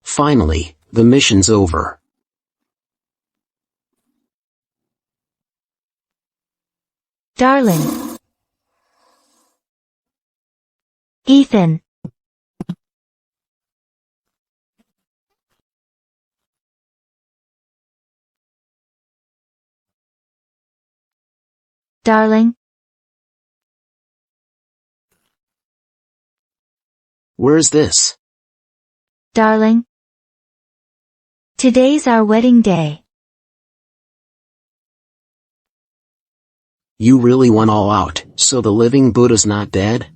Finally, the mission's over. Darling. Ethan. Darling. Where's this? Darling. Today's our wedding day. You really went all out, so the living Buddha's not dead?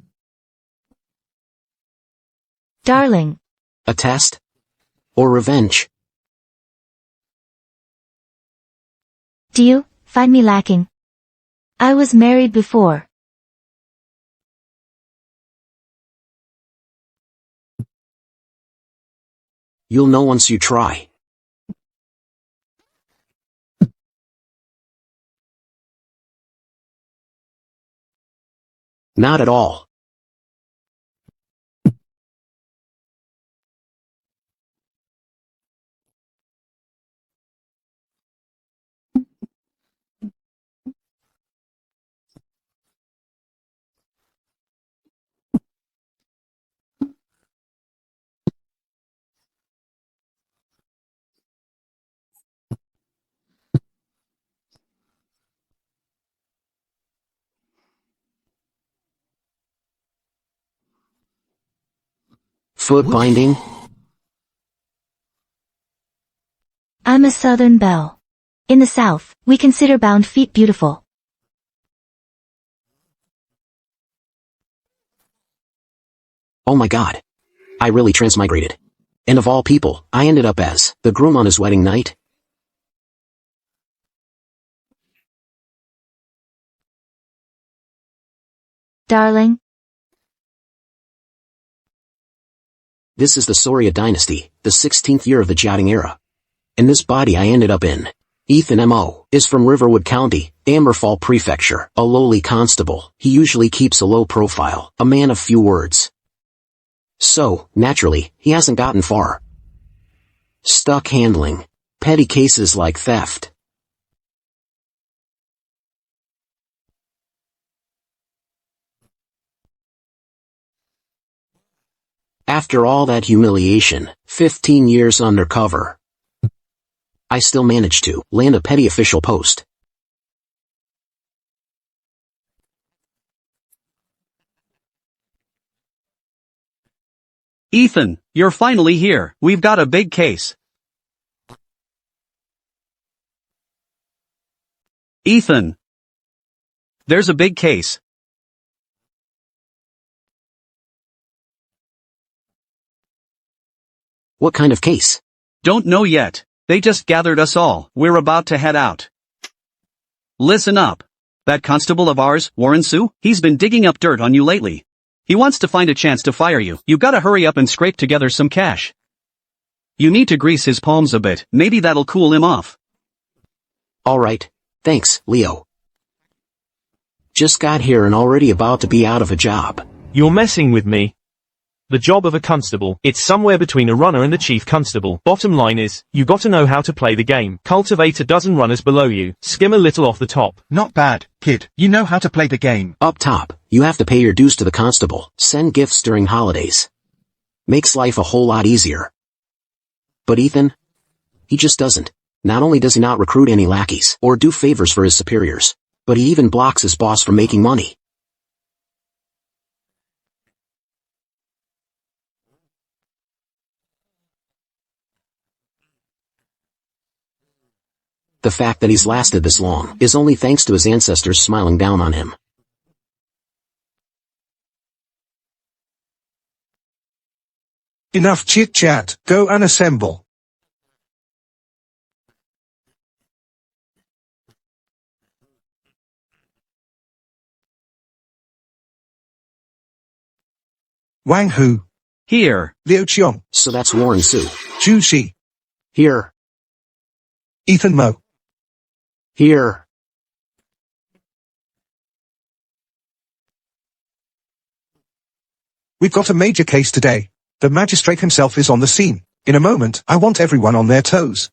Darling. A test? Or revenge? Do you find me lacking? I was married before. You'll know once you try. Not at all. Foot binding? I'm a Southern belle. In the South, we consider bound feet beautiful. Oh my god. I really transmigrated. And of all people, I ended up as the groom on his wedding night. Darling. This is the Soria dynasty, the 16th year of the Jiaoding era. And this body I ended up in. Ethan M.O. is from Riverwood County, Amberfall Prefecture, a lowly constable. He usually keeps a low profile, a man of few words. So, naturally, he hasn't gotten far. Stuck handling petty cases like theft. After all that humiliation, 15 years undercover, I still managed to land a petty official post. Ethan, you're finally here. We've got a big case. Ethan. There's a big case. What kind of case? Don't know yet. They just gathered us all. We're about to head out. Listen up. That constable of ours, Warren Sue, he's been digging up dirt on you lately. He wants to find a chance to fire you. You gotta hurry up and scrape together some cash. You need to grease his palms a bit. Maybe that'll cool him off. Alright. Thanks, Leo. Just got here and already about to be out of a job. You're messing with me. The job of a constable, it's somewhere between a runner and the chief constable. Bottom line is, you gotta know how to play the game. Cultivate a dozen runners below you, skim a little off the top. Not bad, kid. You know how to play the game. Up top, you have to pay your dues to the constable, send gifts during holidays. Makes life a whole lot easier. But Ethan? He just doesn't. Not only does he not recruit any lackeys, or do favors for his superiors, but he even blocks his boss from making money. The fact that he's lasted this long is only thanks to his ancestors smiling down on him. Enough chit-chat, go and assemble. Wang Hu. Here. Liu Qiong. So that's Warren Sue. Zhu Xi. Here. Ethan Mo. Here. We've got a major case today. The magistrate himself is on the scene. In a moment, I want everyone on their toes.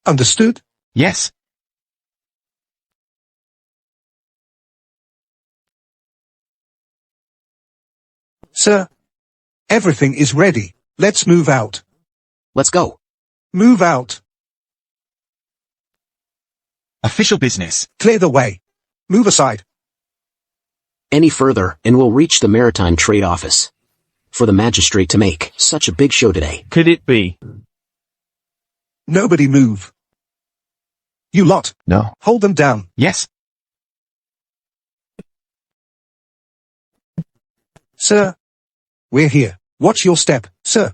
Understood? Yes. Sir, everything is ready. Let's move out. Let's go. Move out. Official business. Clear the way. Move aside. Any further, and we'll reach the Maritime Trade Office. For the magistrate to make such a big show today. Could it be? Nobody move. You lot. No. Hold them down. Yes. Sir. We're here. Watch your step, sir.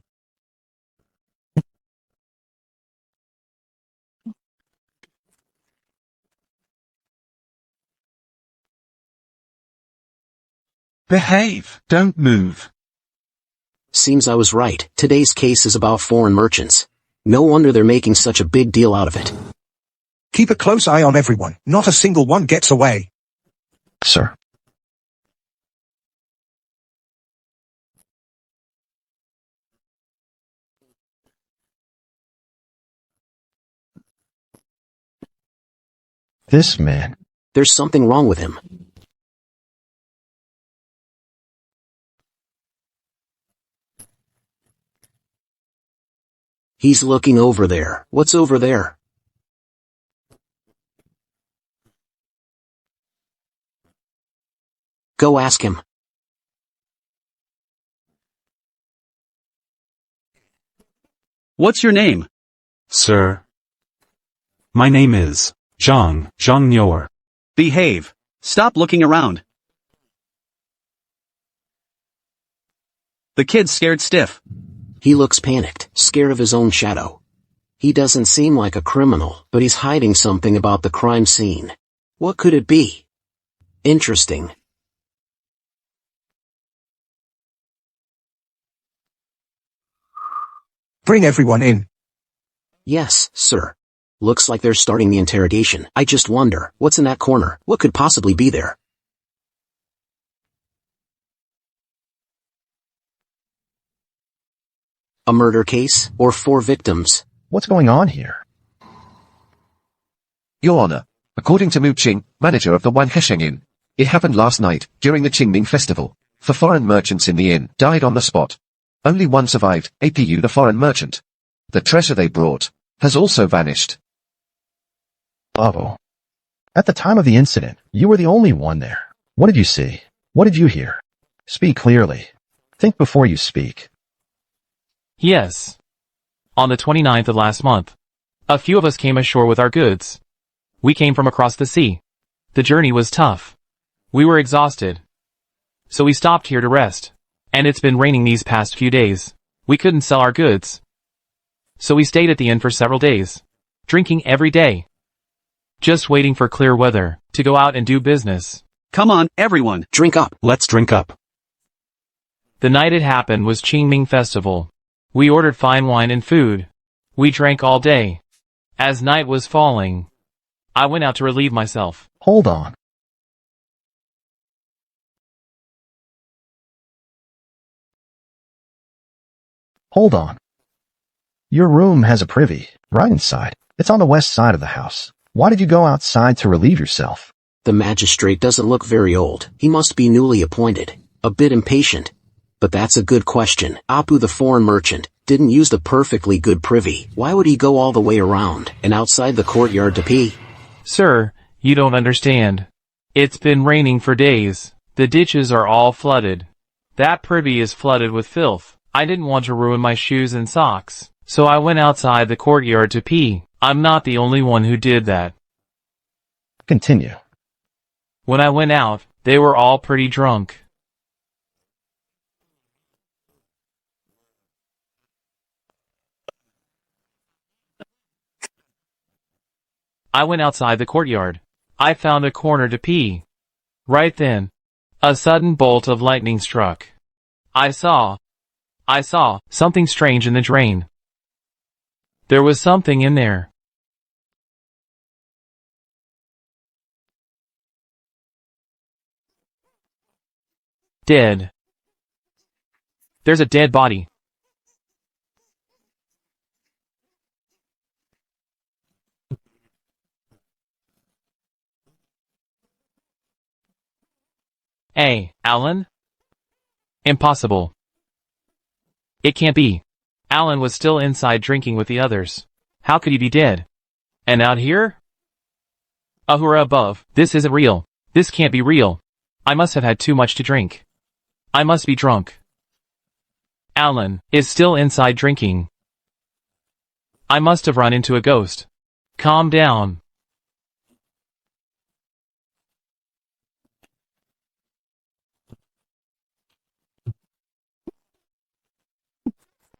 Behave. Don't move. Seems I was right. Today's case is about foreign merchants. No wonder they're making such a big deal out of it. Keep a close eye on everyone. Not a single one gets away. Sir. This man. There's something wrong with him. He's looking over there. What's over there? Go ask him. What's your name? Sir. My name is Zhang Nyor. Behave. Stop looking around. The kid's scared stiff. He looks panicked, scared of his own shadow. He doesn't seem like a criminal, but he's hiding something about the crime scene. What could it be? Interesting. Bring everyone in. Yes, sir. Looks like they're starting the interrogation. I just wonder, what's in that corner? What could possibly be there? A murder case, or 4 victims? What's going on here? Your Honor, according to Mu Qing, manager of the Wan Hesheng Inn, it happened last night, during the Qingming festival. The foreign merchants in the inn died on the spot. Only one survived, APU the foreign merchant. The treasure they brought has also vanished. Oh. At the time of the incident, you were the only one there. What did you see? What did you hear? Speak clearly. Think before you speak. Yes. On the 29th of last month, a few of us came ashore with our goods. We came from across the sea. The journey was tough. We were exhausted. So we stopped here to rest. And it's been raining these past few days. We couldn't sell our goods. So we stayed at the inn for several days, drinking every day. Just waiting for clear weather to go out and do business. Come on, everyone. Drink up. Let's drink up. The night it happened was Qingming Festival. We ordered fine wine and food. We drank all day. As night was falling, I went out to relieve myself. Hold on. Hold on. Your room has a privy, right inside. It's on the west side of the house. Why did you go outside to relieve yourself? The magistrate doesn't look very old. He must be newly appointed. A bit impatient. But that's a good question. Apu the foreign merchant didn't use the perfectly good privy. Why would he go all the way around and outside the courtyard to pee? Sir, you don't understand. It's been raining for days. The ditches are all flooded. That privy is flooded with filth. I didn't want to ruin my shoes and socks, so I went outside the courtyard to pee. I'm not the only one who did that. Continue. When I went out, they were all pretty drunk. I went outside the courtyard. I found a corner to pee. Right then, a sudden bolt of lightning struck. I saw something strange in the drain. There was something in there. Dead. There's a dead body. Alan? Impossible. It can't be. Alan was still inside drinking with the others. How could he be dead? And out here? Ahura above, this isn't real. This can't be real. I must have had too much to drink. I must be drunk. Alan is still inside drinking. I must have run into a ghost. Calm down.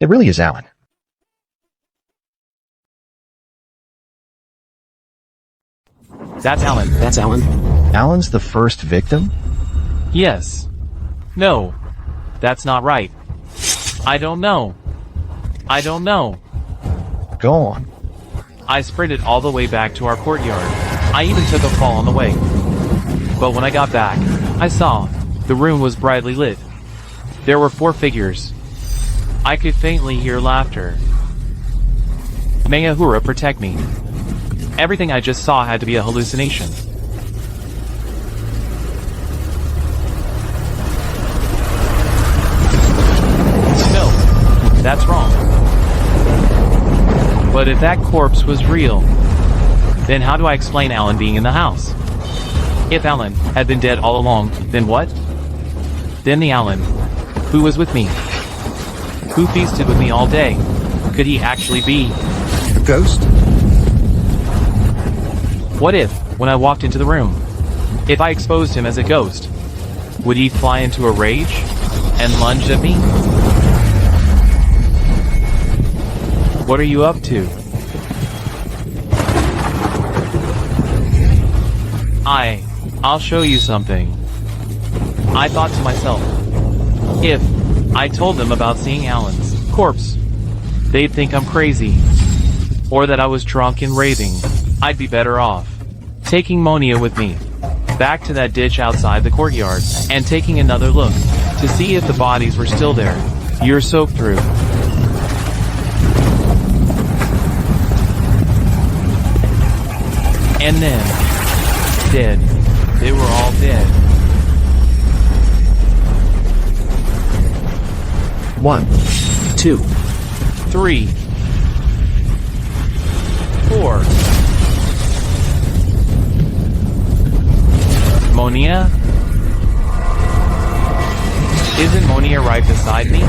It really is Alan. That's Alan. That's Alan. Alan's the first victim? Yes. No. That's not right. I don't know. I don't know. Go on. I sprinted all the way back to our courtyard. I even took a fall on the way. But when I got back, I saw the room was brightly lit. There were 4 figures. I could faintly hear laughter. May Ahura protect me. Everything I just saw had to be a hallucination. No, that's wrong. But if that corpse was real, then how do I explain Alan being in the house? If Alan had been dead all along, then what? Then the Alan who was with me, who feasted with me all day, could he actually be A ghost? What if, when I walked into the room, if I exposed him as a ghost, would he fly into a rage and lunge at me? What are you up to? I'll show you something. I thought to myself, if I told them about seeing Alan's corpse, they'd think I'm crazy, or that I was drunk and raving. I'd be better off taking Monia with me back to that ditch outside the courtyard and taking another look to see if the bodies were still there. You're soaked through. And then, dead. They were all dead. 1, 2, 3, 4. Monia? Isn't Monia right beside me?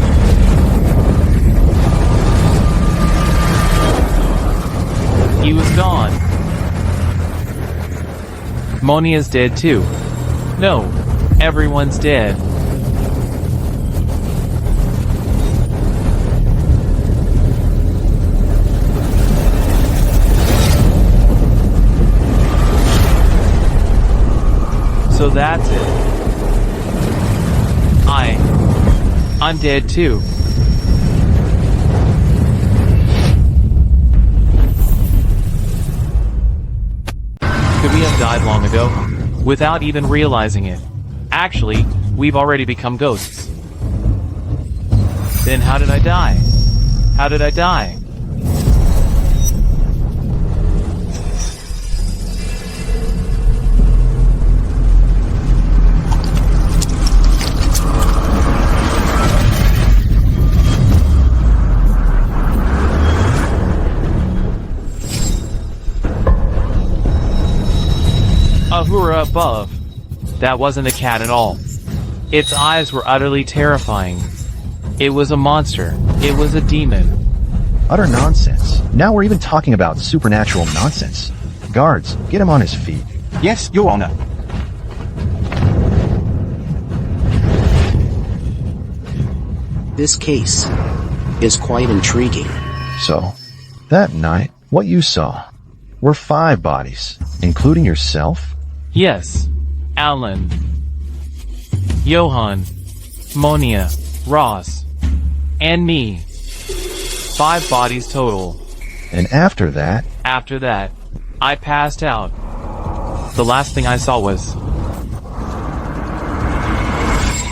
He was gone. Monia's dead too. No, everyone's dead. So that's it. I'm dead too. Could we have died long ago? Without even realizing it. Actually, we've already become ghosts. Then how did I die? How did I die? Ahura above. That wasn't a cat at all. Its eyes were utterly terrifying. It was a monster. It was a demon. Utter nonsense. Now we're even talking about supernatural nonsense. Guards, get him on his feet. Yes, Your Honor. This case is quite intriguing. So, that night, what you saw were 5 bodies, including yourself? Yes. Alan. Johann. Monia. Ross. And me. 5 bodies total. And after that, After that, I passed out. The last thing I saw was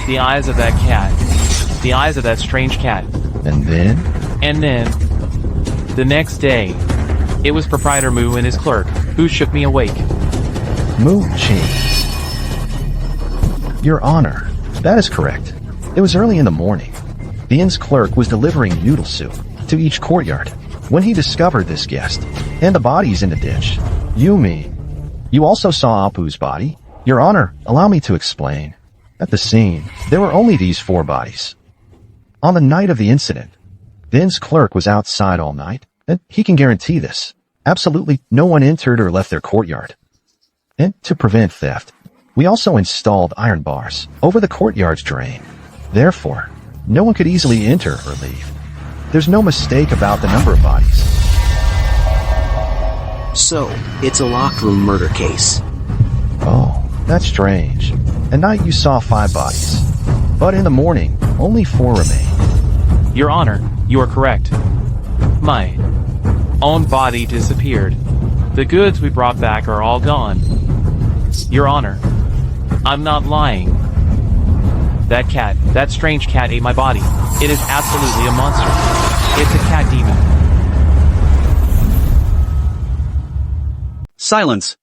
the eyes of that cat. The eyes of that strange cat. and then, And then, the next day, it was Proprietor Moo and his clerk who shook me awake. Moo Ching. Your Honor, that is correct. It was early in the morning. The inn's clerk was delivering noodle soup to each courtyard when he discovered this guest and the bodies in the ditch. You also saw Apu's body? Your Honor, allow me to explain. At the scene, there were only these 4 bodies. On the night of the incident, the inn's clerk was outside all night, and he can guarantee this. Absolutely no one entered or left their courtyard. And to prevent theft, we also installed iron bars over the courtyard's drain. Therefore, no one could easily enter or leave. There's no mistake about the number of bodies. So, it's a locked room murder case. Oh, that's strange. At night you saw 5 bodies, but in the morning, only 4 remain. Your Honor, you are correct. My own body disappeared. The goods we brought back are all gone. Your Honor, I'm not lying. That strange cat ate my body. It is absolutely a monster. It's a cat demon. Silence.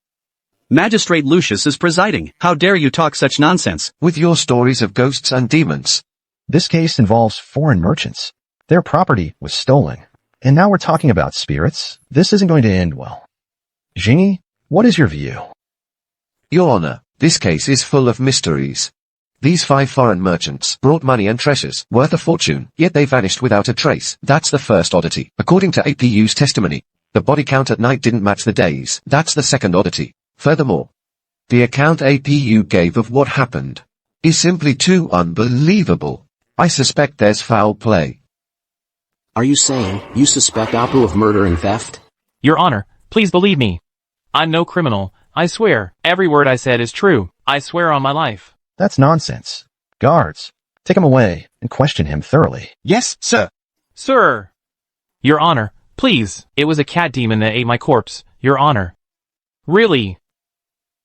Magistrate Lucius is presiding. How dare you talk such nonsense? With your stories of ghosts and demons. This case involves foreign merchants. Their property was stolen. And now we're talking about spirits. This isn't going to end well. Jingy, what is your view? Your Honor, this case is full of mysteries. These 5 foreign merchants brought money and treasures worth a fortune, yet they vanished without a trace. That's the first oddity. According to APU's testimony, the body count at night didn't match the days. That's the second oddity. Furthermore, the account APU gave of what happened is simply too unbelievable. I suspect there's foul play. Are you saying you suspect Apu of murder and theft? Your Honor, please believe me. I'm no criminal. I swear, every word I said is true. I swear on my life. That's nonsense. Guards, take him away and question him thoroughly. Yes, sir. Sir! Your Honor, please. It was a cat demon that ate my corpse. Your Honor. Really?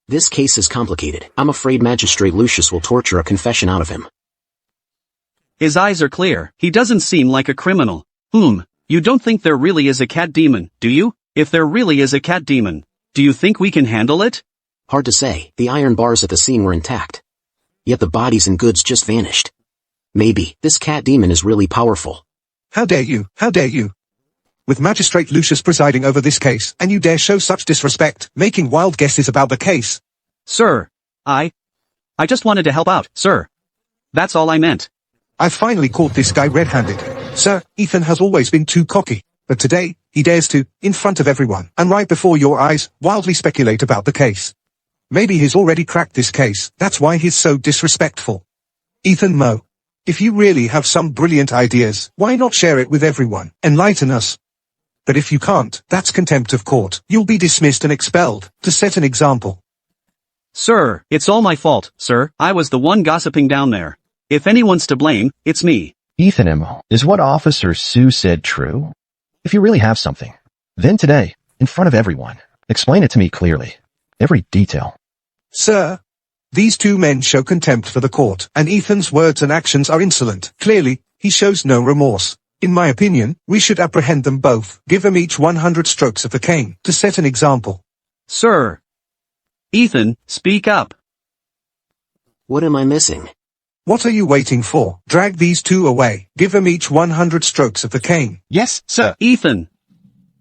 This case is complicated. I'm afraid Magistrate Lucius will torture a confession out of him. His eyes are clear. He doesn't seem like a criminal. You don't think there really is a cat demon, do you? If there really is a cat demon, do you think we can handle it? Hard to say. The iron bars at the scene were intact. Yet the bodies and goods just vanished. Maybe this cat demon is really powerful. How dare you? How dare you? With Magistrate Lucius presiding over this case, and you dare show such disrespect, making wild guesses about the case. Sir, I just wanted to help out, sir. That's all I meant. I've finally caught this guy red-handed. Sir, Ethan has always been too cocky, but today, he dares to, in front of everyone, and right before your eyes, wildly speculate about the case. Maybe he's already cracked this case, that's why he's so disrespectful. Ethan Moe, if you really have some brilliant ideas, why not share it with everyone, enlighten us? But if you can't, that's contempt of court. You'll be dismissed and expelled, to set an example. Sir, it's all my fault, sir. I was the one gossiping down there. If anyone's to blame, it's me. Ethan M., is what Officer Sue said true? If you really have something, then today, in front of everyone, explain it to me clearly. Every detail. Sir, these 2 men show contempt for the court, and Ethan's words and actions are insolent. Clearly, he shows no remorse. In my opinion, we should apprehend them both, give them each 100 strokes of the cane, to set an example. Sir. Ethan, speak up. What am I missing? What are you waiting for? Drag these 2 away, give them each 100 strokes of the cane. Yes, sir. Ethan.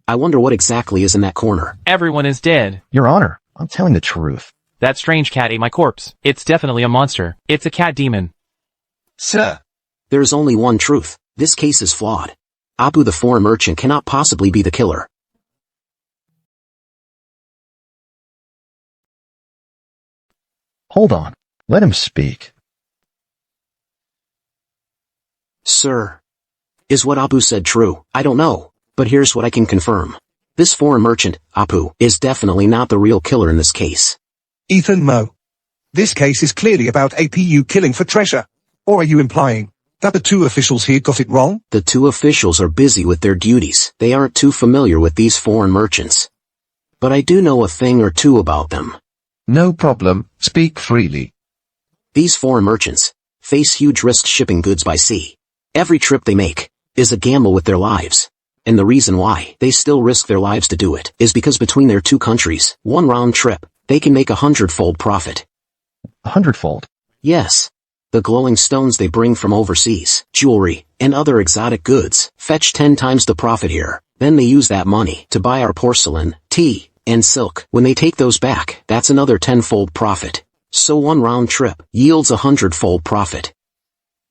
I wonder what exactly is in that corner. Everyone is dead. Your Honor, I'm telling the truth. That strange cat ate my corpse. It's definitely a monster. It's a cat demon. Sir. There is only one truth. This case is flawed. Apu the foreign merchant cannot possibly be the killer. Hold on. Let him speak. Sir. Is what Apu said true? I don't know. But here's what I can confirm. This foreign merchant, Apu, is definitely not the real killer in this case. Ethan Moe. This case is clearly about APU killing for treasure. Or are you implying that the 2 officials here got it wrong? The 2 officials are busy with their duties. They aren't too familiar with these foreign merchants. But I do know a thing or 2 about them. No problem, speak freely. These foreign merchants face huge risks shipping goods by sea. Every trip they make is a gamble with their lives. And the reason why they still risk their lives to do it is because between their 2 countries, one round trip, they can make 100-fold profit. 100-fold? Yes. The glowing stones they bring from overseas, jewelry, and other exotic goods, fetch 10 times the profit here. Then they use that money to buy our porcelain, tea, and silk. When they take those back, that's another 10-fold profit. So one round trip yields 100-fold profit.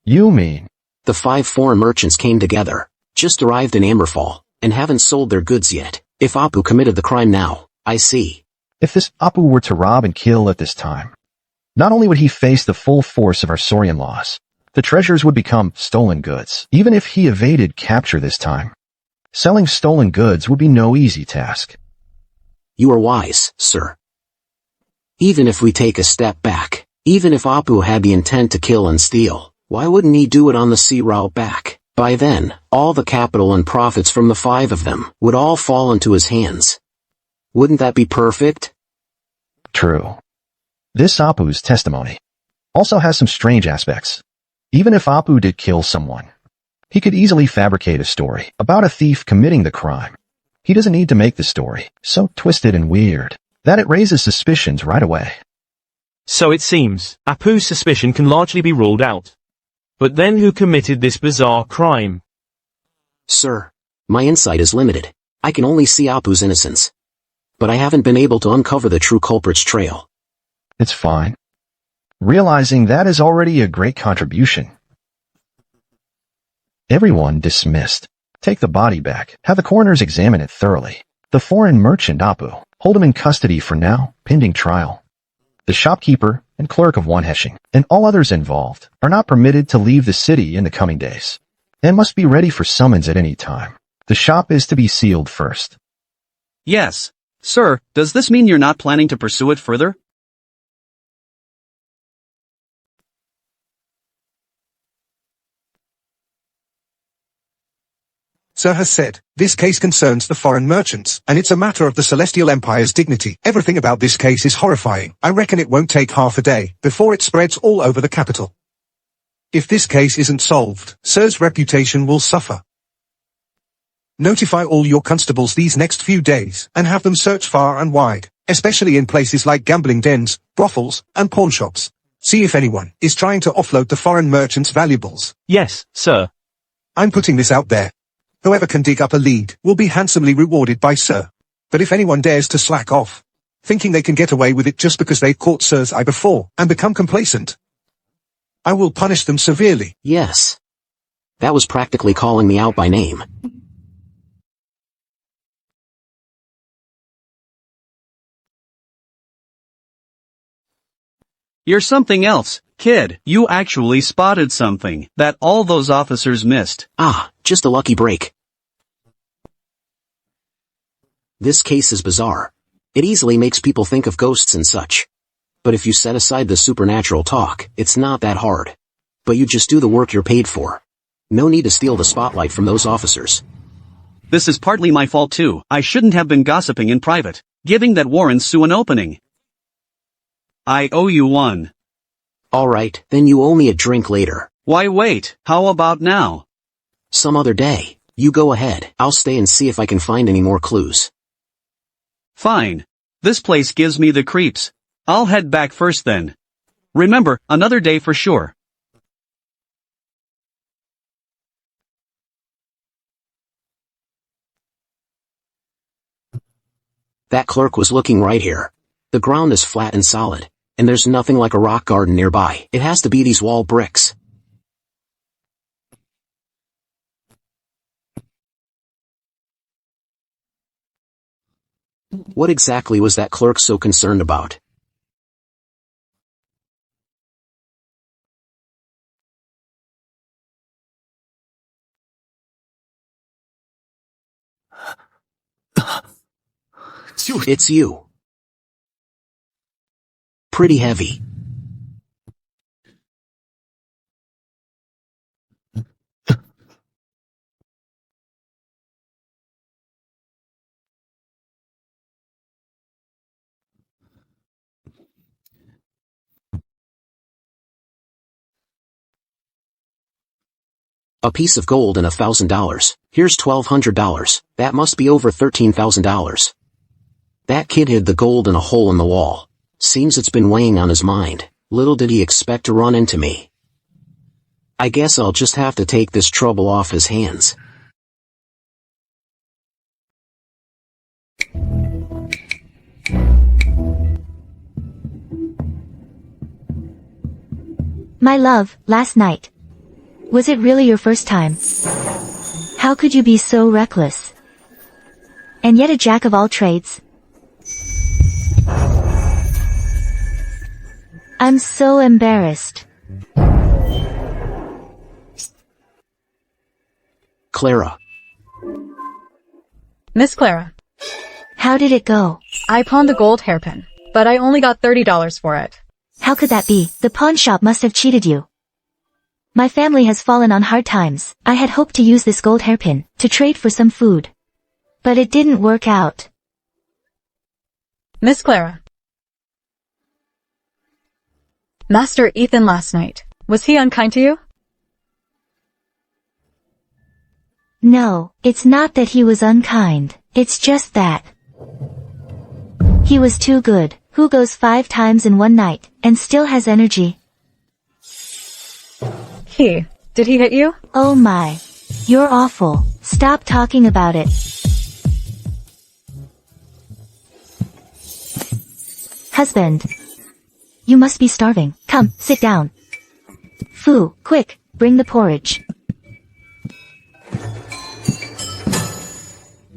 You mean? The 5 foreign merchants came together, just arrived in Amberfall, and haven't sold their goods yet. If Apu committed the crime now, I see. If this Apu were to rob and kill at this time, not only would he face the full force of our Saurian laws, the treasures would become stolen goods. Even if he evaded capture this time, selling stolen goods would be no easy task. You are wise, sir. Even if we take a step back, even if Apu had the intent to kill and steal, why wouldn't he do it on the sea route back? By then, all the capital and profits from the 5 of them would all fall into his hands. Wouldn't that be perfect? True. This Apu's testimony also has some strange aspects. Even if Apu did kill someone, he could easily fabricate a story about a thief committing the crime. He doesn't need to make the story so twisted and weird that it raises suspicions right away. So it seems, Apu's suspicion can largely be ruled out. But then who committed this bizarre crime? Sir, my insight is limited. I can only see Apu's innocence. But I haven't been able to uncover the true culprit's trail. It's fine. Realizing that is already a great contribution. Everyone dismissed. Take the body back. Have the coroners examine it thoroughly. The foreign merchant Apu, hold him in custody for now, pending trial. The shopkeeper and clerk of One Heshing, and all others involved, are not permitted to leave the city in the coming days, and must be ready for summons at any time. The shop is to be sealed first. Yes. Sir, does this mean you're not planning to pursue it further? Sir has said, this case concerns the foreign merchants, and it's a matter of the Celestial Empire's dignity. Everything about this case is horrifying. I reckon it won't take half a day before it spreads all over the capital. If this case isn't solved, Sir's reputation will suffer. Notify all your constables these next few days, and have them search far and wide, especially in places like gambling dens, brothels, and pawnshops. See if anyone is trying to offload the foreign merchants' valuables. Yes, sir. I'm putting this out there. Whoever can dig up a lead will be handsomely rewarded by Sir. But if anyone dares to slack off, thinking they can get away with it just because they've caught Sir's eye before and become complacent, I will punish them severely. Yes. That was practically calling me out by name. You're something else, kid. You actually spotted something that all those officers missed. Ah, just a lucky break. This case is bizarre. It easily makes people think of ghosts and such. But if you set aside the supernatural talk, it's not that hard. But you just do the work you're paid for. No need to steal the spotlight from those officers. This is partly my fault too. I shouldn't have been gossiping in private, giving that Warren Sue an opening. I owe you one. Alright, then you owe me a drink later. Why wait? How about now? Some other day. You go ahead. I'll stay and see if I can find any more clues. Fine. This place gives me the creeps. I'll head back first then. Remember, another day for sure. That clerk was looking right here. The ground is flat and solid, and there's nothing like a rock garden nearby. It has to be these wall bricks. What exactly was that clerk so concerned about? It's you. Pretty heavy. A piece of gold and $1,000. Here's $1,200. That must be over $13,000. That kid hid the gold in a hole in the wall. Seems it's been weighing on his mind. Little did he expect to run into me. I guess I'll just have to take this trouble off his hands. My love, last night. Was it really your first time? How could you be so reckless? And yet a jack of all trades? I'm so embarrassed. Clara. Miss Clara. How did it go? I pawned the gold hairpin, but I only got $30 for it. How could that be? The pawn shop must have cheated you. My family has fallen on hard times. I had hoped to use this gold hairpin to trade for some food. But it didn't work out. Miss Clara. Master Ethan last night. Was he unkind to you? No, it's not that he was unkind. It's just that he was too good. Who goes 5 times in one night and still has energy? Did he hit you? Oh my. You're awful. Stop talking about it. Husband. You must be starving. Come, sit down. Foo, quick, bring the porridge.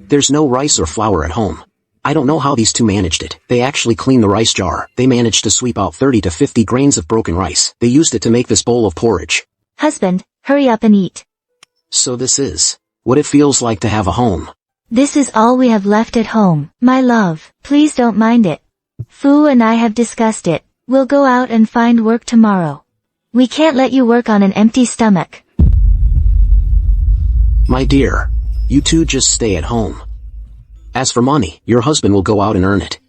There's no rice or flour at home. I don't know how these two managed it. They actually cleaned the rice jar. They managed to sweep out 30 to 50 grains of broken rice. They used it to make this bowl of porridge. Husband, hurry up and eat. So this is what it feels like to have a home. This is all we have left at home. My love, please don't mind it. Foo and I have discussed it. We'll go out and find work tomorrow. We can't let you work on an empty stomach. My dear, you two just stay at home. As for money, your husband will go out and earn it.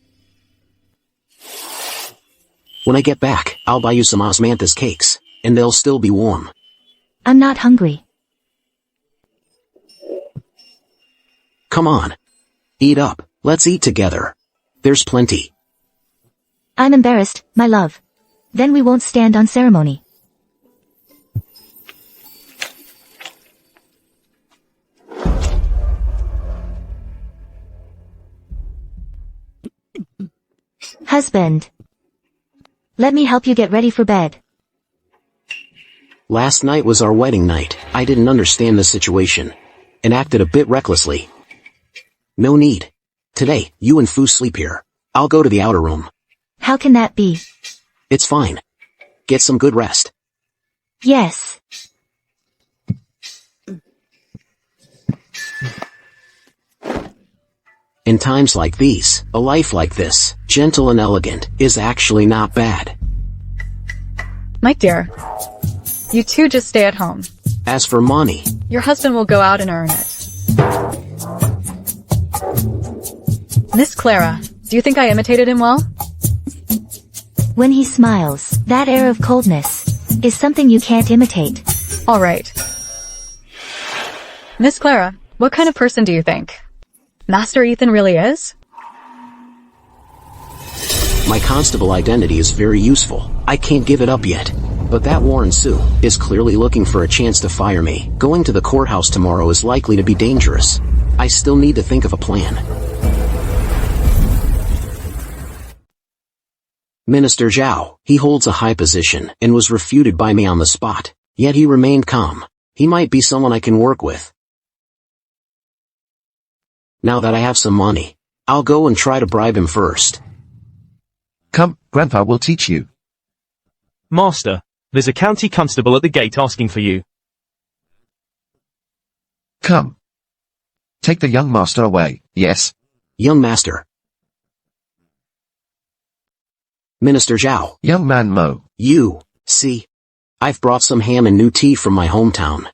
When I get back, I'll buy you some osmanthus cakes, and they'll still be warm. I'm not hungry. Come on. Eat up. Let's eat together. There's plenty. I'm embarrassed, my love. Then we won't stand on ceremony. Husband. Let me help you get ready for bed. Last night was our wedding night. I didn't understand the situation, and acted a bit recklessly. No need. Today, you and Foo sleep here. I'll go to the outer room. How can that be? It's fine. Get some good rest. Yes. In times like these, a life like this, gentle and elegant, is actually not bad. My dear, you two just stay at home. As for money, Your husband will go out and earn it. Miss Clara, do you think I imitated him well? When he smiles, that air of coldness is something you can't imitate. All right. Miss Clara, what kind of person do you think Master Ethan really is? my constable identity is very useful. I can't give it up yet. But that Warren Sue is clearly looking for a chance to fire me. Going to the courthouse tomorrow is likely to be dangerous. I still need to think of a plan. Minister Zhao, he holds a high position and was refuted by me on the spot. Yet he remained calm. He might be someone I can work with. Now that I have some money, I'll go and try to bribe him first. Come, Grandpa will teach you. Master, there's a county constable at the gate asking for you. Come. Take the young master away, yes? Young master. Minister Zhao. Young man Mo. You, see? I've brought some ham and new tea from my hometown.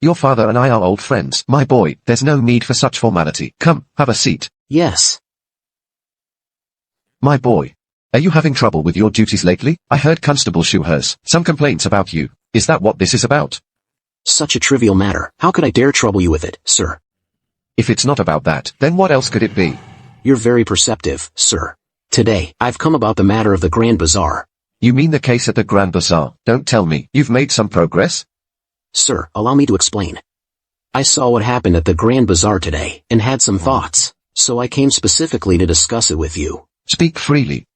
Your father and I are old friends. My boy, there's no need for such formality. Come, have a seat. Yes. My boy. Are you having trouble with your duties lately? I heard Constable Shu has some complaints about you. Is that what this is about? Such a trivial matter. How could I dare trouble you with it, sir? If it's not about that, then what else could it be? You're very perceptive, sir. Today, I've come about the matter of the Grand Bazaar. You mean the case at the Grand Bazaar? Don't tell me. You've made some progress? Sir, allow me to explain. I saw what happened at the Grand Bazaar today, and had some thoughts, so I came specifically to discuss it with you. Speak freely.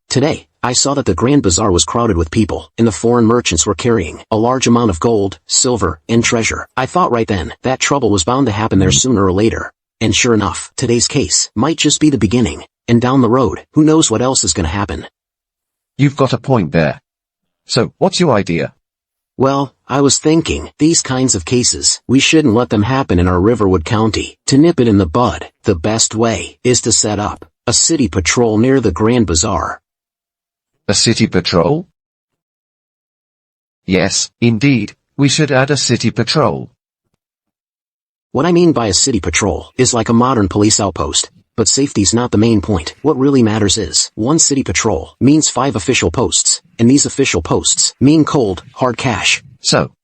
Today, I saw that the Grand Bazaar was crowded with people, and the foreign merchants were carrying a large amount of gold, silver, and treasure. I thought right then, that trouble was bound to happen there sooner or later. And sure enough, today's case might just be the beginning, and down the road, who knows what else is gonna happen. You've got a point there. So, what's your idea? Well, I was thinking, these kinds of cases, we shouldn't let them happen in our Riverwood County. To nip it in the bud, the best way is to set up a city patrol near the Grand Bazaar. A city patrol? Yes, indeed, we should add a city patrol. What I mean by a city patrol is like a modern police outpost. But safety's not the main point. What really matters is, one city patrol means 5 official posts, and these official posts mean cold, hard cash. So,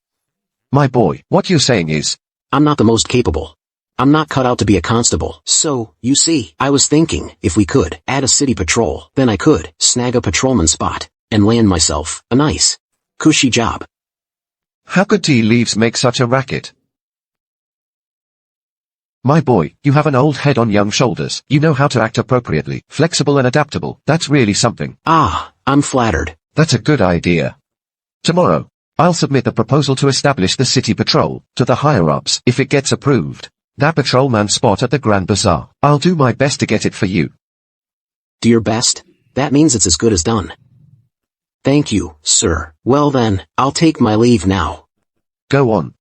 my boy, what you're saying is, I'm not the most capable. I'm not cut out to be a constable. So, you see, I was thinking, if we could add a city patrol, then I could snag a patrolman spot, and land myself a nice, cushy job. how could tea leaves make such a racket? My boy, you have an old head on young shoulders. You know how to act appropriately, flexible and adaptable. That's really something. Ah, I'm flattered. That's a good idea. Tomorrow, I'll submit the proposal to establish the city patrol to the higher-ups. If it gets approved, that patrolman spot at the Grand Bazaar, I'll do my best to get it for you. Do your best? That means it's as good as done. Thank you, sir. Well then, I'll take my leave now. Go on.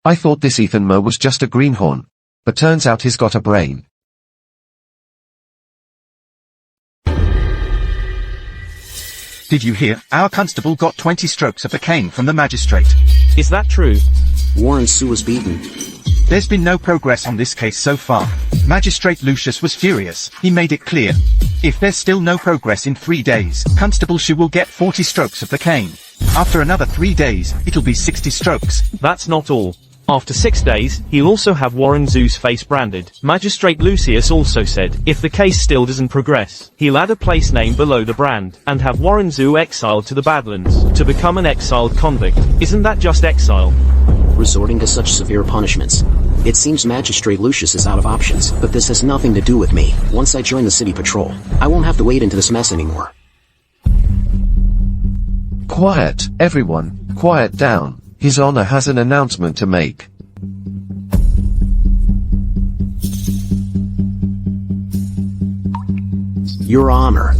I thought this Ethan Moe was just a greenhorn. But turns out he's got a brain. Did you hear? Our constable got 20 strokes of the cane from the magistrate. Is that true? Warren Sue was beaten. There's been no progress on this case so far. Magistrate Lucius was furious. He made it clear. If there's still no progress in 3 days, Constable Shu will get 40 strokes of the cane. After another 3 days, it'll be 60 strokes. That's not all. After 6 days, he'll also have Warren Zoo's face branded. Magistrate Lucius also said, if the case still doesn't progress, he'll add a place name below the brand, and have Warren Zoo exiled to the Badlands, to become an exiled convict. Isn't that just exile? Resorting to such severe punishments. It seems Magistrate Lucius is out of options, but this has nothing to do with me. Once I join the city patrol, I won't have to wade into this mess anymore. Quiet, everyone, quiet down. His Honor has an announcement to make. Your Honor.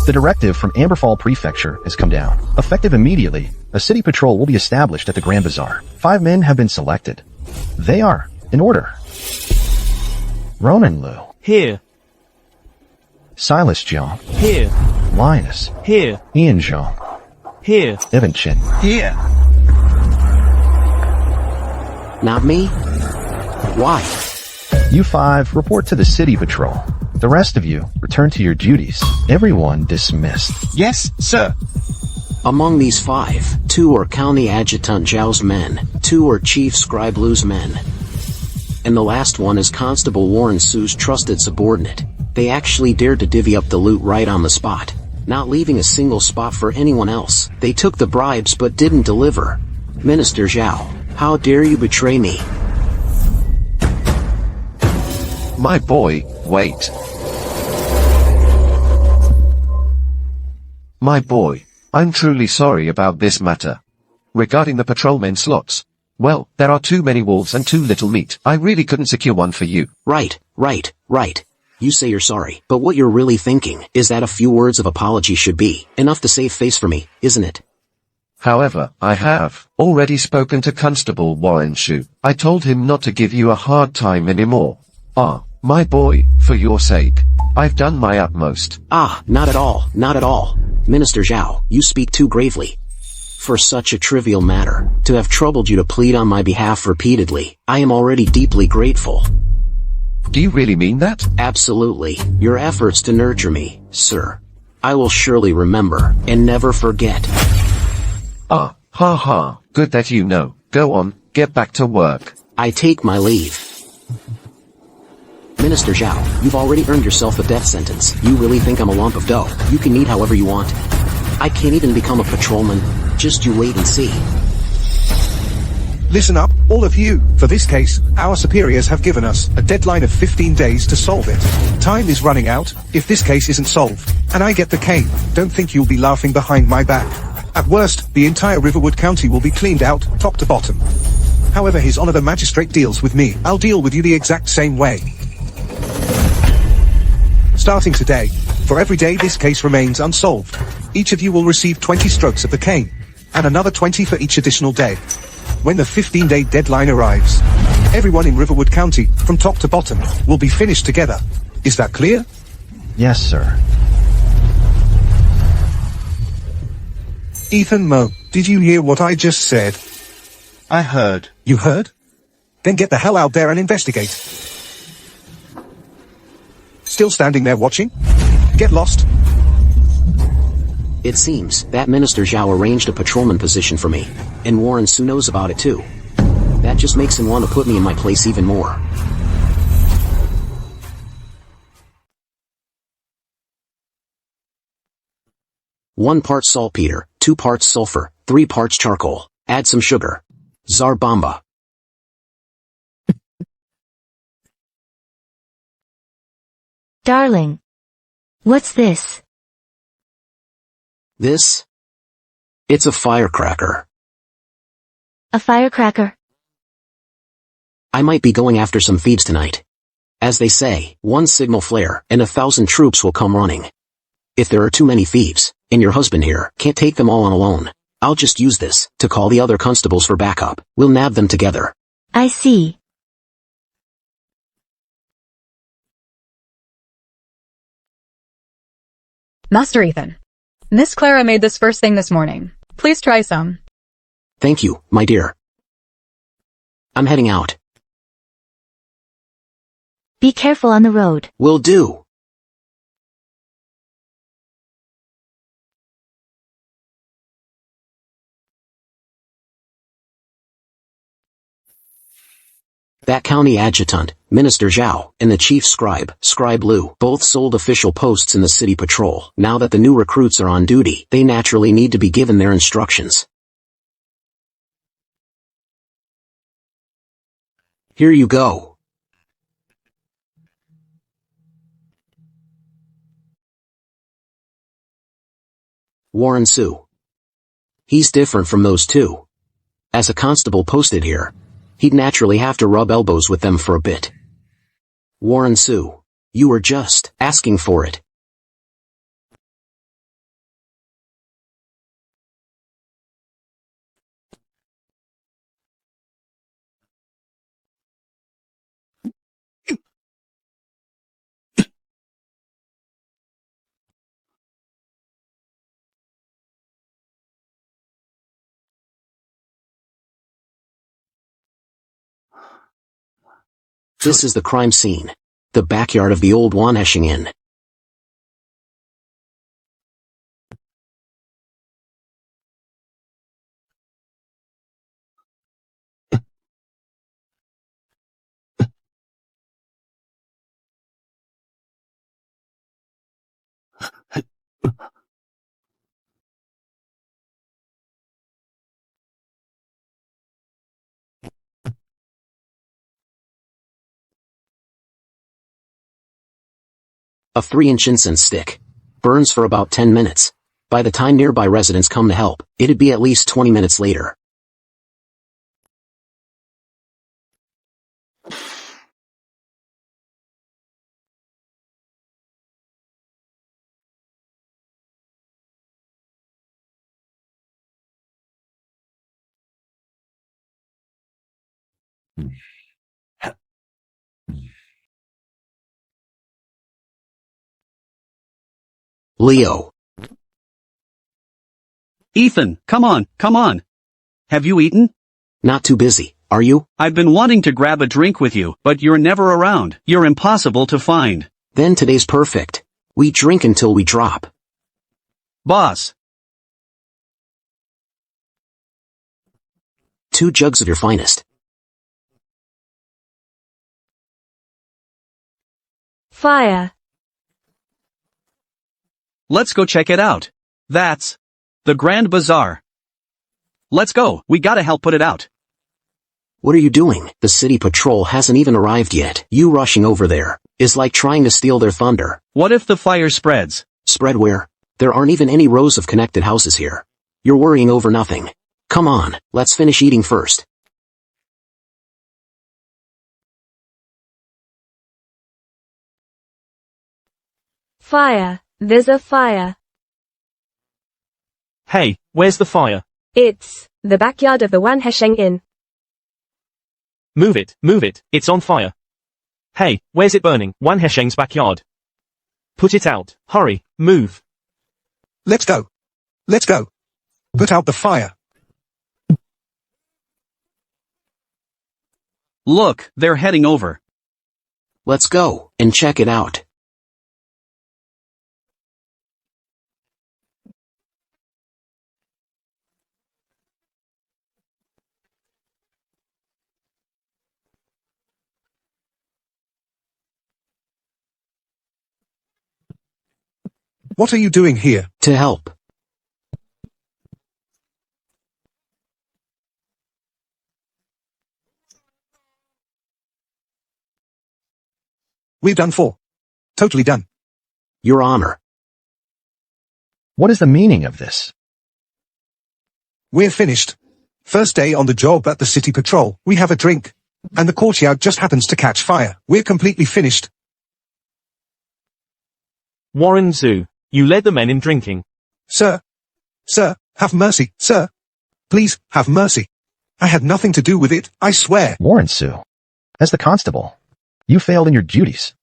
The directive from Amberfall Prefecture has come down. Effective immediately, a city patrol will be established at the Grand Bazaar. 5 men have been selected. They are, in order, Ronan Liu. Here. Silas Zhang. Here. Linus. Here. Ian Zhang. Here. Evan Chin. Here. Not me? Why? You 5 report to the city patrol. The rest of you return to your duties. Everyone dismissed. Yes, sir. Among these 5, 2 are County Adjutant Zhao's men, 2 are Chief Scribe Lu's men. And the last one is Constable Warren Sue's trusted subordinate. They actually dared to divvy up the loot right on the spot, not leaving a single spot for anyone else. They took the bribes but didn't deliver. Minister Zhao, how dare you betray me? My boy, wait. My boy, I'm truly sorry about this matter. Regarding the patrolmen slots, well, there are too many wolves and too little meat. I really couldn't secure one for you. Right. You say you're sorry, but what you're really thinking is that a few words of apology should be enough to save face for me, isn't it? However, I have already spoken to Constable Warren Shu. I told him not to give you a hard time anymore. My boy, for your sake, I've done my utmost. Not at all. Minister Zhao, you speak too gravely. For such a trivial matter, to have troubled you to plead on my behalf repeatedly, I am already deeply grateful. Do you really mean that? Absolutely. Your efforts to nurture me, sir, I will surely remember, and never forget. Good that you know. Go on, Get back to work. I take my leave. Minister Zhao, you've already earned yourself a death sentence. You really think I'm a lump of dough? You can eat however you want. I can't even become a patrolman. Just you wait and see. Listen up, all of you. For this case, our superiors have given us a deadline of 15 days to solve it. Time is running out. If this case isn't solved, and I get the cane, don't think you'll be laughing behind my back. At worst, the entire Riverwood County will be cleaned out, top to bottom. However His Honor the Magistrate deals with me, I'll deal with you the exact same way. Starting today, for every day this case remains unsolved, each of you will receive 20 strokes of the cane, and another 20 for each additional day. When the 15-day deadline arrives, everyone in Riverwood County, from top to bottom, will be finished together. Is that clear? Yes, sir. Ethan Mo, did you hear what I just said? I heard. You heard? Then get the hell out there and investigate. Still standing there watching? Get lost. It seems that Minister Zhao arranged a patrolman position for me, and Warren Su knows about it too. That just makes him want to put me in my place even more. One part saltpeter, 2 parts sulfur, 3 parts charcoal. Add some sugar. Tsar Bomba. Darling. What's this? This? It's a firecracker. A firecracker? I might be going after some thieves tonight. As they say, one signal flare, and 1,000 troops will come running. If there are too many thieves, and your husband here can't take them all on alone, I'll just use this to call the other constables for backup. We'll nab them together. I see. Master Ethan. Miss Clara made this first thing this morning. Please try some. Thank you, my dear. I'm heading out. Be careful on the road. Will do. That county adjutant, Minister Zhao, and the chief scribe, Scribe Liu, both sold official posts in the city patrol. Now that the new recruits are on duty, they naturally need to be given their instructions. Here you go. Warren Su. He's different from those two. As a constable posted here, he'd naturally have to rub elbows with them for a bit. Warren Su, you were just asking for it. This is the crime scene. The backyard of the old Wanheshing Inn. A 3-inch incense stick. Burns for about 10 minutes. By the time nearby residents come to help, it'd be at least 20 minutes later. Leo. Ethan, come on, come on. Have you eaten? Not too busy, are you? I've been wanting to grab a drink with you, but you're never around. You're impossible to find. Then today's perfect. We drink until we drop. Boss. 2 jugs of your finest. Fire. Let's go check it out. That's the Grand Bazaar. Let's go, we gotta help put it out. What are you doing? The city patrol hasn't even arrived yet. You rushing over there is like trying to steal their thunder. What if the fire spreads? Spread where? There aren't even any rows of connected houses here. You're worrying over nothing. Come on, let's finish eating first. Fire. There's a fire. Hey, where's the fire? It's the backyard of the Wan Hesheng Inn. Move it, it's on fire. Hey, where's it burning? Wan Hesheng's backyard. Put it out, hurry, move. Let's go. Let's go. Put out the fire. Look, they're heading over. Let's go and check it out. What are you doing here? To help. We're done for. Totally done. Your Honor. What is the meaning of this? We're finished. First day on the job at the city patrol. We have a drink. And the courtyard just happens to catch fire. We're completely finished. Warren Zhu, you led the men in drinking. Sir. Sir, have mercy, sir. Please, have mercy. I had nothing to do with it, I swear. Warren Sue, as the constable, you failed in your duties,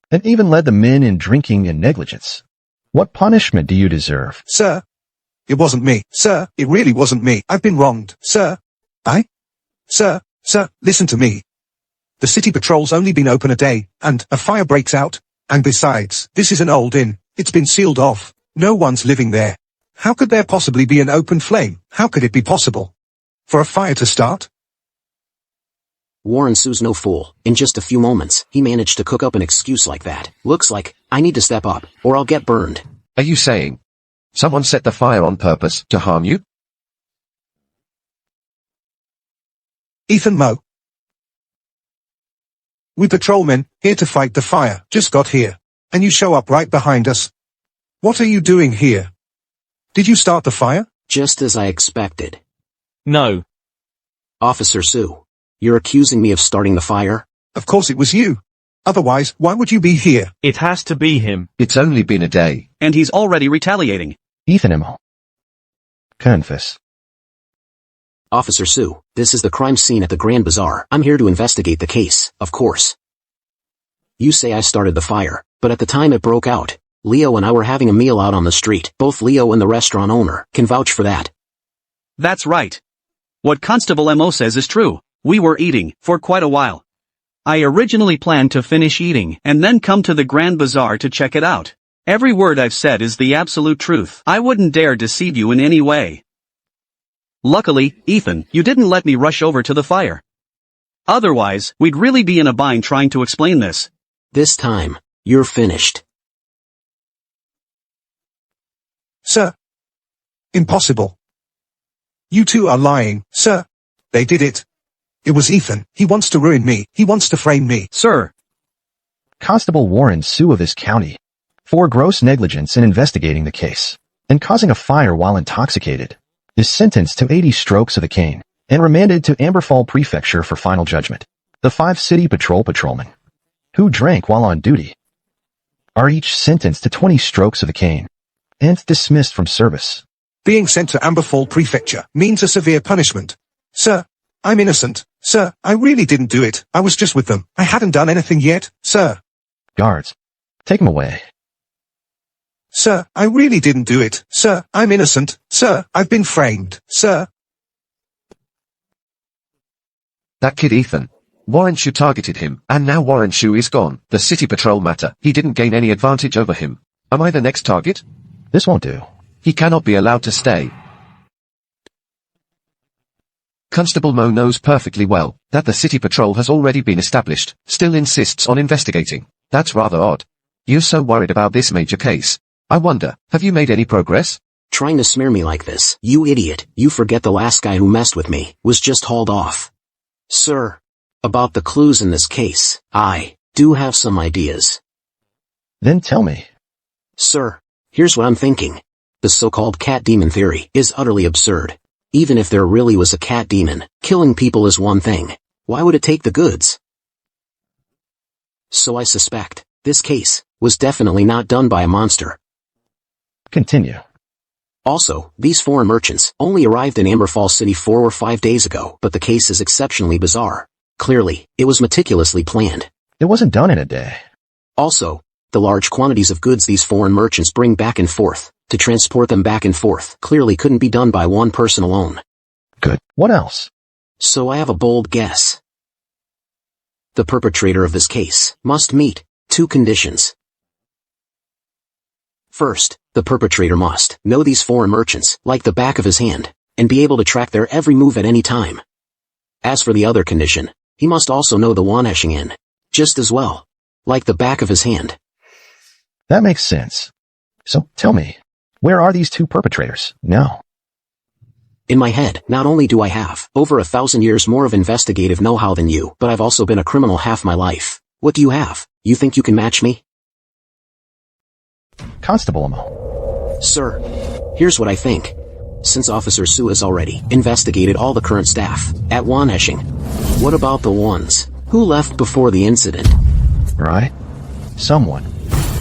and even led the men in drinking and negligence. What punishment do you deserve? Sir. It wasn't me. Sir, it really wasn't me. I've been wronged. Sir. Sir, listen to me. The city patrol's only been open a day, and a fire breaks out. And besides, this is an old inn. It's been sealed off. No one's living there. How could there possibly be an open flame? How could it be possible for a fire to start? Warren Sue's no fool. In just a few moments, he managed to cook up an excuse like that. Looks like I need to step up, or I'll get burned. Are you saying someone set the fire on purpose to harm you? Ethan Moe. We patrolmen, here to fight the fire, just got here. And you show up right behind us. What are you doing here? Did you start the fire? Just as I expected. No. Officer Sue, you're accusing me of starting the fire? Of course it was you. Otherwise, why would you be here? It has to be him. It's only been a day. And he's already retaliating. Ethan Mo. Confess. Officer Sue, this is the crime scene at the Grand Bazaar. I'm here to investigate the case, of course. You say I started the fire, but at the time it broke out, Leo and I were having a meal out on the street. Both Leo and the restaurant owner can vouch for that. That's right. What Constable Mo says is true. We were eating for quite a while. I originally planned to finish eating and then come to the Grand Bazaar to check it out. Every word I've said is the absolute truth. I wouldn't dare deceive you in any way. Luckily, Ethan, you didn't let me rush over to the fire. Otherwise, we'd really be in a bind trying to explain this. This time, you're finished. Sir. Impossible. You two are lying, sir. They did it. It was Ethan. He wants to ruin me. He wants to frame me. Sir. Constable Warren Sue of this county, for gross negligence in investigating the case, and causing a fire while intoxicated, is sentenced to 80 strokes of the cane, and remanded to Amberfall Prefecture for final judgment. The 5 city patrolmen, who drank while on duty, are each sentenced to 20 strokes of the cane, and dismissed from service. Being sent to Amberfall Prefecture means a severe punishment. Sir, I'm innocent. Sir, I really didn't do it. I was just with them. I hadn't done anything yet, sir. Guards, take him away. Sir, I really didn't do it. Sir, I'm innocent. Sir, I've been framed. Sir. That kid Ethan. Warren Shu targeted him, and now Warren Shu is gone. The city patrol matter. He didn't gain any advantage over him. Am I the next target? This won't do. He cannot be allowed to stay. Constable Mo knows perfectly well that the city patrol has already been established, still insists on investigating. That's rather odd. You're so worried about this major case. I wonder, have you made any progress? Trying to smear me like this, you idiot, you forget the last guy who messed with me was just hauled off. Sir, about the clues in this case, I do have some ideas. Then tell me. Sir, here's what I'm thinking. The so-called cat demon theory is utterly absurd. Even if there really was a cat demon, killing people is one thing. Why would it take the goods? So I suspect, this case was definitely not done by a monster. Continue. Also, these foreign merchants only arrived in Amberfall City 4 or 5 days ago, but the case is exceptionally bizarre. Clearly, it was meticulously planned. It wasn't done in a day. Also, the large quantities of goods these foreign merchants bring back and forth, to transport them back and forth, clearly couldn't be done by one person alone. Good. What else? So I have a bold guess. The perpetrator of this case must meet 2 conditions. First, the perpetrator must know these foreign merchants like the back of his hand, and be able to track their every move at any time. As for the other condition, he must also know the Wanheshing Inn, just as well, like the back of his hand. That makes sense. So, tell me, where are these 2 perpetrators now? In my head, not only do I have over 1,000 years more of investigative know-how than you, but I've also been a criminal half my life. What do you have? You think you can match me? Constable Amo. Sir, here's what I think. Since Officer Su has already investigated all the current staff at Wanheshing, what about the ones who left before the incident? Right. Someone.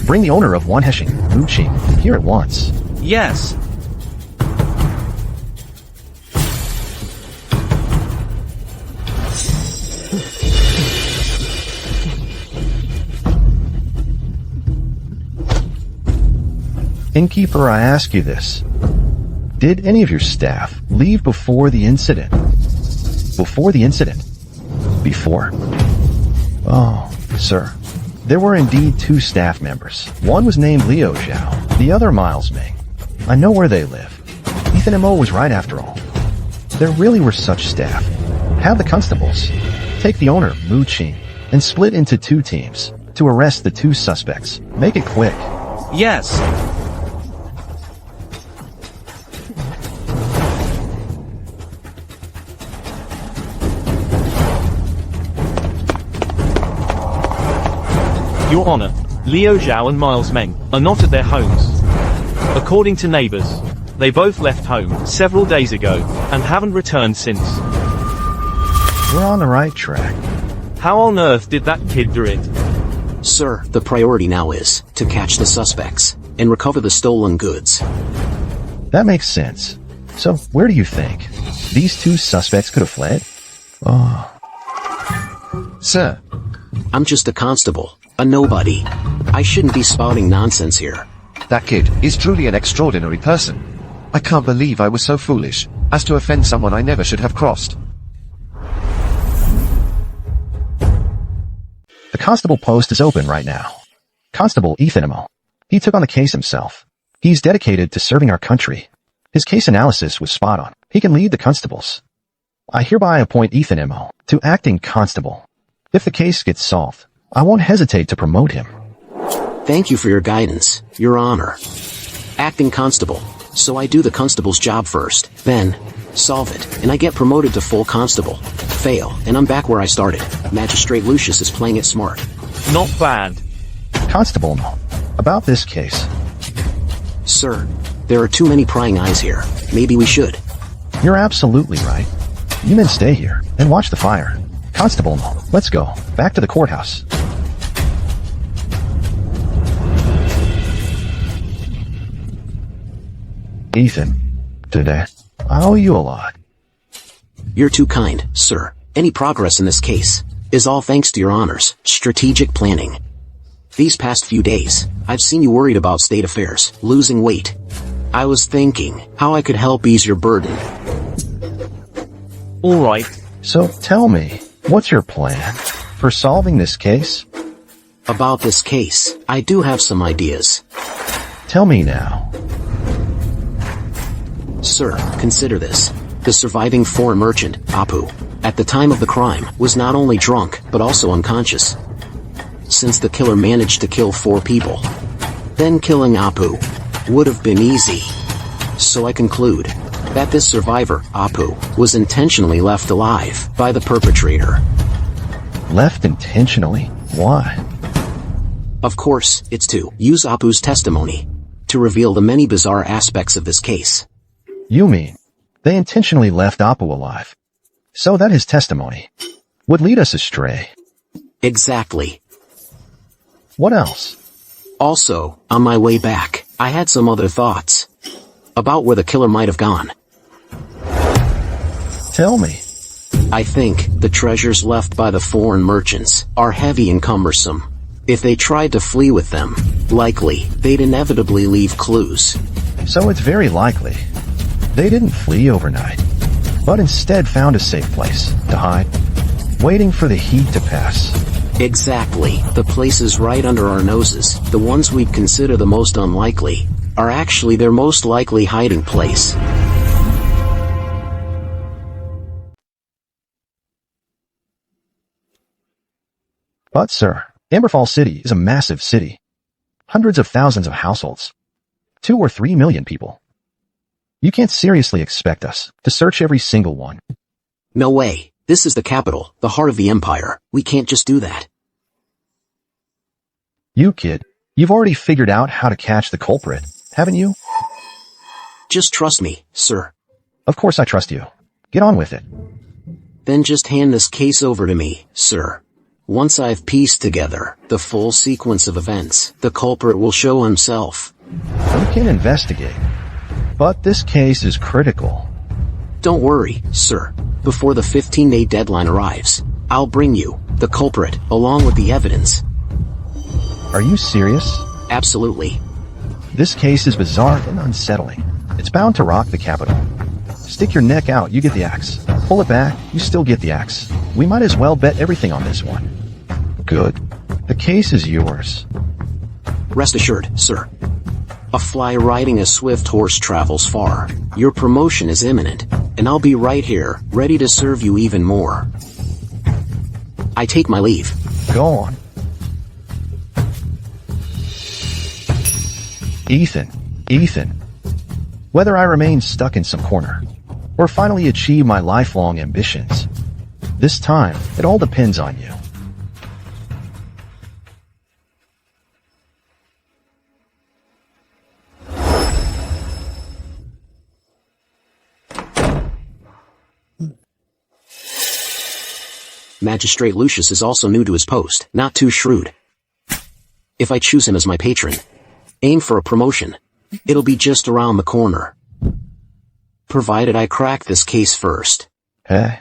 Bring the owner of Wanheshing, Muqing, here at once. Yes. Innkeeper, I ask you this. Did any of your staff leave before the incident? Before the incident? Before? Oh, sir. There were indeed 2 staff members. One was named Liu Zhao, the other Miles Ming. I know where they live. Ethan M.O. was right after all. There really were such staff. Have the constables take the owner, Mu Qing, and split into 2 teams to arrest the 2 suspects. Make it quick. Yes. Your Honor, Liu Zhao and Miles Meng are not at their homes. According to neighbors, they both left home several days ago and haven't returned since. We're on the right track. How on earth did that kid do it? Sir, the priority now is to catch the suspects and recover the stolen goods. That makes sense. So, where do you think? These 2 suspects could have fled? Oh. Sir. I'm just a constable, a nobody. I shouldn't be spouting nonsense here. That kid is truly an extraordinary person. I can't believe I was so foolish as to offend someone I never should have crossed. The constable post is open right now. Constable Ethan M.O. He took on the case himself. He's dedicated to serving our country. His case analysis was spot on. He can lead the constables. I hereby appoint Ethan M.O. to acting constable. If the case gets solved, I won't hesitate to promote him. Thank you for your guidance, Your Honor. Acting constable. So I do the constable's job first, then solve it, and I get promoted to full constable. Fail, and I'm back where I started. Magistrate Lucius is playing it smart. Not bad. Constable M.O., about this case. Sir, there are too many prying eyes here. Maybe we should. You're absolutely right. You men stay here and watch the fire. Constable M.O., let's go. Back to the courthouse. Ethan, today, I owe you a lot. You're too kind, sir. Any progress in this case is all thanks to Your Honor's strategic planning. These past few days, I've seen you worried about state affairs, losing weight. I was thinking how I could help ease your burden. Alright. So tell me, what's your plan for solving this case? About this case, I do have some ideas. Tell me now. Sir, consider this. The surviving foreign merchant, Apu, at the time of the crime, was not only drunk, but also unconscious. Since the killer managed to kill 4 people, then killing Apu would have been easy. So I conclude that this survivor, Apu, was intentionally left alive by the perpetrator. Left intentionally? Why? Of course, it's to use Apu's testimony to reveal the many bizarre aspects of this case. You mean they intentionally left Apu alive, so that his testimony would lead us astray? Exactly. What else? Also, on my way back, I had some other thoughts about where the killer might have gone. Tell me. I think the treasures left by the foreign merchants are heavy and cumbersome. If they tried to flee with them, likely they'd inevitably leave clues. So it's very likely they didn't flee overnight, but instead found a safe place to hide, waiting for the heat to pass. Exactly. The places right under our noses, the ones we'd consider the most unlikely, are actually their most likely hiding place. But sir, Amberfall City is a massive city. Hundreds of thousands of households. 2 or 3 million people. You can't seriously expect us to search every single one. No way. This is the capital, the heart of the empire. We can't just do that. You kid, you've already figured out how to catch the culprit, haven't you? Just trust me, sir. Of course I trust you. Get on with it. Then just hand this case over to me, sir. Once I've pieced together the full sequence of events, the culprit will show himself. We can investigate, but this case is critical. Don't worry, sir. Before the 15-day deadline arrives, I'll bring you the culprit along with the evidence. Are you serious? Absolutely. This case is bizarre and unsettling. It's bound to rock the capital. Stick your neck out, you get the axe. Pull it back, you still get the axe. We might as well bet everything on this one. Good. The case is yours. Rest assured, sir. A fly riding a swift horse travels far. Your promotion is imminent, and I'll be right here, ready to serve you even more. I take my leave. Go on. Ethan. Whether I remain stuck in some corner, or finally achieve my lifelong ambitions, this time, it all depends on you. Magistrate Lucius is also new to his post, not too shrewd. If I choose him as my patron, aim for a promotion. It'll be just around the corner. Provided I crack this case first. Hey.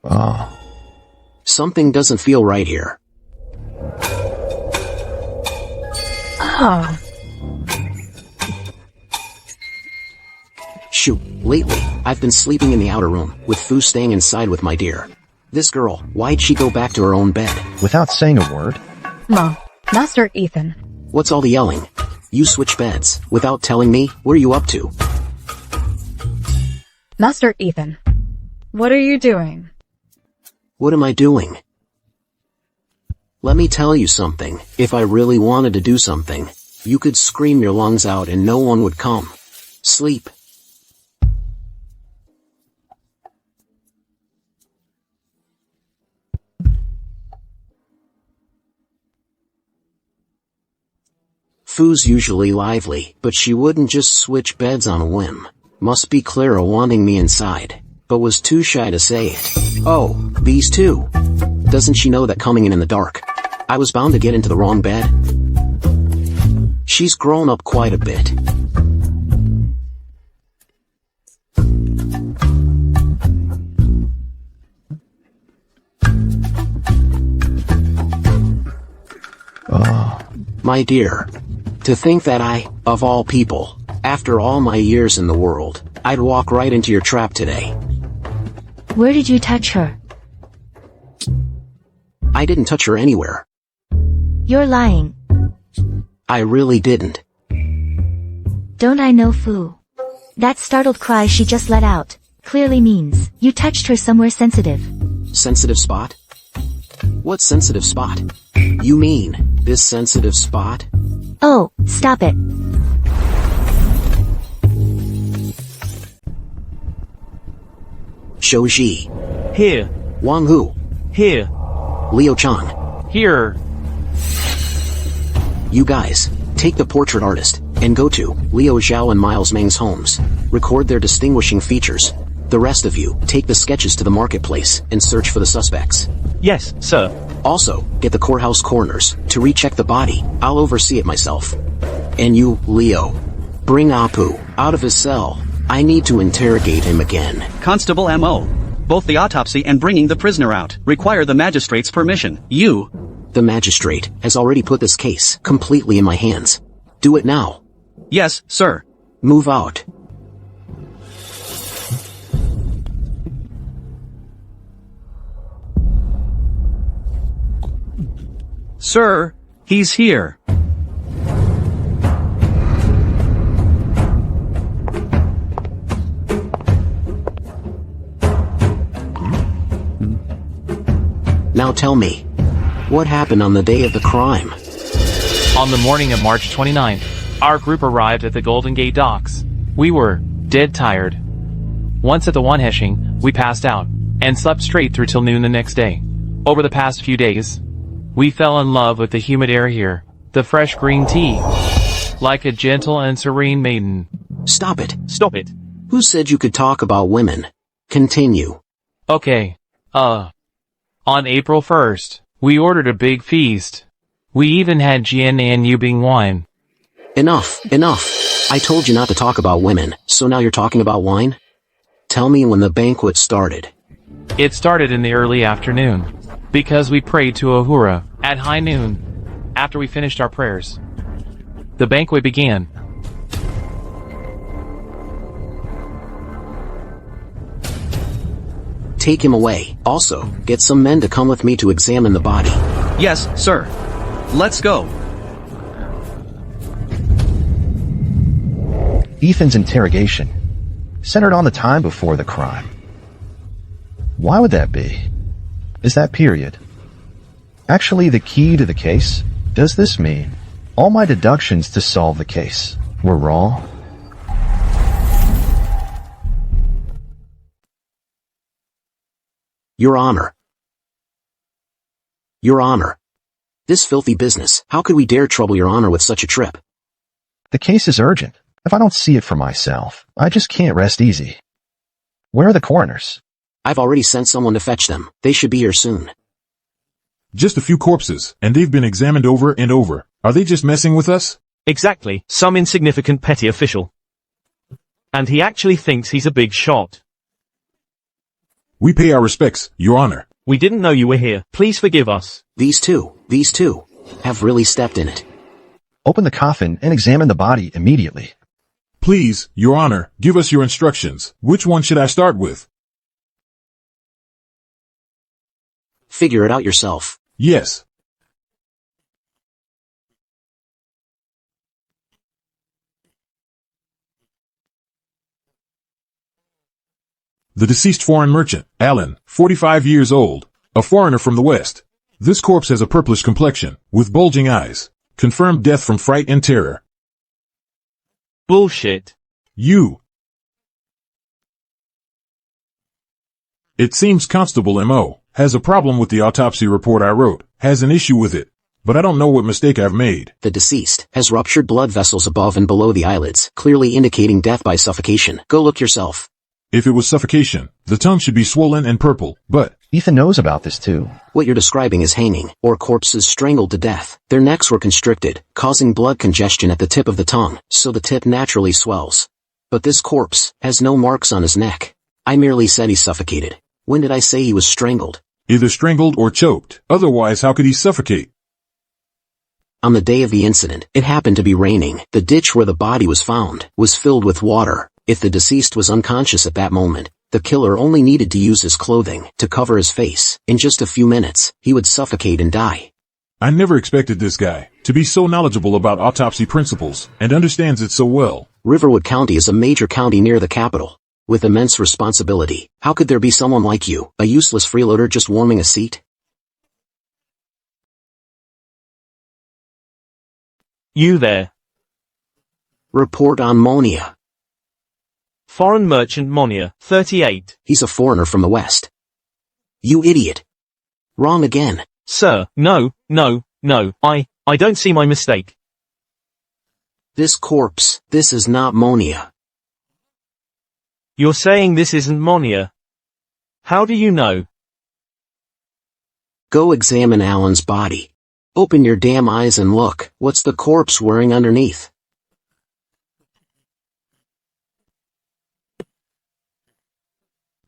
Oh. Something doesn't feel right here. Oh. Shoot, lately, I've been sleeping in the outer room, with Fu staying inside with my dear. This girl, why'd she go back to her own bed? Without saying a word? Ma, Master Ethan. What's all the yelling? You switch beds, without telling me? What are you up to? Master Ethan. What are you doing? What am I doing? Let me tell you something. If I really wanted to do something, you could scream your lungs out and no one would come. Sleep. Fu's usually lively, but she wouldn't just switch beds on a whim. Must be Clara wanting me inside, but was too shy to say it. Oh, these two. Doesn't she know that coming in the dark, I was bound to get into the wrong bed? She's grown up quite a bit. My dear. To think that I, of all people, after all my years in the world, I'd walk right into your trap today. Where did you touch her? I didn't touch her anywhere. You're lying. I really didn't. Don't I know, Fu? That startled cry she just let out clearly means you touched her somewhere sensitive. Sensitive spot? What sensitive spot? You mean, this sensitive spot? Oh, stop it. Shou Ji. Here. Wang Hu. Here. Liu Chang. Here. You guys, take the portrait artist, and go to Liu Xiao and Miles Meng's homes. Record their distinguishing features. The rest of you, take the sketches to the marketplace, and search for the suspects. Yes, sir. Also, get the courthouse coroners to recheck the body. I'll oversee it myself. And you, Leo, bring Apu out of his cell. I need to interrogate him again. Constable M.O. Both the autopsy and bringing the prisoner out require the magistrate's permission. You... The magistrate has already put this case completely in my hands. Do it now. Yes, sir. Move out. Sir, he's here. Now tell me, what happened on the day of the crime? On the morning of March 29th, our group arrived at the Golden Gate docks. We were dead tired. Once at the Wanheshing, we passed out and slept straight through till noon the next day. Over the past few days, we fell in love with the humid air here, the fresh green tea, like a gentle and serene maiden. Stop it. Stop it. Who said you could talk about women? Continue. Okay, on April 1st, we ordered a big feast. We even had Jian and Yubing wine. Enough. I told you not to talk about women, so now you're talking about wine? Tell me when the banquet started. It started in the early afternoon, because we prayed to Ahura at high noon. After we finished our prayers, the banquet began. Take him away. Also, get some men to come with me to examine the body. Yes, sir. Let's go. Ethan's interrogation centered on the time before the crime. Why would that be? Is that period actually the key to the case? Does this mean all my deductions to solve the case were wrong? Your Honor. Your Honor. This filthy business, how could we dare trouble Your Honor with such a trip? The case is urgent. If I don't see it for myself, I just can't rest easy. Where are the coroners? I've already sent someone to fetch them. They should be here soon. Just a few corpses, and they've been examined over and over. Are they just messing with us? Exactly, some insignificant petty official. And he actually thinks he's a big shot. We pay our respects, Your Honor. We didn't know you were here. Please forgive us. These two, have really stepped in it. Open the coffin and examine the body immediately. Please, Your Honor, give us your instructions. Which one should I start with? Figure it out yourself. Yes. The deceased foreign merchant, Alan, 45 years old, a foreigner from the West. This corpse has a purplish complexion, with bulging eyes. Confirmed death from fright and terror. Bullshit. You. It seems Constable M.O. has a problem with the autopsy report I wrote, has an issue with it. But I don't know what mistake I've made. The deceased has ruptured blood vessels above and below the eyelids, clearly indicating death by suffocation. Go look yourself. If it was suffocation, the tongue should be swollen and purple, but... Ethan knows about this too. What you're describing is hanging, or corpses strangled to death. Their necks were constricted, causing blood congestion at the tip of the tongue, so the tip naturally swells. But this corpse has no marks on his neck. I merely said he suffocated. When did I say he was strangled? Either strangled or choked. Otherwise, how could he suffocate? On the day of the incident, it happened to be raining. The ditch where the body was found was filled with water. If the deceased was unconscious at that moment, the killer only needed to use his clothing to cover his face. In just a few minutes, he would suffocate and die. I never expected this guy to be so knowledgeable about autopsy principles and understands it so well. Riverwood County is a major county near the capital, with immense responsibility. How could there be someone like you, a useless freeloader just warming a seat? You there. Report on Monia. Foreign merchant Monia, 38. He's a foreigner from the West. You idiot. Wrong again. Sir, no, I don't see my mistake. This corpse, this is not Monia. You're saying this isn't Monia? How do you know? Go examine Alan's body. Open your damn eyes and look. What's the corpse wearing underneath?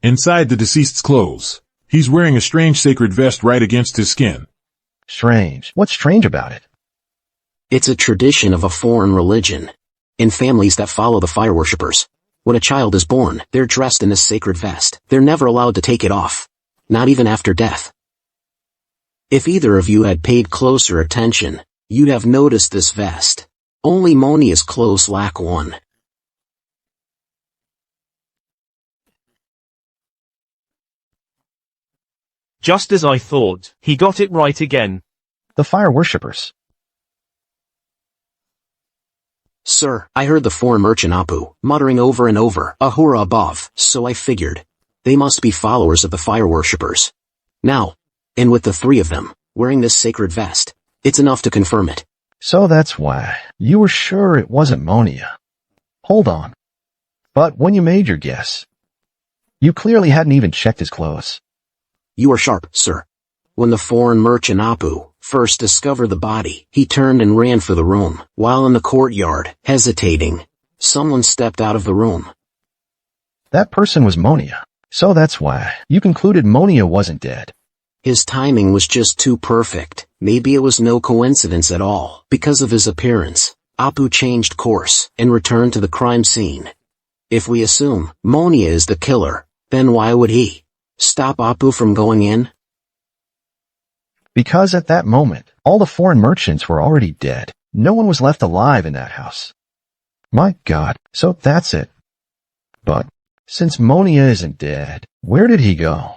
Inside the deceased's clothes, he's wearing a strange sacred vest right against his skin. Strange. What's strange about it? It's a tradition of a foreign religion. In families that follow the fire worshippers, when a child is born, they're dressed in this sacred vest. They're never allowed to take it off. Not even after death. If either of you had paid closer attention, you'd have noticed this vest. Only Monia's clothes lack one. Just as I thought, he got it right again. The fire worshippers. Sir, I heard the foreign merchant Apu muttering over and over, Ahura above, so I figured. They must be followers of the fire worshippers. Now, and with the three of them, wearing this sacred vest, it's enough to confirm it. So that's why. You were sure it wasn't Monia. Hold on. But when you made your guess, you clearly hadn't even checked his clothes. You are sharp, sir. When the foreign merchant Apu first discovered the body, he turned and ran for the room. While in the courtyard, hesitating, someone stepped out of the room. That person was Monia. So that's why you concluded Monia wasn't dead. His timing was just too perfect. Maybe it was no coincidence at all. Because of his appearance, Apu changed course and returned to the crime scene. If we assume Monia is the killer, then why would he stop Apu from going in? Because at that moment, all the foreign merchants were already dead. No one was left alive in that house. My God, so that's it. But since Monia isn't dead, where did he go?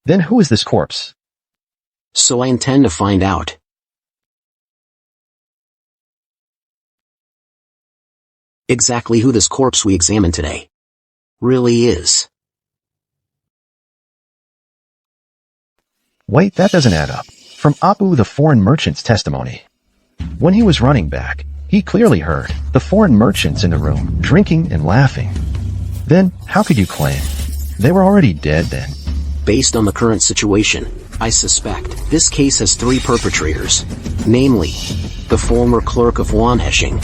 Then who is this corpse? So I intend to find out. Exactly who this corpse we examined today really is. Wait, that doesn't add up. From Apu the foreign merchant's testimony. When he was running back, he clearly heard the foreign merchants in the room drinking and laughing. Then, how could you claim they were already dead then? Based on the current situation, I suspect this case has three perpetrators. Namely, the former clerk of Wanheshing,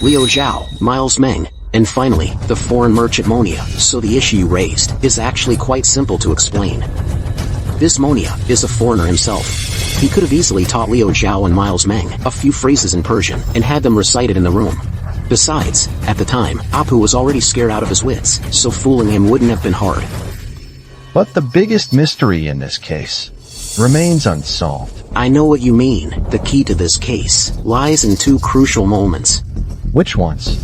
Liu Zhao, Miles Meng, and finally, the foreign merchant Monia. So the issue you raised is actually quite simple to explain. This Monia is a foreigner himself. He could have easily taught Liu Zhao and Miles Meng a few phrases in Persian and had them recited in the room. Besides, at the time, Apu was already scared out of his wits, so fooling him wouldn't have been hard. But the biggest mystery in this case remains unsolved. I know what you mean. The key to this case lies in two crucial moments. Which ones?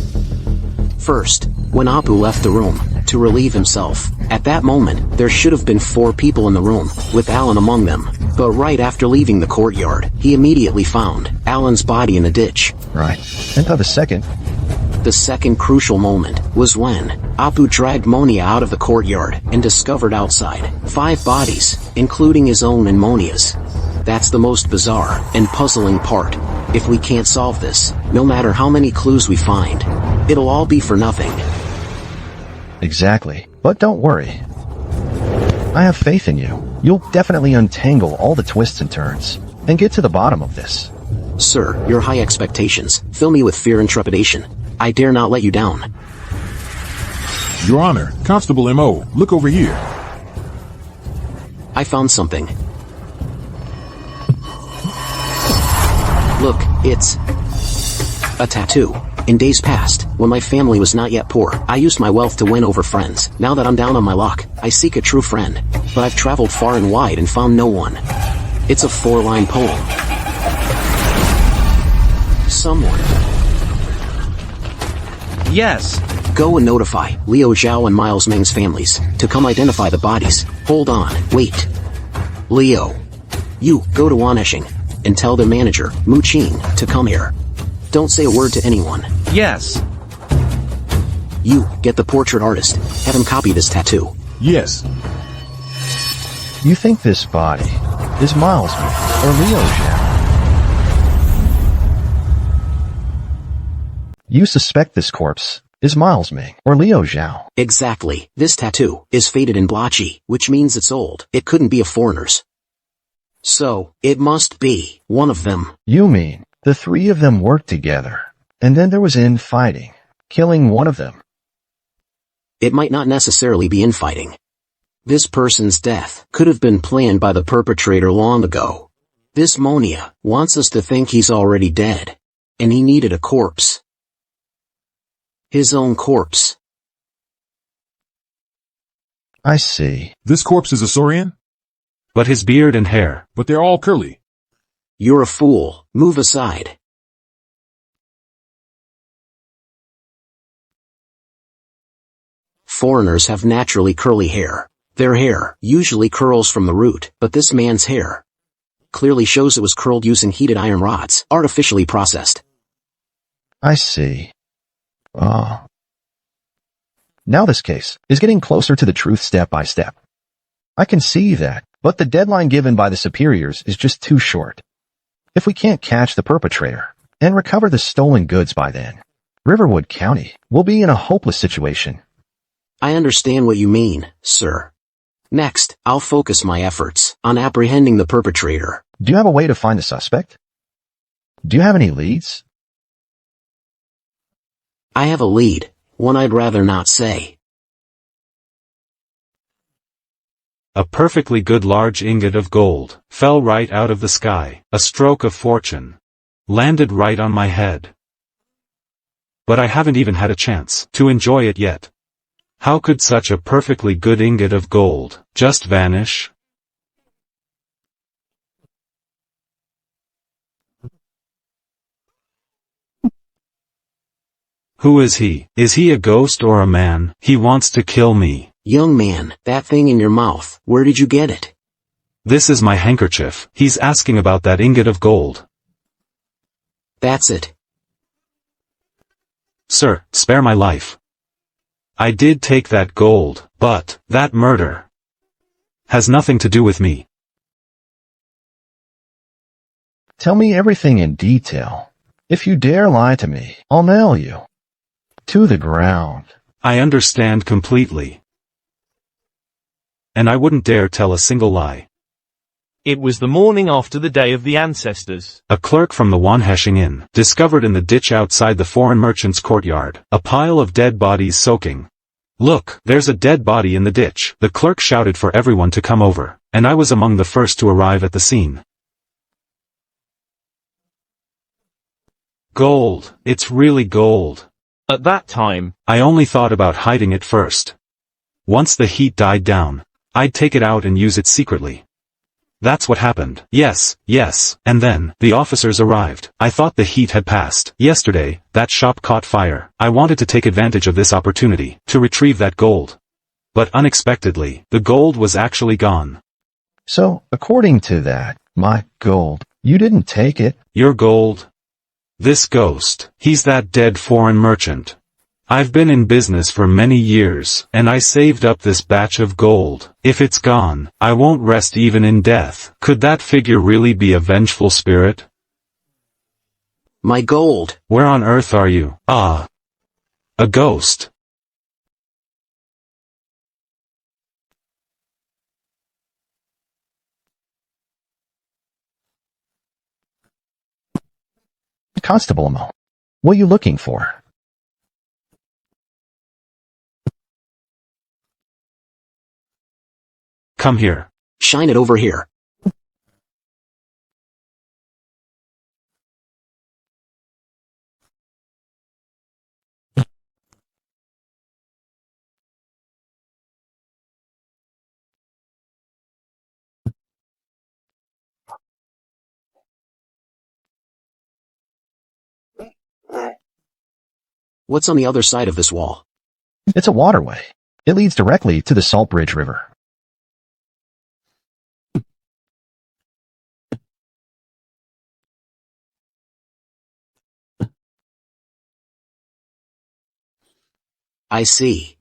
First, when Apu left the room to relieve himself. At that moment, there should have been 4 people in the room, with Alan among them. But right after leaving the courtyard, he immediately found Alan's body in the ditch. Right. And the second? The second crucial moment was when Apu dragged Monia out of the courtyard and discovered outside 5 bodies, including his own and Monia's. That's the most bizarre and puzzling part. If we can't solve this, no matter how many clues we find, it'll all be for nothing. Exactly. But don't worry. I have faith in you. You'll definitely untangle all the twists and turns and get to the bottom of this. Sir, your high expectations fill me with fear and trepidation. I dare not let you down. Your Honor, Constable M.O., look over here. I found something. Look, It's a tattoo. In days past, when my family was not yet poor, I used my wealth to win over friends. Now that I'm down on my luck, I seek a true friend. But I've traveled far and wide and found no one. It's a 4-line poem. Someone. Yes. Go and notify Liu Zhao and Miles Ming's families to come identify the bodies. Hold on, wait. Leo. You, go to Wanheshing and tell their manager, Mu Qing, to come here. Don't say a word to anyone. Yes. You, get the portrait artist. Have him copy this tattoo. Yes. You think this body is Miles Ming or Leo Zhao? You suspect this corpse is Miles Ming or Leo Zhao? Exactly. This tattoo is faded and blotchy, which means it's old. It couldn't be a foreigner's. So, it must be one of them. You mean the three of them worked together, and then there was infighting, killing one of them? It might not necessarily be infighting. This person's death could have been planned by the perpetrator long ago. This Monia wants us to think he's already dead, and he needed a corpse. His own corpse. I see. This corpse is a Saurian? But his beard and hair. But they're all curly. You're a fool. Move aside. Foreigners have naturally curly hair. Their hair usually curls from the root, but this man's hair clearly shows it was curled using heated iron rods, artificially processed. I see. Now this case is getting closer to the truth step by step. I can see that, but the deadline given by the superiors is just too short. If we can't catch the perpetrator and recover the stolen goods by then, Riverwood County will be in a hopeless situation. I understand what you mean, sir. Next, I'll focus my efforts on apprehending the perpetrator. Do you have a way to find the suspect? Do you have any leads? I have a lead, one I'd rather not say. A perfectly good large ingot of gold fell right out of the sky, a stroke of fortune. Landed right on my head. But I haven't even had a chance to enjoy it yet. How could such a perfectly good ingot of gold just vanish? Who is he? Is he a ghost or a man? He wants to kill me. Young man, that thing in your mouth, where did you get it? This is my handkerchief. He's asking about that ingot of gold. That's it. Sir, spare my life. I did take that gold, but that murder has nothing to do with me. Tell me everything in detail. If you dare lie to me, I'll nail you to the ground. I understand completely. And I wouldn't dare tell a single lie. It was the morning after the Day of the Ancestors. A clerk from the Wanheshing Inn discovered in the ditch outside the foreign merchant's courtyard a pile of dead bodies soaking. Look, there's a dead body in the ditch. The clerk shouted for everyone to come over, and I was among the first to arrive at the scene. Gold. It's really gold. At that time, I only thought about hiding it first. Once the heat died down, I'd take it out and use it secretly. That's what happened. Yes, and then, the officers arrived. I thought the heat had passed. Yesterday, that shop caught fire. I wanted to take advantage of this opportunity, to retrieve that gold. But unexpectedly, the gold was actually gone. So, according to that, my gold, you didn't take it? Your gold? This ghost, he's that dead foreign merchant. I've been in business for many years, and I saved up this batch of gold. If it's gone, I won't rest even in death. Could that figure really be a vengeful spirit? My gold. Where on earth are you? Ah. A ghost. Constable Mo, what are you looking for? Come here. Shine it over here. What's on the other side of this wall? It's a waterway. It leads directly to the Saltbridge River. I see.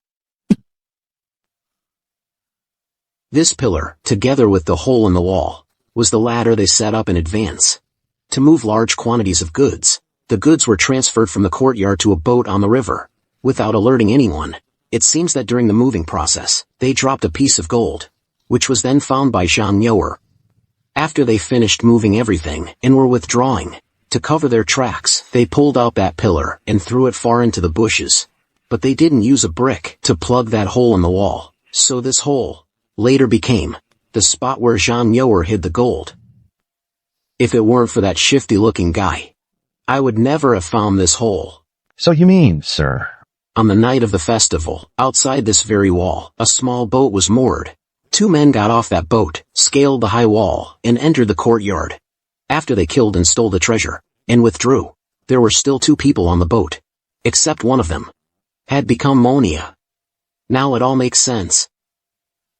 This pillar, together with the hole in the wall, was the ladder they set up in advance. To move large quantities of goods, the goods were transferred from the courtyard to a boat on the river. Without alerting anyone, it seems that during the moving process, they dropped a piece of gold, which was then found by Jean Yoer. After they finished moving everything and were withdrawing, to cover their tracks, they pulled out that pillar and threw it far into the bushes. But they didn't use a brick to plug that hole in the wall, so this hole later became the spot where Jean Yoer hid the gold. If it weren't for that shifty-looking guy, I would never have found this hole. So you mean, sir? On the night of the festival, outside this very wall, a small boat was moored. 2 men got off that boat, scaled the high wall, and entered the courtyard. After they killed and stole the treasure, and withdrew, there were still 2 people on the boat. Except one of them had become Monia. Now it all makes sense.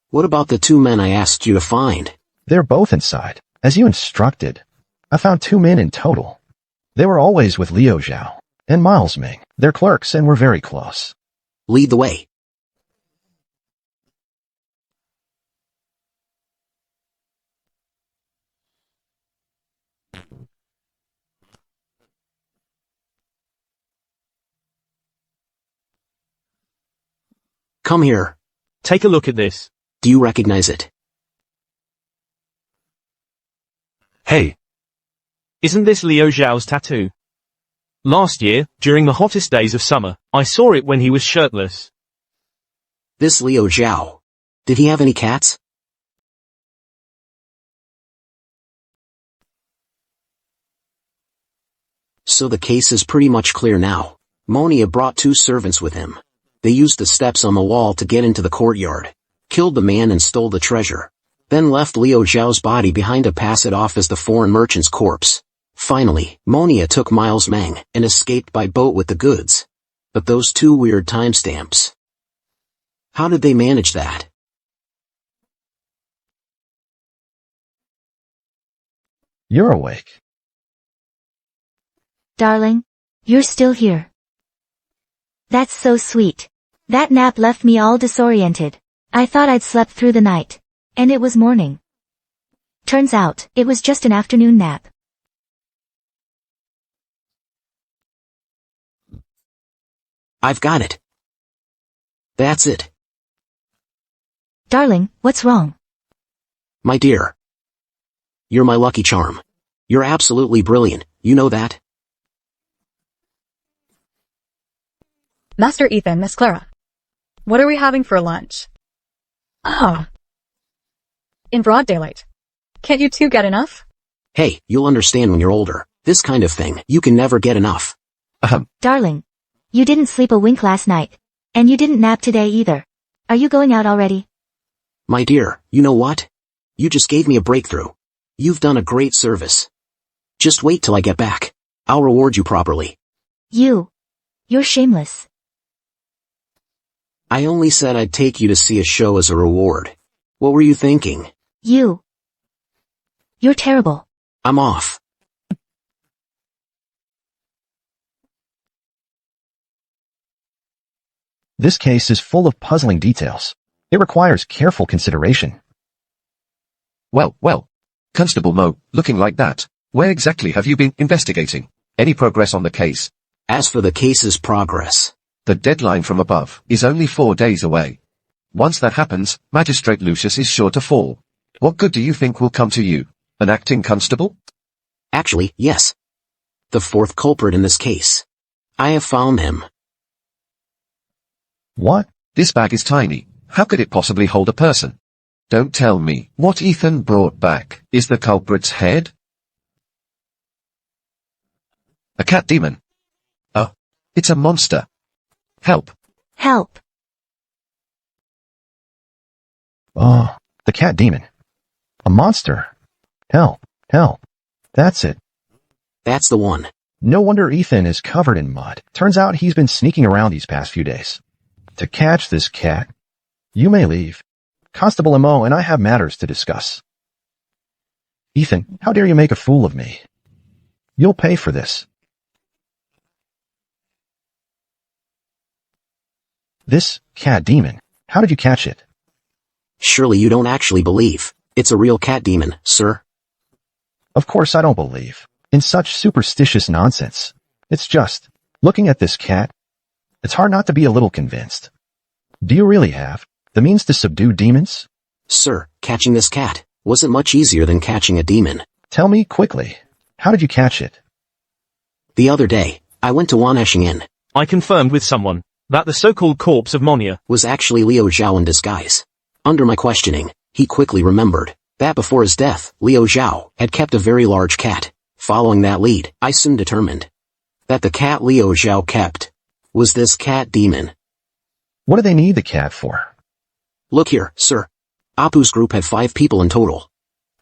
What about the 2 men I asked you to find? They're both inside, as you instructed. I found 2 men in total. They were always with Liu Zhao and Miles Ming. They're clerks and were very close. Lead the way. Come here. Take a look at this. Do you recognize it? Hey, Isn't this Liu Zhao's tattoo? Last year, during the hottest days of summer, I saw it when he was shirtless. This Liu Zhao. Did he have any cats? So the case is pretty much clear now. Monia brought 2 servants with him. They used the steps on the wall to get into the courtyard, killed the man and stole the treasure, then left Liu Zhao's body behind to pass it off as the foreign merchant's corpse. Finally, Monia took Miles Meng and escaped by boat with the goods. But those 2 weird timestamps. How did they manage that? You're awake. Darling, you're still here. That's so sweet. That nap left me all disoriented. I thought I'd slept through the night. And it was morning. Turns out, it was just an afternoon nap. I've got it. That's it. Darling, what's wrong? My dear. You're my lucky charm. You're absolutely brilliant, you know that? Master Ethan, Miss Clara. What are we having for lunch? Oh. In broad daylight. Can't you 2 get enough? Hey, you'll understand when you're older. This kind of thing, you can never get enough. Darling, you didn't sleep a wink last night. And you didn't nap today either. Are you going out already? My dear, you know what? You just gave me a breakthrough. You've done a great service. Just wait till I get back. I'll reward you properly. You're shameless. I only said I'd take you to see a show as a reward. What were you thinking? You're terrible. I'm off. This case is full of puzzling details. It requires careful consideration. Well, Constable Mo, looking like that. Where exactly have you been investigating? Any progress on the case? As for the case's progress, The deadline from above is only 4 days away. Once that happens, Magistrate Lucius is sure to fall. What good do you think will come to you? An acting constable? actually, yes. The 4th culprit in this case. I have found him. What? This bag is tiny. How could it possibly hold a person? Don't tell me. What Ethan brought back is the culprit's head? A cat demon. Oh, it's a monster. Help. Help. Oh, the cat demon. A monster. Help. That's it. That's the one. No wonder Ethan is covered in mud. Turns out he's been sneaking around these past few days. To catch this cat, you may leave. Constable Mo and I have matters to discuss. Ethan, how dare you make a fool of me? You'll pay for this. This cat demon, how did you catch it? Surely you don't actually believe it's a real cat demon, sir? Of course I don't believe in such superstitious nonsense. It's just, looking at this cat, it's hard not to be a little convinced. Do you really have the means to subdue demons? Sir, catching this cat wasn't much easier than catching a demon. Tell me quickly, how did you catch it? The other day, I went to Wanheshing Inn. I confirmed with someone that the so-called corpse of Monia was actually Liu Zhao in disguise. Under my questioning, he quickly remembered that before his death, Liu Zhao had kept a very large cat. Following that lead, I soon determined that the cat Liu Zhao kept was this cat demon. What do they need the cat for? Look here, sir. Apu's group had 5 people in total.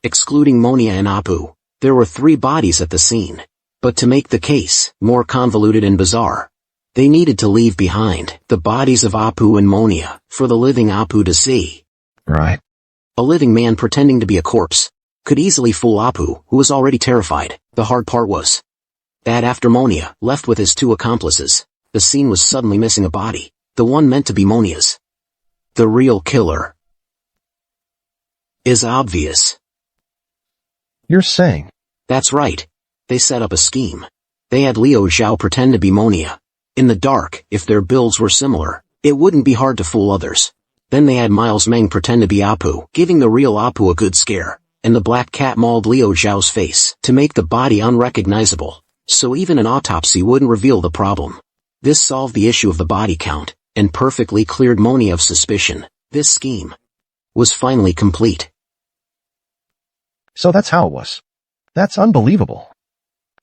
Excluding Monia and Apu, there were 3 bodies at the scene. But to make the case more convoluted and bizarre, they needed to leave behind the bodies of Apu and Monia for the living Apu to see. Right. A living man pretending to be a corpse could easily fool Apu, who was already terrified. The hard part was that after Monia left with his 2 accomplices, the scene was suddenly missing a body, the one meant to be Monia's. The real killer is obvious. You're saying? That's right. They set up a scheme. They had Liu Zhao pretend to be Monia. In the dark, if their builds were similar, it wouldn't be hard to fool others. Then they had Miles Meng pretend to be Apu, giving the real Apu a good scare, and the black cat mauled Liu Zhao's face to make the body unrecognizable, so even an autopsy wouldn't reveal the problem. This solved the issue of the body count, and perfectly cleared Monia of suspicion. This scheme was finally complete. So that's how it was. That's unbelievable.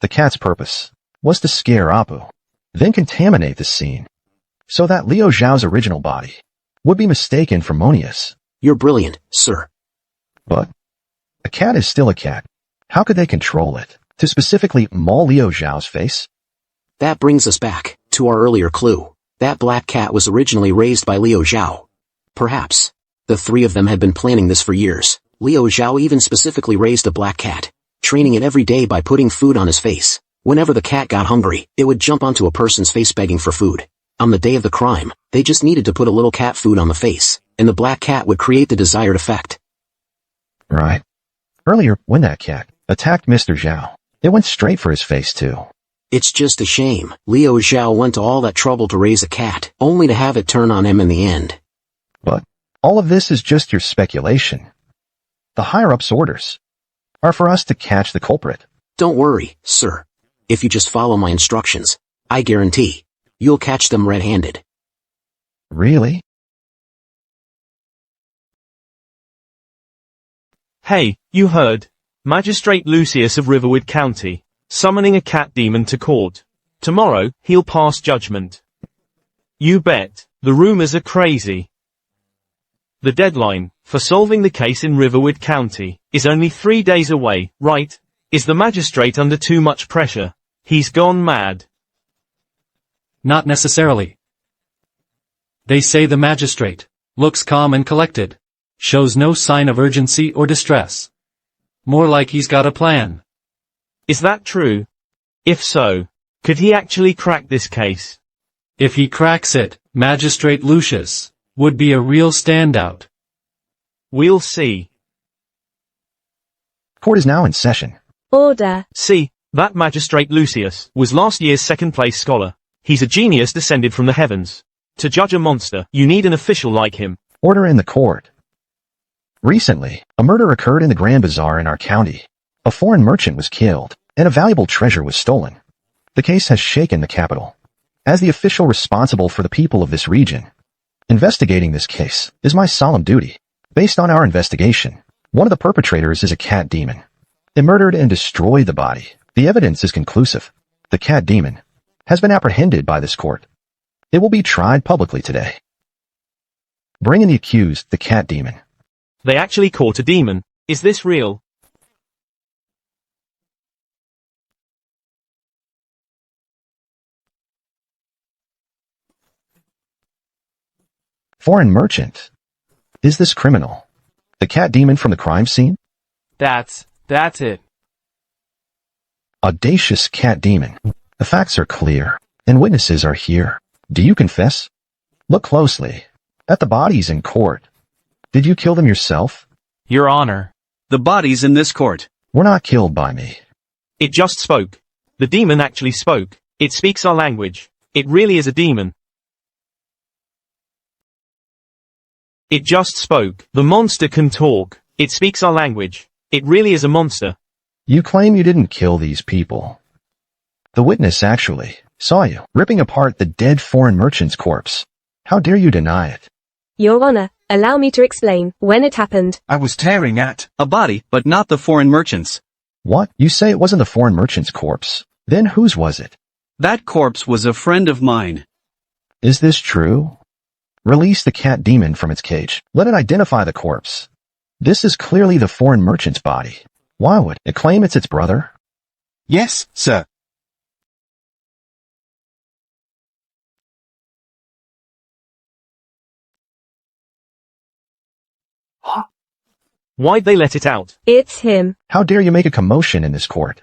The cat's purpose was to scare Apu, then contaminate the scene, so that Liu Zhao's original body would be mistaken for Monia's. You're brilliant, sir. But a cat is still a cat. How could they control it to specifically maul Liu Zhao's face? That brings us back to our earlier clue. That black cat was originally raised by Liu Zhao. Perhaps the 3 of them had been planning this for years. Liu Zhao even specifically raised a black cat, training it every day by putting food on his face. Whenever the cat got hungry, it would jump onto a person's face begging for food. On the day of the crime, they just needed to put a little cat food on the face, and the black cat would create the desired effect. Right. Earlier, when that cat attacked Mr. Zhao, it went straight for his face too. It's just a shame Liu Zhao went to all that trouble to raise a cat, only to have it turn on him in the end. But all of this is just your speculation. The higher-ups' orders are for us to catch the culprit. Don't worry, sir. If you just follow my instructions, I guarantee you'll catch them red-handed. Really? Hey, you heard? Magistrate Lucius of Riverwood County summoning a cat demon to court. Tomorrow, he'll pass judgment. You bet. The rumors are crazy. The deadline for solving the case in Riverwood County is only 3 days away, right? Is the magistrate under too much pressure? He's gone mad. Not necessarily. They say the magistrate looks calm and collected, shows no sign of urgency or distress. More like he's got a plan. Is that true? If so, could he actually crack this case? If he cracks it, Magistrate Lucius would be a real standout. We'll see. Court is now in session. Order. See, that Magistrate Lucius was last year's second-place scholar. He's a genius descended from the heavens. To judge a monster, you need an official like him. Order in the court. Recently, a murder occurred in the Grand Bazaar in our county. A foreign merchant was killed, and a valuable treasure was stolen. The case has shaken the capital. As the official responsible for the people of this region, investigating this case is my solemn duty. Based on our investigation, one of the perpetrators is a cat demon. It murdered and destroyed the body. The evidence is conclusive. The cat demon has been apprehended by this court. It will be tried publicly today. Bring in the accused, the cat demon. They actually caught a demon. Is this real? Foreign merchant. Is this criminal? The cat demon from the crime scene? That's it. Audacious cat demon. The facts are clear, and witnesses are here. Do you confess? Look closely. At the bodies in court. Did you kill them yourself? Your Honor. The bodies in this court were not killed by me. It just spoke. The demon actually spoke. It speaks our language. It really is a demon. It just spoke. The monster can talk. It speaks our language. It really is a monster. You claim you didn't kill these people. The witness actually saw you ripping apart the dead foreign merchant's corpse. How dare you deny it? Your Honor, allow me to explain when it happened. I was tearing at a body, but not the foreign merchant's. What? You say it wasn't the foreign merchant's corpse? Then whose was it? That corpse was a friend of mine. Is this true? Release the cat demon from its cage. Let it identify the corpse. This is clearly the foreign merchant's body. Why would it claim it's its brother? Yes, sir. Why'd they let it out? It's him. How dare you make a commotion in this court?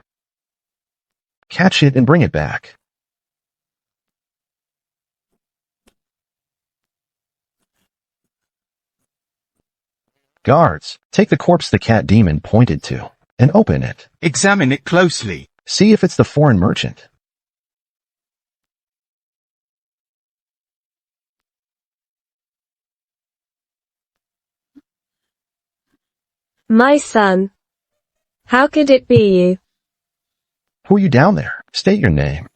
Catch it and bring it back. Guards, take the corpse the cat demon pointed to, and open it. Examine it closely. See if it's the foreign merchant. My son. How could it be you? Who are you down there? State your name.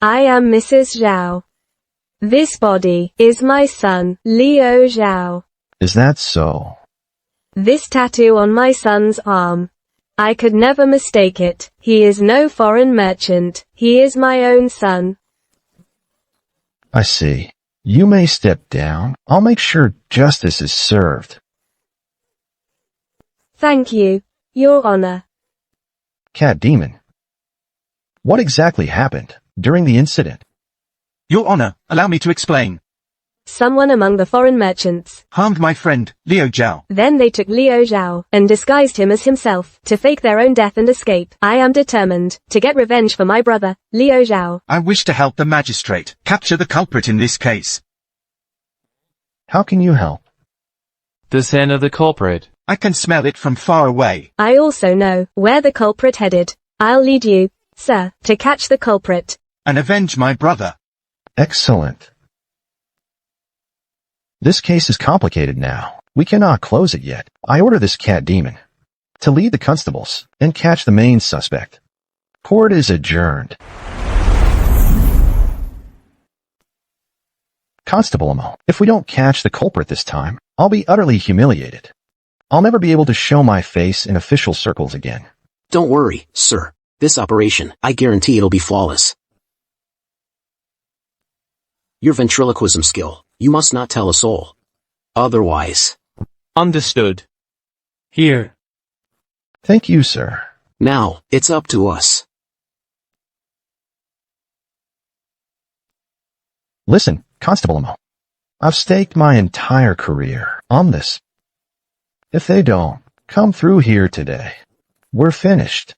I am Mrs. Zhao. This body is my son, Liu Zhao. Is that so? This tattoo on my son's arm. I could never mistake it. He is no foreign merchant. He is my own son. I see. You may step down. I'll make sure justice is served. Thank you, Your Honor. Cat demon. What exactly happened during the incident? Your Honor, allow me to explain. Someone among the foreign merchants harmed my friend, Liu Zhao. Then they took Liu Zhao and disguised him as himself to fake their own death and escape. I am determined to get revenge for my brother, Liu Zhao. I wish to help the magistrate capture the culprit in this case. How can you help? The scent of the culprit. I can smell it from far away. I also know where the culprit headed. I'll lead you, sir, to catch the culprit. And avenge my brother. Excellent. This case is complicated now. We cannot close it yet. I order this cat demon to lead the constables and catch the main suspect. Court is adjourned. Constable Amo, if we don't catch the culprit this time, I'll be utterly humiliated. I'll never be able to show my face in official circles again. Don't worry, sir. This operation, I guarantee it'll be flawless. Your ventriloquism skill, you must not tell a soul. Otherwise. Understood. Here. Thank you, sir. Now, it's up to us. Listen, Constable Amo. I've staked my entire career on this. If they don't come through here today, we're finished.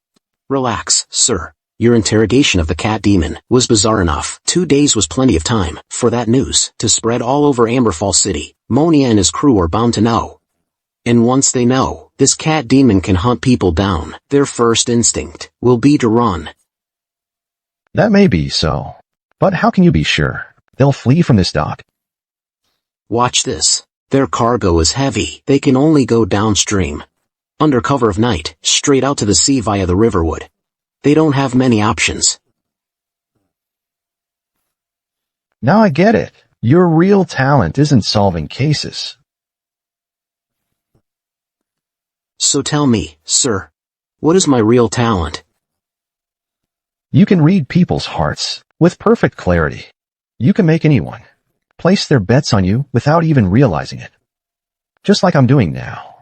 Relax, sir. Your interrogation of the cat demon was bizarre enough. 2 days was plenty of time for that news to spread all over Amberfall City. Monia and his crew are bound to know. And once they know, this cat demon can hunt people down. Their first instinct will be to run. That may be so. But how can you be sure they'll flee from this dock? Watch this. Their cargo is heavy. They can only go downstream. Under cover of night, straight out to the sea via the Riverwood. They don't have many options. Now I get it. Your real talent isn't solving cases. So tell me, sir, what is my real talent? You can read people's hearts with perfect clarity. You can make anyone place their bets on you without even realizing it. Just like I'm doing now.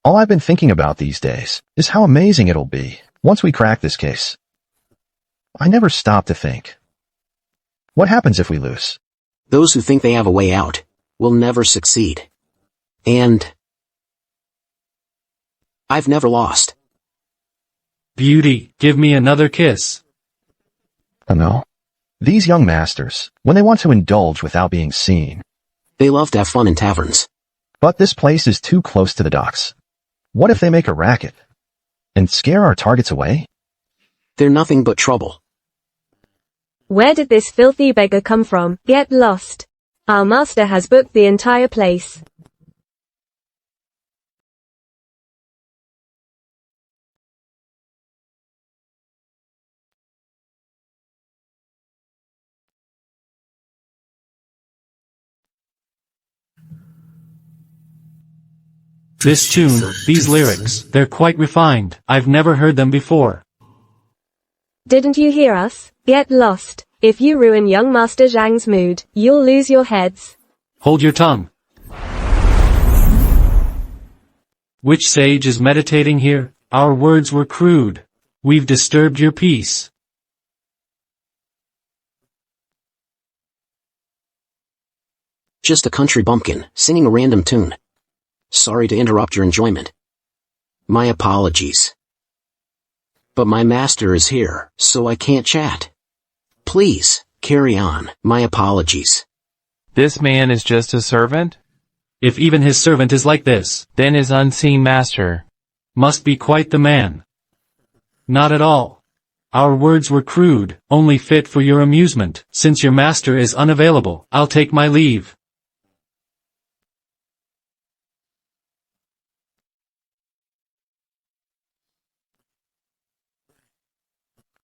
All I've been thinking about these days is how amazing it'll be once we crack this case. I never stop to think. What happens if we lose? Those who think they have a way out will never succeed. And I've never lost. Beauty, give me another kiss. Oh no. These young masters, when they want to indulge without being seen. They love to have fun in taverns. But this place is too close to the docks. What if they make a racket? And scare our targets away? They're nothing but trouble. Where did this filthy beggar come from? Get lost. Our master has booked the entire place. This tune, these lyrics, they're quite refined. I've never heard them before. Didn't you hear us? Get lost. If you ruin young Master Zhang's mood, you'll lose your heads. Hold your tongue. Which sage is meditating here? Our words were crude. We've disturbed your peace. Just a country bumpkin, singing a random tune. Sorry to interrupt your enjoyment. My apologies. But my master is here, so I can't chat. Please, carry on. My apologies. This man is just a servant? If even his servant is like this, then his unseen master must be quite the man. Not at all. Our words were crude, only fit for your amusement. Since your master is unavailable, I'll take my leave.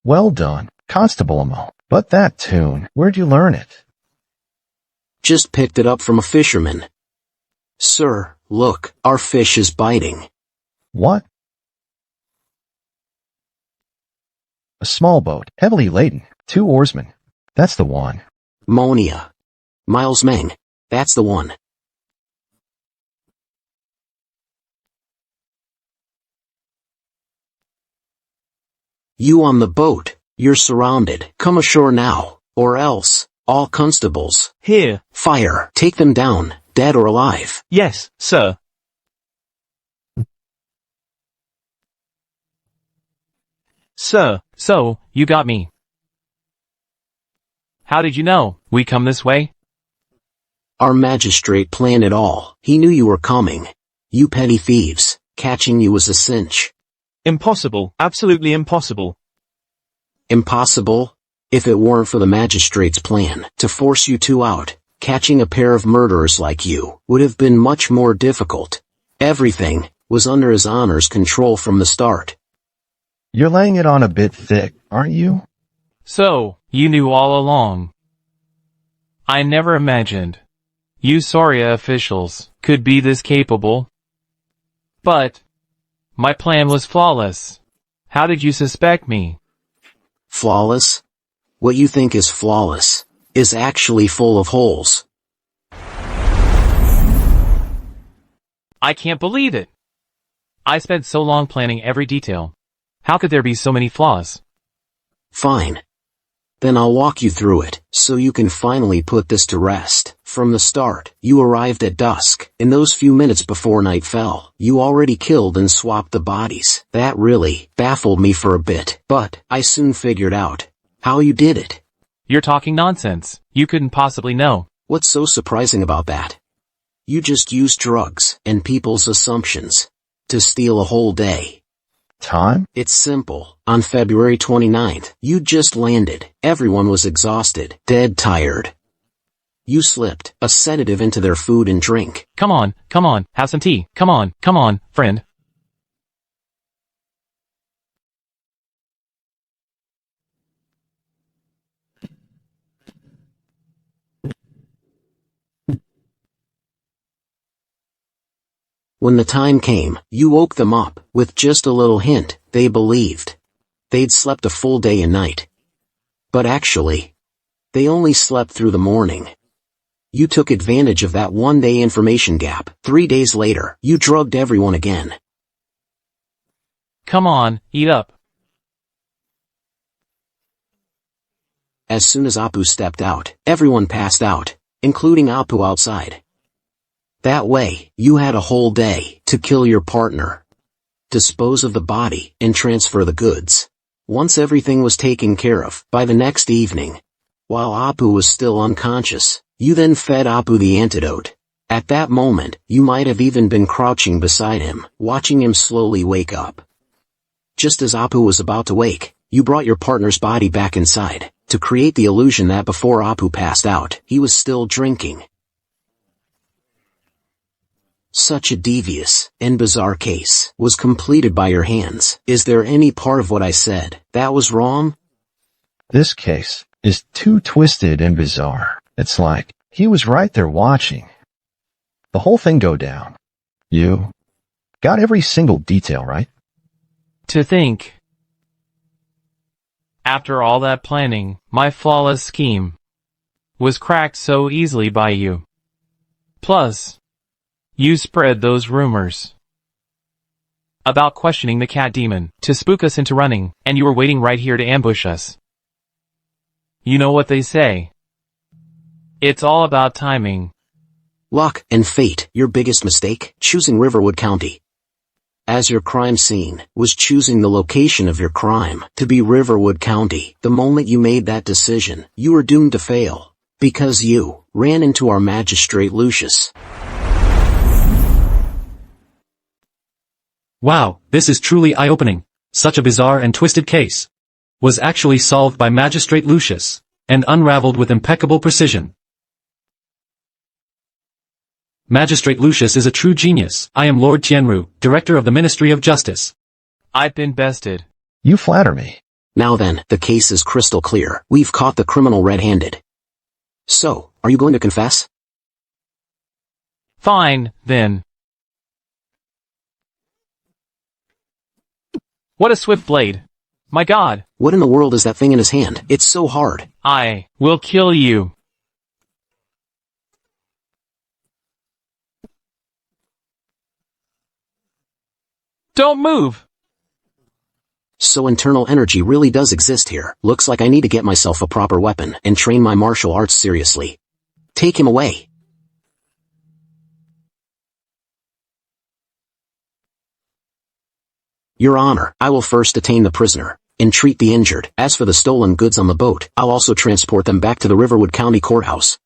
Well done, Constable Amo. But that tune, where'd you learn it? Just picked it up from a fisherman. Sir, look, our fish is biting. What? A small boat, heavily laden, 2 oarsmen. That's the one. Monia. Miles Meng. That's the one. You on the boat, you're surrounded. Come ashore now, or else, all constables. Here. Fire. Take them down, dead or alive. Yes, sir. Sir. So, you got me. How did you know? We come this way? Our magistrate planned it all. He knew you were coming. You petty thieves. Catching you was a cinch. Impossible. Absolutely impossible. Impossible? If it weren't for the magistrate's plan to force you two out, catching a pair of murderers like you would have been much more difficult. Everything was under His Honor's control from the start. You're laying it on a bit thick, aren't you? So, you knew all along. I never imagined you Soria officials could be this capable. But my plan was flawless. How did you suspect me? Flawless? What you think is flawless is actually full of holes. I can't believe it. I spent so long planning every detail. How could there be so many flaws? Fine. Then I'll walk you through it, so you can finally put this to rest. From the start, you arrived at dusk. In those few minutes before night fell, you already killed and swapped the bodies. That really baffled me for a bit, but I soon figured out how you did it. You're talking nonsense. You couldn't possibly know. What's so surprising about that? You just used drugs and people's assumptions to steal a whole day. Time? It's simple. On February 29th, you just landed. Everyone was exhausted, dead tired. You slipped a sedative into their food and drink. Come on, have some tea. Come on, friend. When the time came, you woke them up. With just a little hint, they believed they'd slept a full day and night. But actually, they only slept through the morning. You took advantage of that one-day information gap. 3 days later, you drugged everyone again. Come on, eat up. As soon as Apu stepped out, everyone passed out, including Apu outside. That way, you had a whole day to kill your partner, dispose of the body, and transfer the goods. Once everything was taken care of, by the next evening, while Apu was still unconscious, you then fed Apu the antidote. At that moment, you might have even been crouching beside him, watching him slowly wake up. Just as Apu was about to wake, you brought your partner's body back inside, to create the illusion that before Apu passed out, he was still drinking. Such a devious and bizarre case was completed by your hands. Is there any part of what I said that was wrong? This case is too twisted and bizarre. It's like he was right there watching the whole thing go down. You got every single detail right? To think. After all that planning, my flawless scheme was cracked so easily by you. Plus, you spread those rumors about questioning the cat demon to spook us into running, and you were waiting right here to ambush us. You know what they say. It's all about timing. Luck and fate, your biggest mistake, choosing Riverwood County as your crime scene, was choosing the location of your crime to be Riverwood County. The moment you made that decision, you were doomed to fail, because you ran into our magistrate Lucius. Wow, this is truly eye-opening. Such a bizarre and twisted case was actually solved by Magistrate Lucius, and unraveled with impeccable precision. Magistrate Lucius is a true genius. I am Lord Tianru, Director of the Ministry of Justice. I've been bested. You flatter me. Now then, the case is crystal clear. We've caught the criminal red-handed. So, are you going to confess? Fine, then. What a swift blade. My God. What in the world is that thing in his hand? It's so hard. I will kill you. Don't move! So internal energy really does exist here. Looks like I need to get myself a proper weapon and train my martial arts seriously. Take him away. Your Honor, I will first detain the prisoner and treat the injured. As for the stolen goods on the boat, I'll also transport them back to the Riverwood County Courthouse.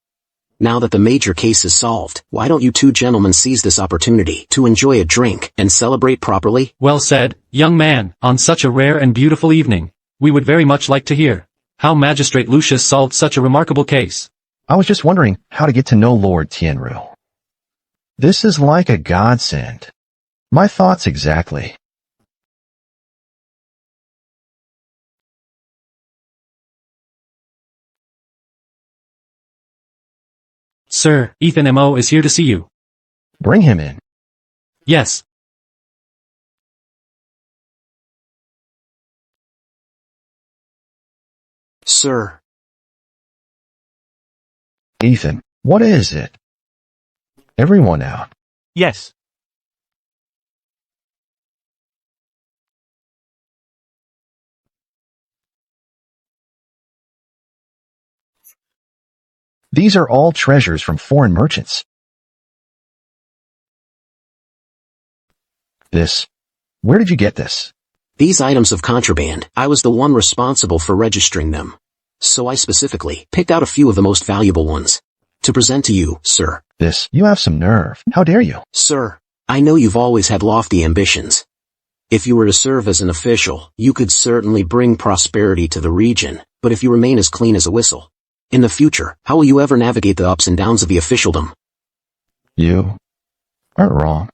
Now that the major case is solved, why don't you two gentlemen seize this opportunity to enjoy a drink and celebrate properly? Well said, young man. On such a rare and beautiful evening, we would very much like to hear how Magistrate Lucius solved such a remarkable case. I was just wondering how to get to know Lord Tianru. This is like a godsend. My thoughts exactly. Sir, Ethan M.O. is here to see you. Bring him in. Yes. Sir. Ethan, what is it? Everyone out. Yes. These are all treasures from foreign merchants. Where did you get this? These items of contraband, I was the one responsible for registering them. So I specifically picked out a few of the most valuable ones to present to you, sir. You have some nerve. How dare you? Sir, I know you've always had lofty ambitions. If you were to serve as an official, you could certainly bring prosperity to the region, but if you remain as clean as a whistle, in the future, how will you ever navigate the ups and downs of the officialdom? You aren't wrong.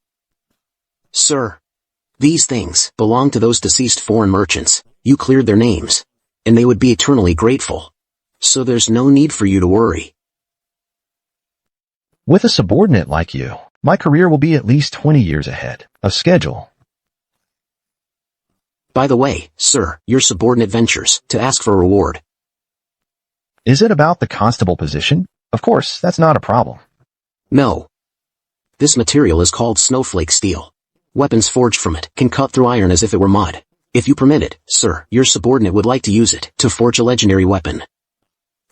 Sir, these things belong to those deceased foreign merchants. You cleared their names, and they would be eternally grateful. So there's no need for you to worry. With a subordinate like you, my career will be at least 20 years ahead of schedule. By the way, sir, your subordinate ventures to ask for a reward. Is it about the constable position? Of course, that's not a problem. No. This material is called snowflake steel. Weapons forged from it can cut through iron as if it were mud. If you permit it, sir, your subordinate would like to use it to forge a legendary weapon.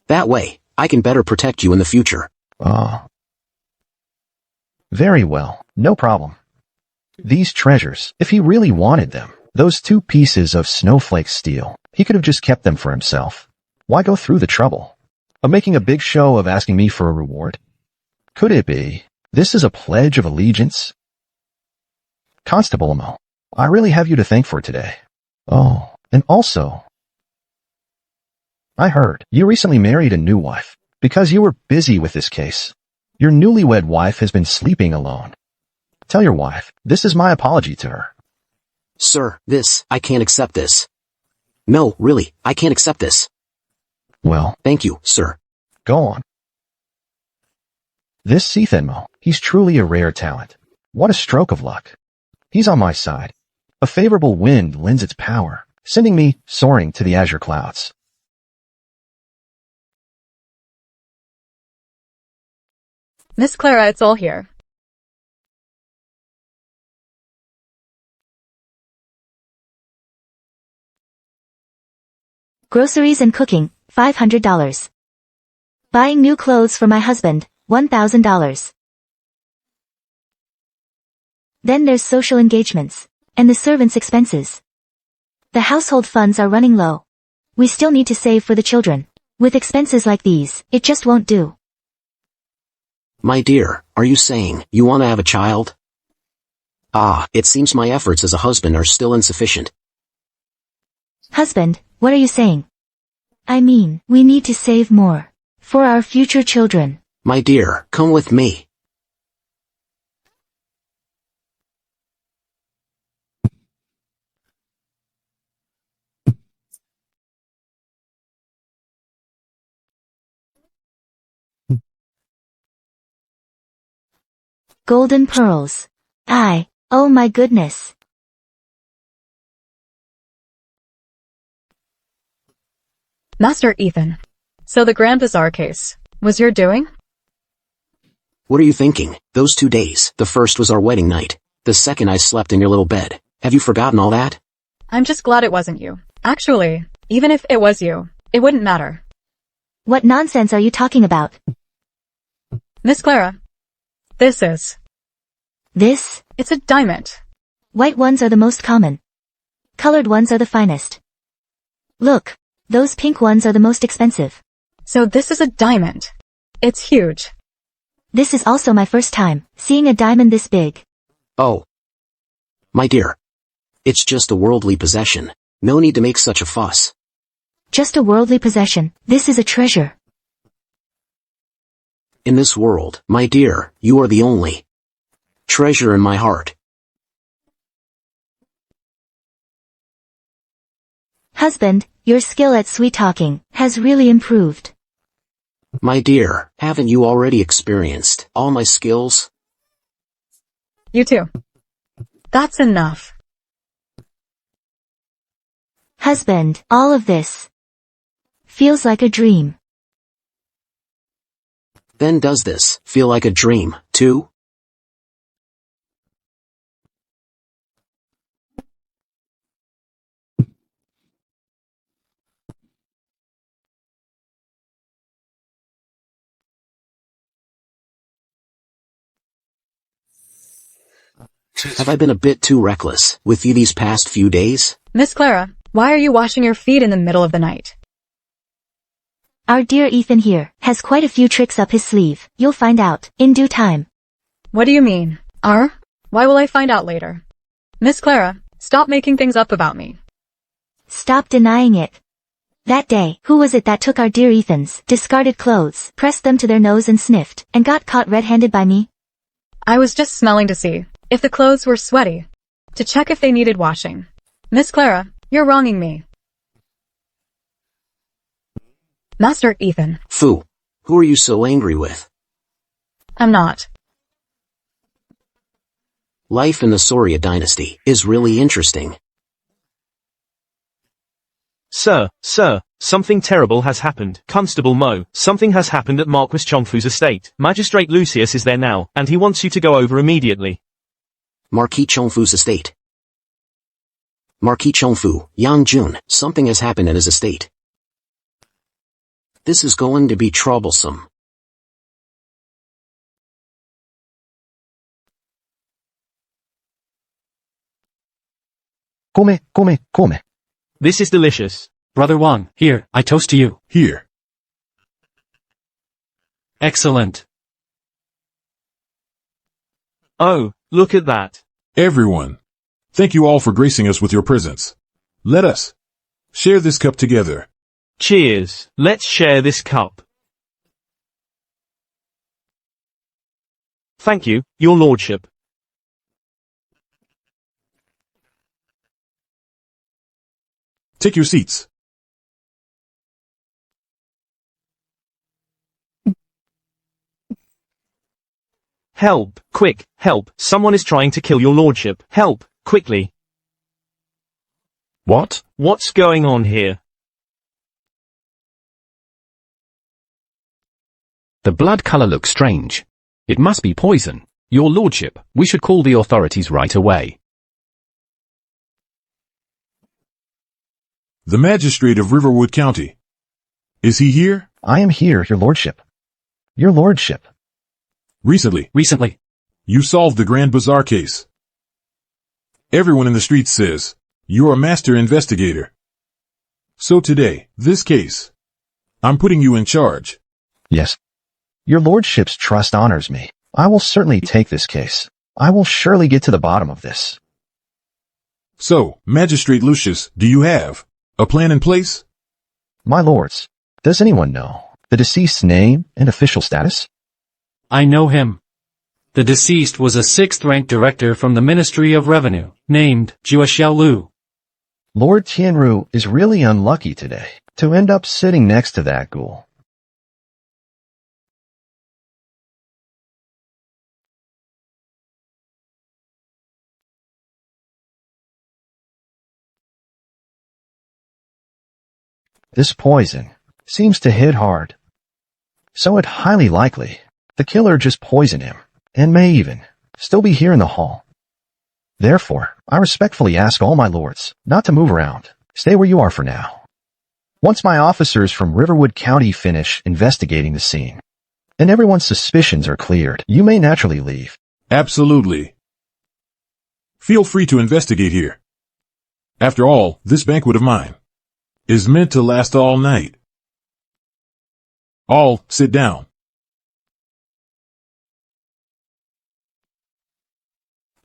That way, I can better protect you in the future. Very well, no problem. These treasures, if he really wanted them, those 2 pieces of snowflake steel, he could have just kept them for himself. Why go through the trouble of making a big show of asking me for a reward? Could it be this is a pledge of allegiance? Constable Mo, I really have you to thank for today. Oh, and also, I heard you recently married a new wife because you were busy with this case. Your newlywed wife has been sleeping alone. Tell your wife, this is my apology to her. Sir, I can't accept this. No, really, I can't accept this. Well, thank you, sir. Go on. This Ethan, he's truly a rare talent. What a stroke of luck. He's on my side. A favorable wind lends its power, sending me soaring to the azure clouds. Miss Clara, it's all here. Groceries and cooking, $500. Buying new clothes for my husband, $1,000. Then there's social engagements, and the servants' expenses. The household funds are running low. We still need to save for the children. With expenses like these, it just won't do. My dear, are you saying you want to have a child? It seems my efforts as a husband are still insufficient. Husband, what are you saying? I mean, we need to save more. For our future children. My dear, come with me. Golden pearls. Oh my goodness. Master Ethan. So the Grand Bazaar case was your doing? What are you thinking? Those 2 days, the first was our wedding night. The second I slept in your little bed. Have you forgotten all that? I'm just glad it wasn't you. Actually, even if it was you, it wouldn't matter. What nonsense are you talking about? Miss Clara. This is. This? It's a diamond. White ones are the most common. Colored ones are the finest. Look, those pink ones are the most expensive. So this is a diamond. It's huge. This is also my first time seeing a diamond this big. Oh. My dear. It's just a worldly possession. No need to make such a fuss. Just a worldly possession. This is a treasure. In this world, my dear, you are the only treasure in my heart. Husband, your skill at sweet-talking has really improved. My dear, haven't you already experienced all my skills? You too. That's enough. Husband, all of this feels like a dream. Then does this feel like a dream, too? Have I been a bit too reckless with you these past few days? Miss Clara, why are you washing your feet in the middle of the night? Our dear Ethan here has quite a few tricks up his sleeve. You'll find out in due time. What do you mean? Why will I find out later? Miss Clara, stop making things up about me. Stop denying it. That day, who was it that took our dear Ethan's discarded clothes, pressed them to their nose and sniffed, and got caught red-handed by me? I was just smelling to see if the clothes were sweaty, to check if they needed washing. Miss Clara, you're wronging me. Master Ethan. Phoo. Who are you so angry with? I'm not. Life in the Soria dynasty is really interesting. Sir, something terrible has happened. Constable Mo, something has happened at Marquis Chongfu's estate. Magistrate Lucius is there now, and he wants you to go over immediately. Marquis Chongfu's estate. Marquis Chongfu, Yang Jun, something has happened at his estate. This is going to be troublesome. Come. This is delicious. Brother Wang, here, I toast to you. Here. Excellent. Oh, look at that. Everyone. Thank you all for gracing us with your presence. Let us share this cup together. Cheers. Let's share this cup. Thank you, your lordship. Take your seats. Help, quick, help, someone is trying to kill your lordship. Help, quickly. What? What's going on here? The blood color looks strange. It must be poison. Your lordship, we should call the authorities right away. The magistrate of Riverwood County. Is he here? I am here, your lordship. Your lordship. Recently, you solved the Grand Bazaar case. Everyone in the streets says, you're a master investigator. So today, this case, I'm putting you in charge. Yes. Your lordship's trust honors me. I will certainly take this case. I will surely get to the bottom of this. So, Magistrate Lucius, do you have a plan in place? My lords, does anyone know the deceased's name and official status? I know him. The deceased was a 6th-ranked director from the Ministry of Revenue, named Jua Xiaolu. Lord Tianru is really unlucky today to end up sitting next to that ghoul. This poison seems to hit hard. So it's highly likely the killer just poisoned him, and may even still be here in the hall. Therefore, I respectfully ask all my lords not to move around. Stay where you are for now. Once my officers from Riverwood County finish investigating the scene, and everyone's suspicions are cleared, you may naturally leave. Absolutely. Feel free to investigate here. After all, this banquet of mine is meant to last all night. All, sit down.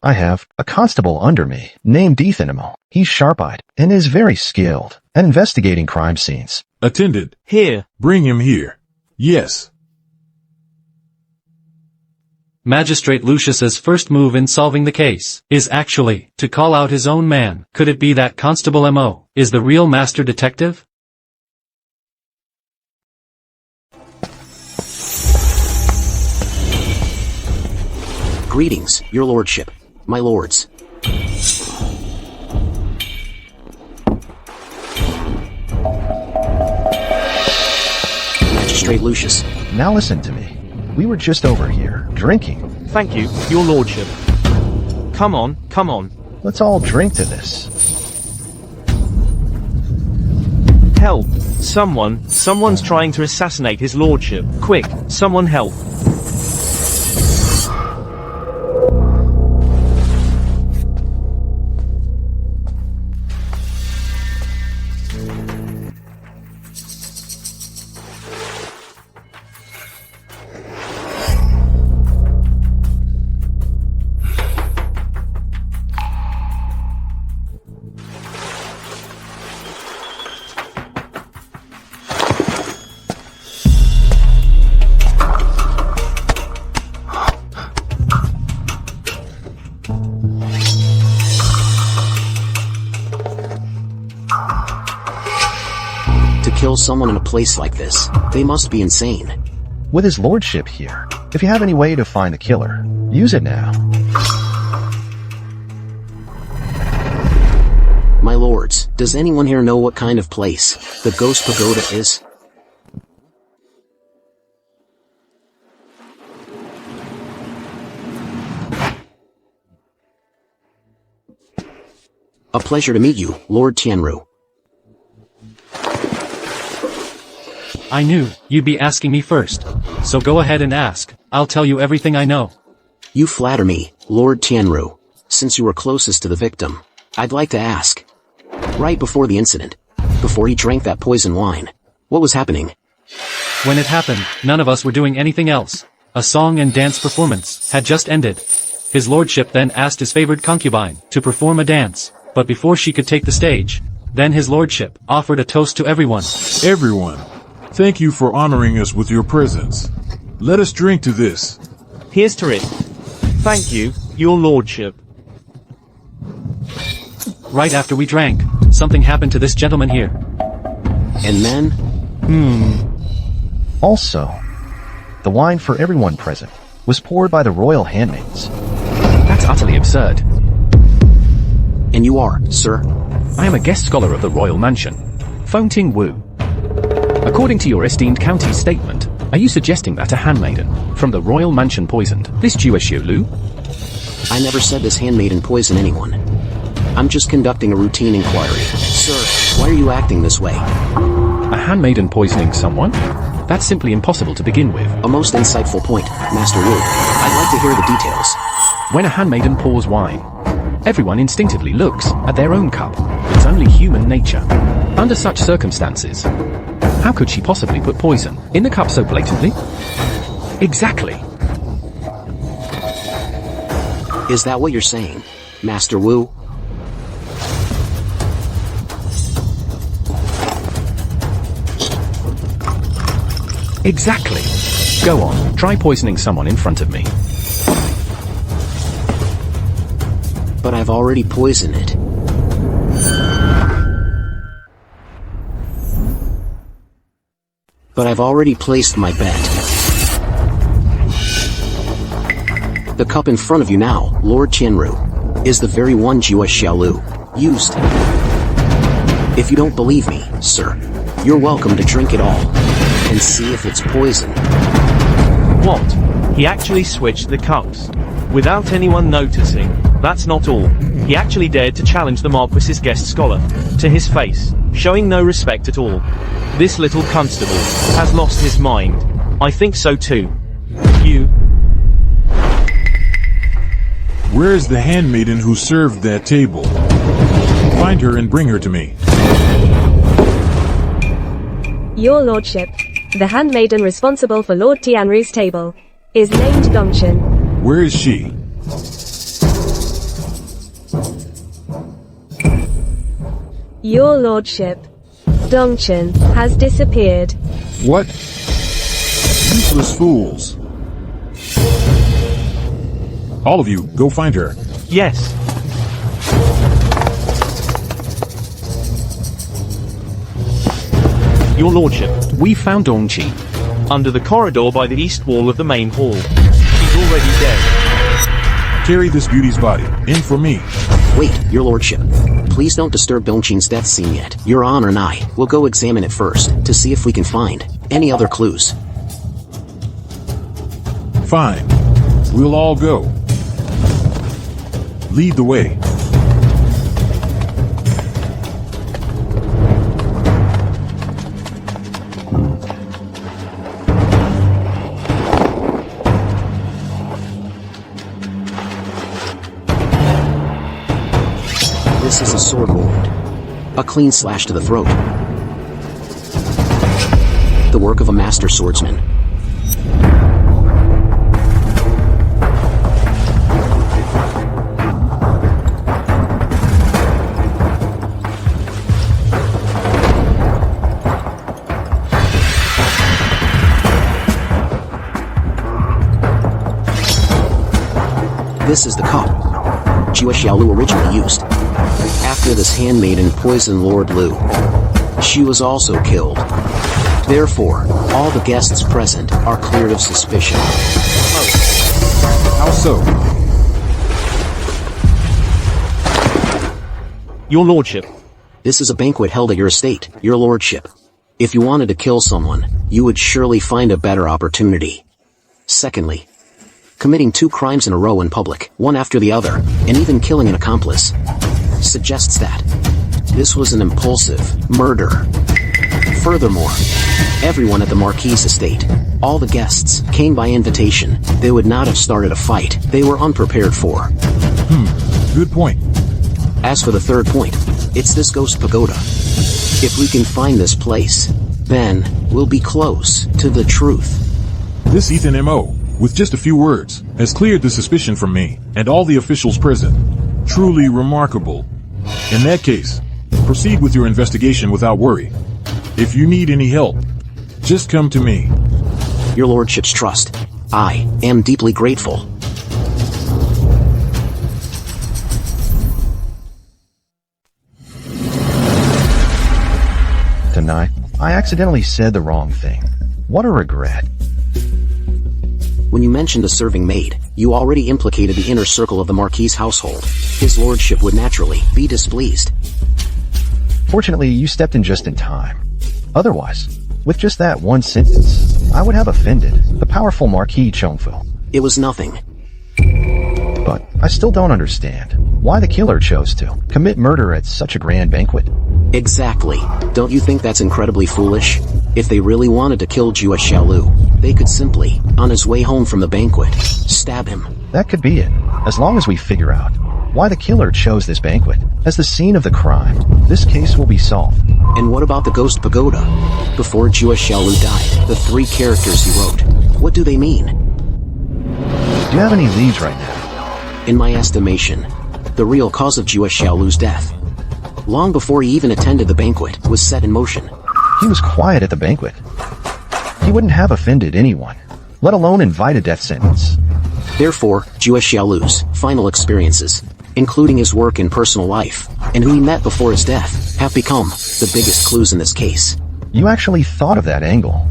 I have a constable under me named Ethan. He's sharp-eyed and is very skilled at investigating crime scenes. Attendant. Here. Bring him here. Yes. Magistrate Lucius's first move in solving the case is actually to call out his own man. Could it be that Constable M.O. is the real master detective? Greetings, your lordship. My lords. Magistrate Lucius. Now listen to me. We were just over here, drinking. Thank you, your lordship. Come on, come on. Let's all drink to this. Help! Someone's trying to assassinate his lordship. Quick, someone help. Kill someone in a place like this. They must be insane. With his lordship here, if you have any way to find the killer, use it now. My lords, does anyone here know what kind of place the Ghost Pagoda is? A pleasure to meet you, Lord Tianru. I knew you'd be asking me first, so go ahead and ask. I'll tell you everything I know. You flatter me, Lord Tianru, since you were closest to the victim. I'd like to ask. Right before the incident, before he drank that poison wine, what was happening? When it happened, none of us were doing anything else. A song and dance performance had just ended. His lordship then asked his favored concubine to perform a dance, but before she could take the stage, then his lordship offered a toast to everyone. Everyone, thank you for honoring us with your presence. Let us drink to this. Here's to it. Thank you, your lordship. Right after we drank, something happened to this gentleman here. And then? Also, the wine for everyone present was poured by the royal handmaids. That's utterly absurd. And you are, sir? I am a guest scholar of the royal mansion. Feng Ting Wu. According to your esteemed county's statement, are you suggesting that a handmaiden from the royal mansion poisoned this Jewish Lu? I never said this handmaiden poisoned anyone. I'm just conducting a routine inquiry. Sir, why are you acting this way? A handmaiden poisoning someone? That's simply impossible to begin with. A most insightful point, Master Wu. I'd like to hear the details. When a handmaiden pours wine, everyone instinctively looks at their own cup. It's only human nature. Under such circumstances, how could she possibly put poison in the cup so blatantly? Exactly. Is that what you're saying, Master Wu? Exactly. Go on, try poisoning someone in front of me. But I've already poisoned it. But I've already placed my bet. The cup in front of you now, Lord Qianru, is the very one Jua Xiaolu used. If you don't believe me, sir, you're welcome to drink it all, and see if it's poison. What? He actually switched the cups. Without anyone noticing. That's not all. He actually dared to challenge the Marquis's guest scholar to his face, showing no respect at all. This little constable has lost his mind. I think so too. You. Where is the handmaiden who served that table? Find her and bring her to me. Your lordship, the handmaiden responsible for Lord Tianru's table, is named Dongchen. Where is she? Your lordship, Dongchen has disappeared. What? Useless fools. All of you, go find her. Yes. Your lordship. We found Dongqi. Under the corridor by the east wall of the main hall. She's already dead. Carry this beauty's body. In for me. Wait, your lordship. Please don't disturb Dongqing's death scene yet. Your Honor and I will go examine it first, to see if we can find any other clues. Fine. We'll all go. Lead the way. This is a sword wound. A clean slash to the throat. The work of a master swordsman. This is the cup Jua Xiaolu originally used. After this handmaiden poisoned Lord Lu, she was also killed. Therefore, all the guests present are cleared of suspicion. How so? Your lordship. This is a banquet held at your estate, your lordship. If you wanted to kill someone, you would surely find a better opportunity. Secondly, committing 2 crimes in a row in public, one after the other, and even killing an accomplice, suggests that this was an impulsive murder. Furthermore, everyone at the Marquis estate, all the guests, came by invitation. They would not have started a fight they were unprepared for. Good point. As for the third point, it's this ghost pagoda. If we can find this place, then we'll be close to the truth. This Ethan M.O., with just a few words, has cleared the suspicion from me and all the officials present. Truly remarkable. In that case, proceed with your investigation without worry. If you need any help, just come to me. Your lordship's trust. I am deeply grateful. Tonight, I accidentally said the wrong thing. What a regret. When you mentioned a serving maid, you already implicated the inner circle of the Marquis' household. His lordship would naturally be displeased. Fortunately, you stepped in just in time. Otherwise, with just that one sentence, I would have offended the powerful Marquis Chongfu. It was nothing. But I still don't understand why the killer chose to commit murder at such a grand banquet. Exactly. Don't you think that's incredibly foolish? If they really wanted to kill Jua Xiaolu, they could simply, on his way home from the banquet, stab him. That could be it. As long as we figure out why the killer chose this banquet as the scene of the crime, this case will be solved. And what about the ghost pagoda? Before Jua Xiaolu died, the 3 characters he wrote, what do they mean? Do you have any leads right now? In my estimation, the real cause of Jua Xiaolu's death, long before he even attended the banquet, was set in motion. He was quiet at the banquet. He wouldn't have offended anyone, let alone invite a death sentence. Therefore, Jua Xiaolu's final experiences, including his work in personal life, and who he met before his death, have become the biggest clues in this case. You actually thought of that angle,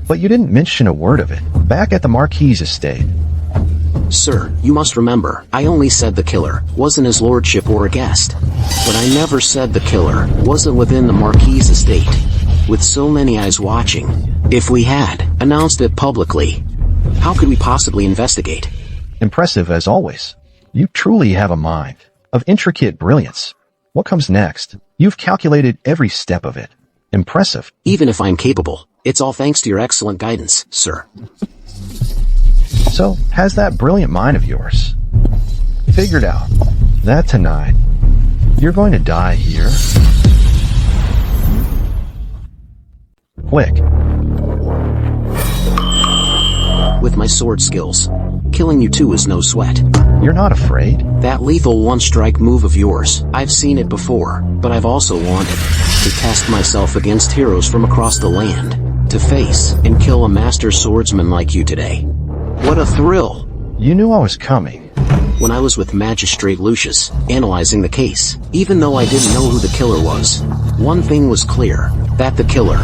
but you didn't mention a word of it back at the Marquis' estate. Sir, you must remember, I only said the killer wasn't his lordship or a guest. But I never said the killer wasn't within the Marquis' estate. With so many eyes watching, if we had announced it publicly, how could we possibly investigate? Impressive as always. You truly have a mind of intricate brilliance. What comes next? You've calculated every step of it. Impressive. Even if I'm capable, it's all thanks to your excellent guidance, sir. So, has that brilliant mind of yours figured out that tonight you're going to die here? Quick. With my sword skills, killing you two is no sweat. You're not afraid? That lethal one-strike move of yours, I've seen it before, but I've also wanted to test myself against heroes from across the land, to face and kill a master swordsman like you today. What a thrill! You knew I was coming. When I was with Magistrate Lucius, analyzing the case, even though I didn't know who the killer was, one thing was clear, that the killer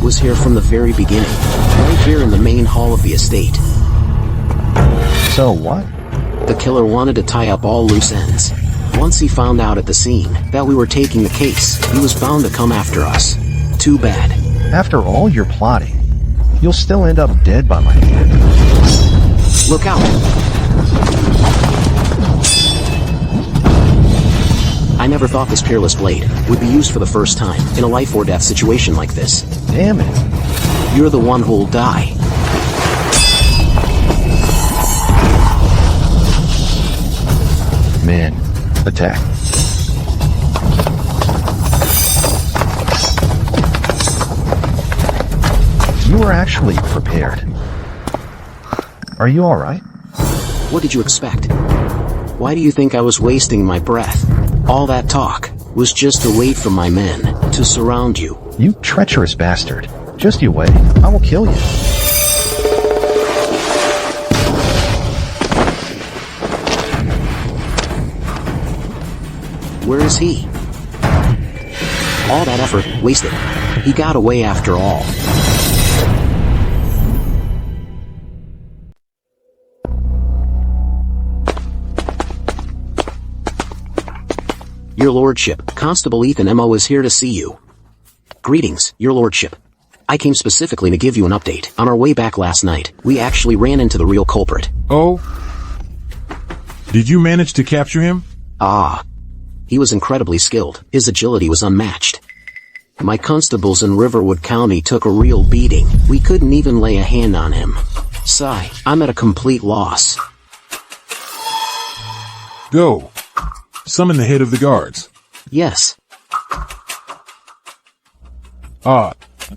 was here from the very beginning, right here in the main hall of the estate. So what? The killer wanted to tie up all loose ends. Once he found out at the scene that we were taking the case, he was bound to come after us. Too bad. After all your plotting, you'll still end up dead by my hand. Look out! I never thought this peerless blade would be used for the first time in a life or death situation like this. Damn it. You're the one who'll die. Men, attack. You were actually prepared. Are you alright? What did you expect? Why do you think I was wasting my breath? All that talk was just to wait for my men to surround you. You treacherous bastard. Just you wait. I will kill you. Where is he? All that effort, wasted. He got away after all. Your Lordship, Constable Ethan M.O. is here to see you. Greetings, Your Lordship. I came specifically to give you an update. On our way back last night, we actually ran into the real culprit. Oh? Did you manage to capture him? Ah. He was incredibly skilled. His agility was unmatched. My constables in Riverwood County took a real beating. We couldn't even lay a hand on him. Sigh, I'm at a complete loss. Go. summon the head of the guards. Yes.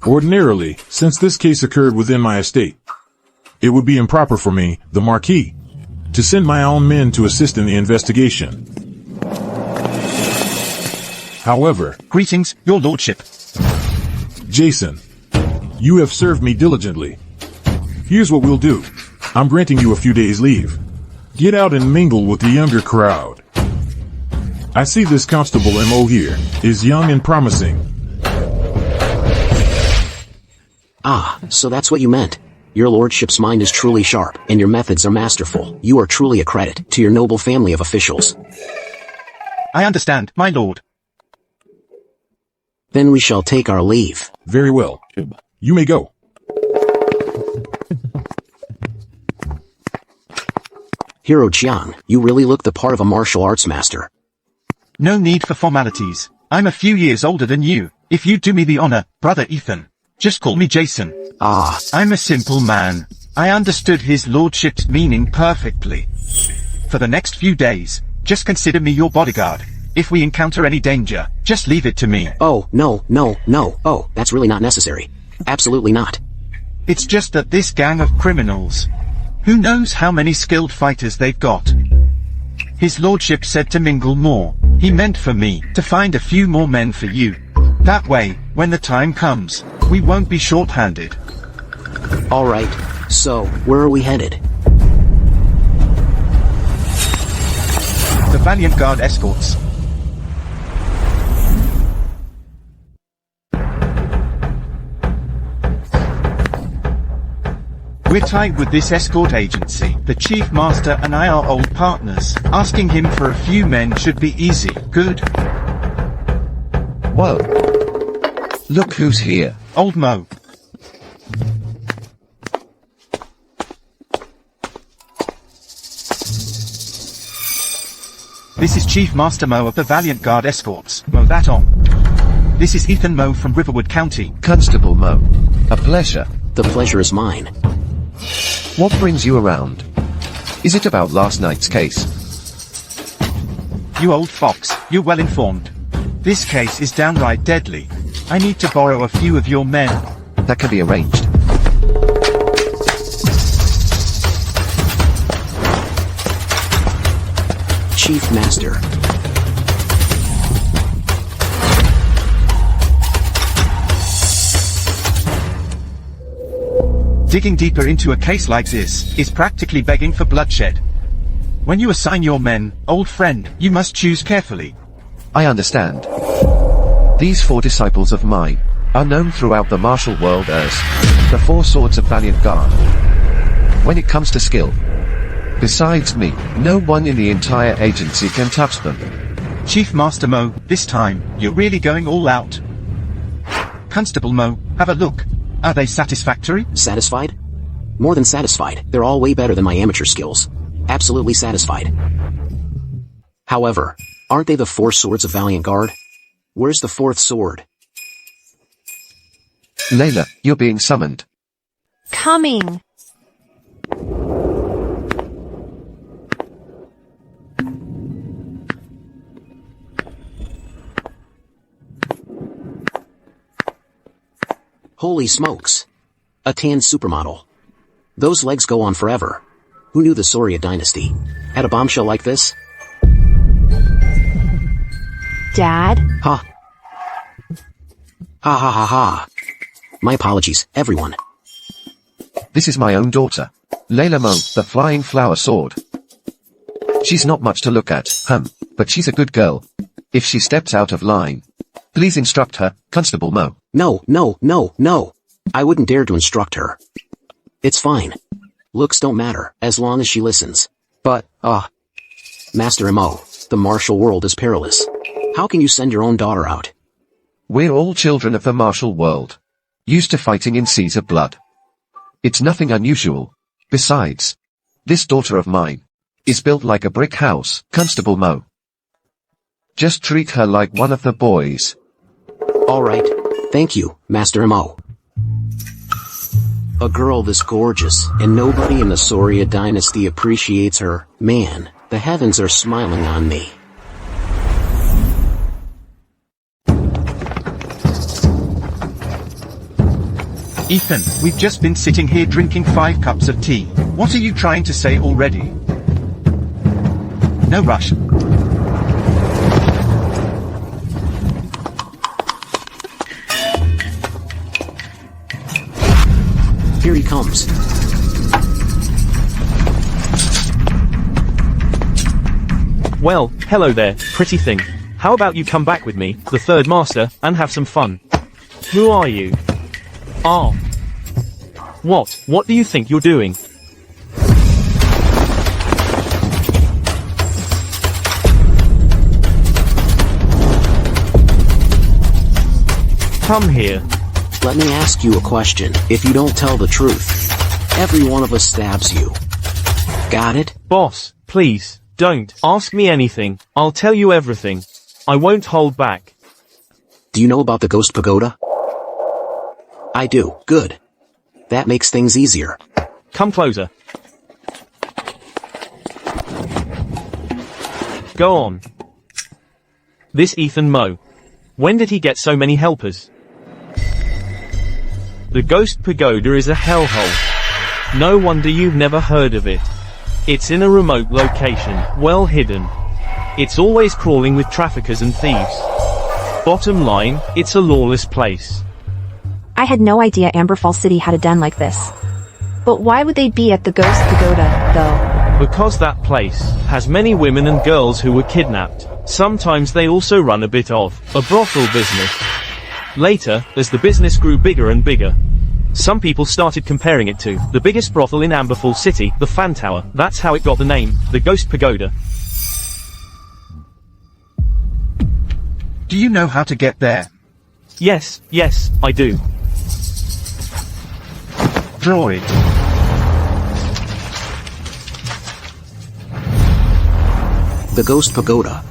Ordinarily, since this case occurred within my estate, it would be improper for me, the Marquis, to send my own men to assist in the investigation. However, Greetings, your lordship. Jason, you have served me diligently. Here's what we'll do. I'm granting you a few days' leave. Get out and mingle with the younger crowd. I see this Constable M.O. here is young and promising. Ah, so that's what you meant. Your lordship's mind is truly sharp, and your methods are masterful. You are truly a credit to your noble family of officials. I understand, my lord. Then we shall take our leave. Very well. You may go. Hero Jiang, you really look the part of a martial arts master. No need for formalities. I'm a few years older than you. If you do me the honor, brother Ethan, just call me Jason. Ah. I'm a simple man. I understood his lordship's meaning perfectly. For the next few days, just consider me your bodyguard. If we encounter any danger, just leave it to me. Oh, no. Oh, that's really not necessary. Absolutely not. It's just that this gang of criminals, who knows how many skilled fighters they've got? His lordship said to mingle more. He meant for me to find a few more men for you. That way, when the time comes, we won't be short-handed. All right. So, where are we headed? The Valiant Guard escorts. We're tied with this escort agency. The Chief Master and I are old partners. Asking him for a few men should be easy. Good. Whoa. Look who's here. Old Mo. This is Chief Master Mo of the Valiant Guard Escorts. Mo that on. This is Ethan Mo from Riverwood County. Constable Mo. A pleasure. The pleasure is mine. What brings you around? Is it about last night's case? You old fox, you're well informed. This case is downright deadly. I need to borrow a few of your men. That can be arranged. Chief Master. Digging deeper into a case like this is practically begging for bloodshed. When you assign your men, old friend, you must choose carefully. I understand. These 4 disciples of mine are known throughout the martial world as the 4 Swords of Valiant Guard. When it comes to skill, besides me, no one in the entire agency can touch them. Chief Master Mo, this time, you're really going all out. Constable Mo, have a look. Are they satisfactory? Satisfied? More than satisfied. They're all way better than my amateur skills. Absolutely satisfied. However, aren't they the 4 Swords of Valiant Guard? Where's the 4th sword? Layla, you're being summoned. Coming. Holy smokes. A tan supermodel. Those legs go on forever. Who knew the Soria dynasty had a bombshell like this? Dad? Ha. Ha ha ha ha. My apologies, everyone. This is my own daughter, Layla Mo, the Flying Flower Sword. She's not much to look at, but she's a good girl. If she steps out of line, please instruct her, Constable Mo. No. I wouldn't dare to instruct her. It's fine. Looks don't matter, as long as she listens. But, Master M.O., the martial world is perilous. How can you send your own daughter out? We're all children of the martial world, used to fighting in seas of blood. It's nothing unusual. Besides, this daughter of mine is built like a brick house, Constable Mo. Just treat her like one of the boys. All right. Thank you, Master M.O. A girl this gorgeous, and nobody in the Soria dynasty appreciates her. Man, the heavens are smiling on me. Ethan, we've just been sitting here drinking 5 cups of tea. What are you trying to say already? No rush. Here he comes. Well, hello there, pretty thing. How about you come back with me, the third master, and have some fun? Who are you? Ah. What do you think you're doing? Come here. Let me ask you a question. If you don't tell the truth, every one of us stabs you. Got it? Boss, please, don't ask me anything. I'll tell you everything. I won't hold back. Do you know about the ghost pagoda? I do. Good. That makes things easier. Come closer. Go on. This Ethan Moe. When did he get so many helpers? The ghost pagoda is a hellhole. No wonder you've never heard of it. It's in a remote location, well hidden. It's always crawling with traffickers and thieves. Bottom line, it's a lawless place. I had no idea Amber Falls City had a den like this. But why would they be at the Ghost Pagoda, though? Because that place has many women and girls who were kidnapped. Sometimes they also run a bit of a brothel business. Later, as the business grew bigger and bigger, some people started comparing it to the biggest brothel in Amber Falls City, the Fan Tower. That's how it got the name, the Ghost Pagoda. Do you know how to get there? Yes, I do. Droid. The Ghost Pagoda.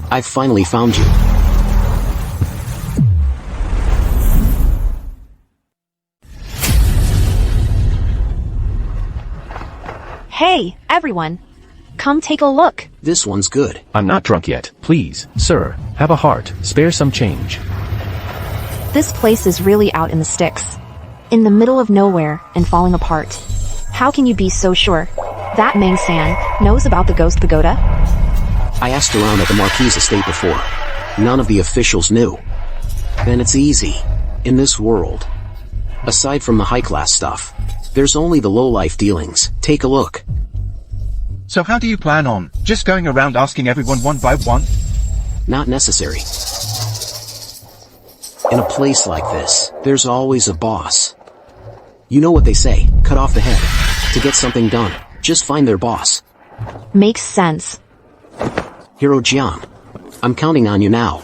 I finally found you. Hey, everyone. Come take a look. This one's good. I'm not drunk yet. Please, sir, have a heart. Spare some change. This place is really out in the sticks. In the middle of nowhere and falling apart. How can you be so sure? That Meng San knows about the Ghost Pagoda? I asked around at the Marquis estate before. None of the officials knew. Then it's easy. In this world, aside from the high-class stuff, there's only the low-life dealings. Take a look. So how do you plan on just going around asking everyone one by one? Not necessary. In a place like this, there's always a boss. You know what they say, cut off the head. To get something done, just find their boss. Makes sense. Hero Jiang, I'm counting on you now.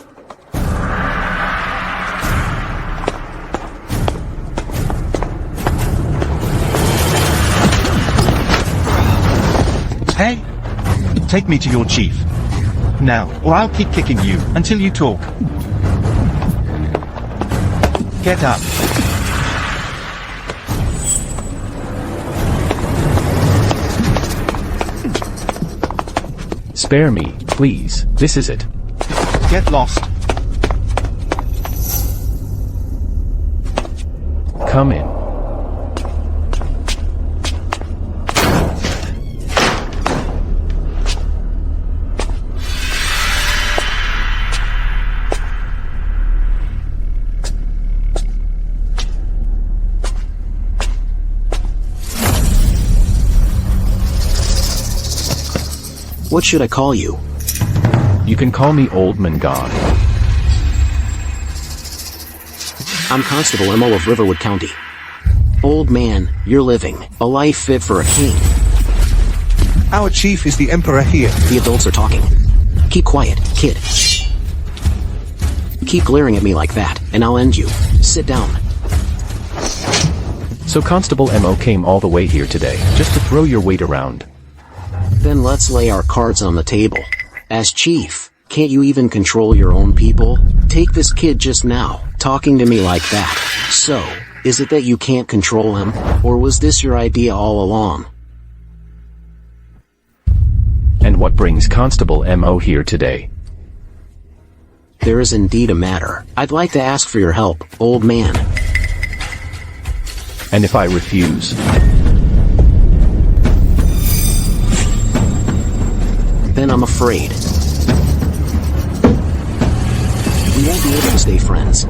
Hey! Take me to your chief. Now, or I'll keep kicking you until you talk. Get up. Spare me, please. This is it. Get lost. Come in. What should I call you? You can call me Old Man God. I'm Constable M.O. of Riverwood County. Old man, you're living a life fit for a king. Our chief is the emperor here. The adults are talking. Keep quiet, kid. Keep glaring at me like that, and I'll end you. Sit down. So Constable M.O. came all the way here today, just to throw your weight around. Then let's lay our cards on the table. As chief, can't you even control your own people? Take this kid just now, talking to me like that. So, is it that you can't control him, or was this your idea all along? And what brings Constable M.O. here today? There is indeed a matter. I'd like to ask for your help, old man. And if I refuse? Then I'm afraid we won't be able to stay friends.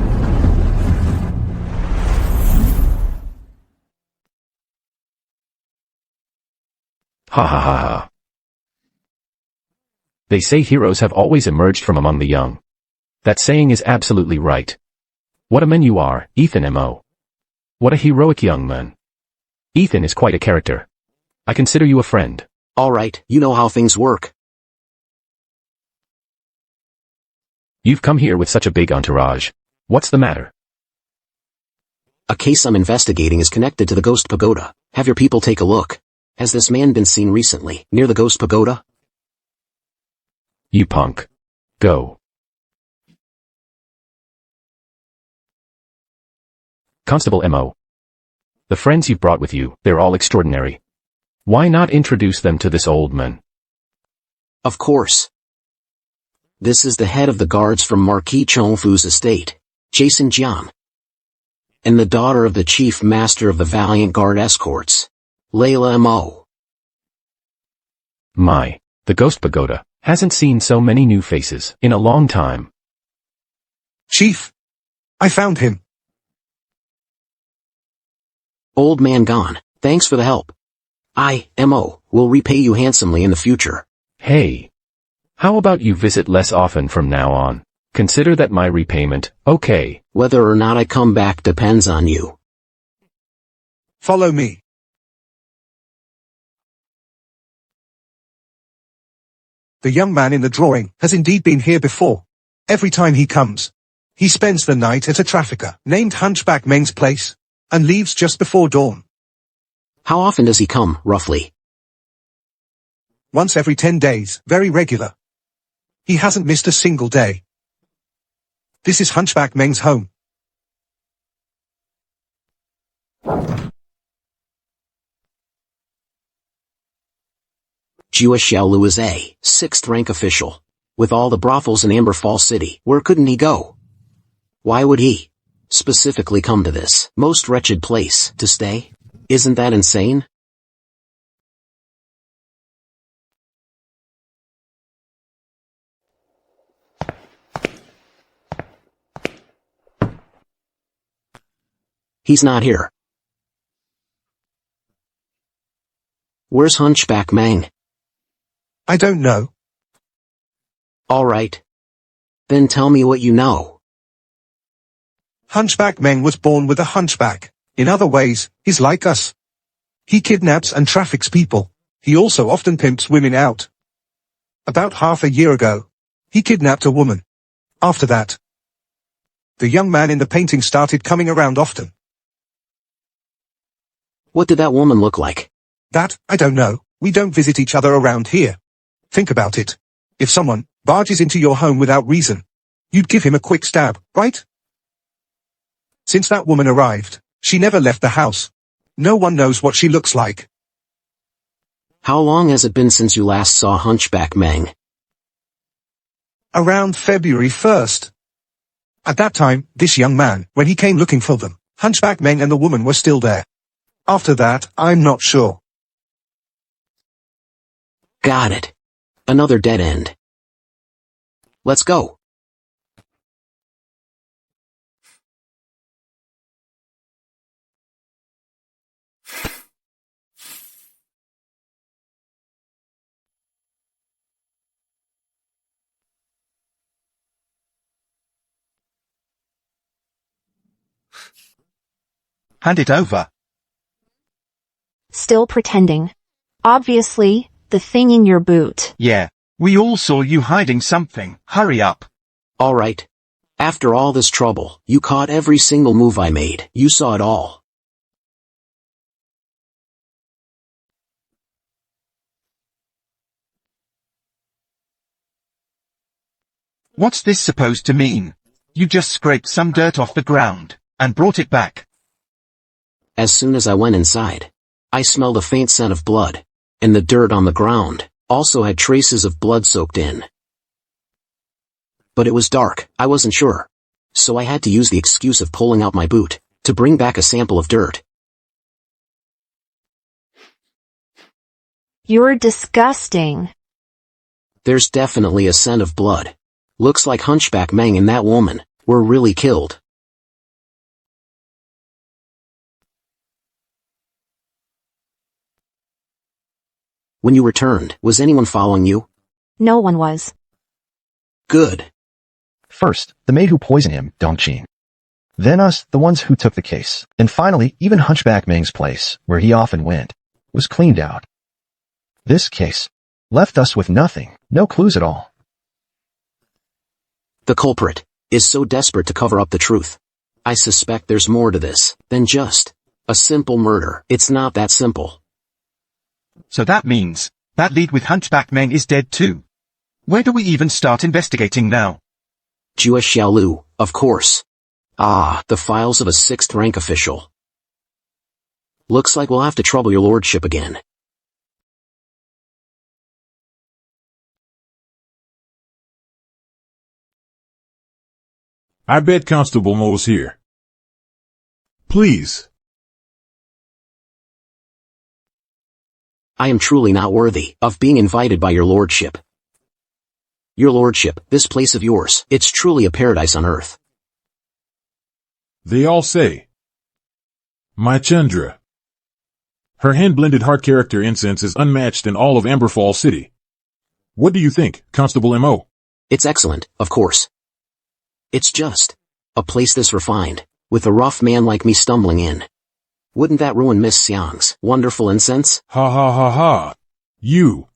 Ha ha ha ha. They say heroes have always emerged from among the young. That saying is absolutely right. What a man you are, Ethan M.O. What a heroic young man. Ethan is quite a character. I consider you a friend. All right, you know how things work. You've come here with such a big entourage. What's the matter? A case I'm investigating is connected to the Ghost Pagoda. Have your people take a look. Has this man been seen recently, near the Ghost Pagoda? You punk. Go. Constable M.O. The friends you've brought with you, they're all extraordinary. Why not introduce them to this old man? Of course. This is the head of the guards from Marquis Chongfu's estate, Jason Jian. And the daughter of the chief master of the Valiant Guard Escorts, Layla M.O. My, the Ghost Pagoda hasn't seen so many new faces in a long time. Chief, I found him. Old man gone, thanks for the help. I, M.O., will repay you handsomely in the future. Hey. How about you visit less often from now on? Consider that my repayment, okay? Whether or not I come back depends on you. Follow me. The young man in the drawing has indeed been here before. Every time he comes, he spends the night at a trafficker named Hunchback Meng's place, and leaves just before dawn. How often does he come, roughly? Once every 10 days, very regular. He hasn't missed a single day. This is Hunchback Meng's home. Jua Xiaolu is a 6th rank official. With all the brothels in Amber Fall City, where couldn't he go? Why would he specifically come to this most wretched place to stay? Isn't that insane? He's not here. Where's Hunchback Meng? I don't know. All right. Then tell me what you know. Hunchback Meng was born with a hunchback. In other ways, he's like us. He kidnaps and traffics people. He also often pimps women out. About half a year ago, he kidnapped a woman. After that, the young man in the painting started coming around often. What did that woman look like? That, I don't know. We don't visit each other around here. Think about it. If someone barges into your home without reason, you'd give him a quick stab, right? Since that woman arrived, she never left the house. No one knows what she looks like. How long has it been since you last saw Hunchback Meng? Around February 1st. At that time, this young man, when he came looking for them, Hunchback Meng and the woman were still there. After that, I'm not sure. Got it. Another dead end. Let's go. Hand it over. Still pretending. Obviously, the thing in your boot. Yeah. We all saw you hiding something. Hurry up. All right. After all this trouble, you caught every single move I made. You saw it all. What's this supposed to mean? You just scraped some dirt off the ground and brought it back. As soon as I went inside, I smelled a faint scent of blood, and the dirt on the ground also had traces of blood soaked in. But it was dark, I wasn't sure. So I had to use the excuse of pulling out my boot to bring back a sample of dirt. You're disgusting. There's definitely a scent of blood. Looks like Hunchback Meng and that woman were really killed. When you returned, was anyone following you? No one was. Good. First, the maid who poisoned him, Dongqing. Then us, the ones who took the case. And finally, even Hunchback Meng's place, where he often went, was cleaned out. This case left us with nothing, no clues at all. The culprit is so desperate to cover up the truth. I suspect there's more to this than just a simple murder. It's not that simple. So that means that lead with Hunchback Meng is dead too. Where do we even start investigating now? Jua Xiaolu, of course. Ah, the files of a 6th rank official. Looks like we'll have to trouble your lordship again. I bet Constable Mo's here. Please. I am truly not worthy of being invited by your lordship. Your lordship, this place of yours, it's truly a paradise on earth. They all say. My Chandra. Her hand-blended heart character incense is unmatched in all of Amberfall City. What do you think, Constable Mo? It's excellent, of course. It's just a place this refined, with a rough man like me stumbling in. Wouldn't that ruin Miss Xiang's wonderful incense? Ha ha ha ha. You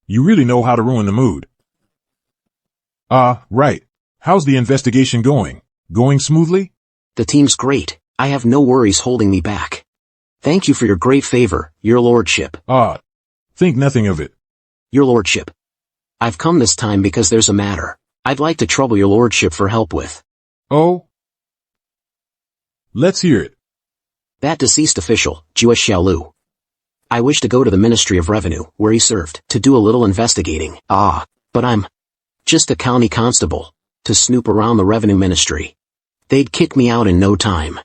really know how to ruin the mood. Right. How's the investigation going? Going smoothly? The team's great. I have no worries holding me back. Thank you for your great favor, your lordship. Think nothing of it. Your lordship. I've come this time because there's a matter I'd like to trouble your lordship for help with. Oh? Let's hear it. That deceased official, Jua Xiaolu. I wish to go to the Ministry of Revenue, where he served, to do a little investigating. But I'm just a county constable, to snoop around the revenue ministry. They'd kick me out in no time.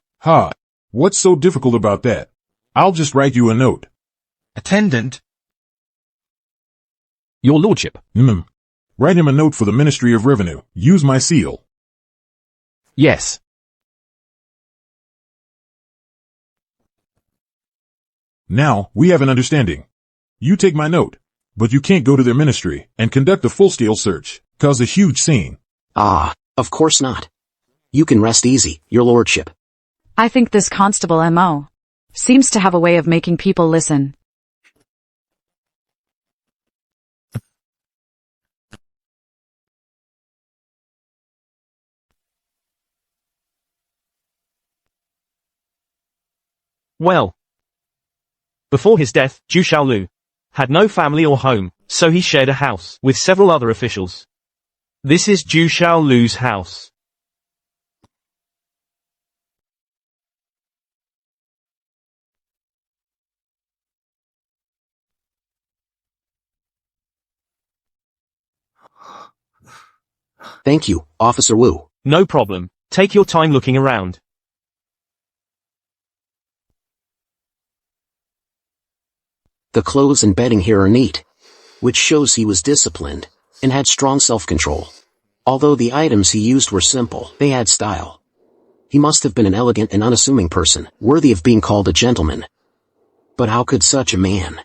What's so difficult about that? I'll just write you a note. Attendant. Your lordship. Write him a note for the Ministry of Revenue. Use my seal. Yes. Now, we have an understanding. You take my note, but you can't go to their ministry and conduct a full-scale search, cause a huge scene. Of course not. You can rest easy, your lordship. I think this Constable M.O. seems to have a way of making people listen. Well, before his death, Zhu Xiaolu had no family or home, so he shared a house with several other officials. This is Zhu Xiaolu's house. Thank you, Officer Wu. No problem. Take your time looking around. The clothes and bedding here are neat, which shows he was disciplined and had strong self-control. Although the items he used were simple, they had style. He must have been an elegant and unassuming person, worthy of being called a gentleman. But how could such a man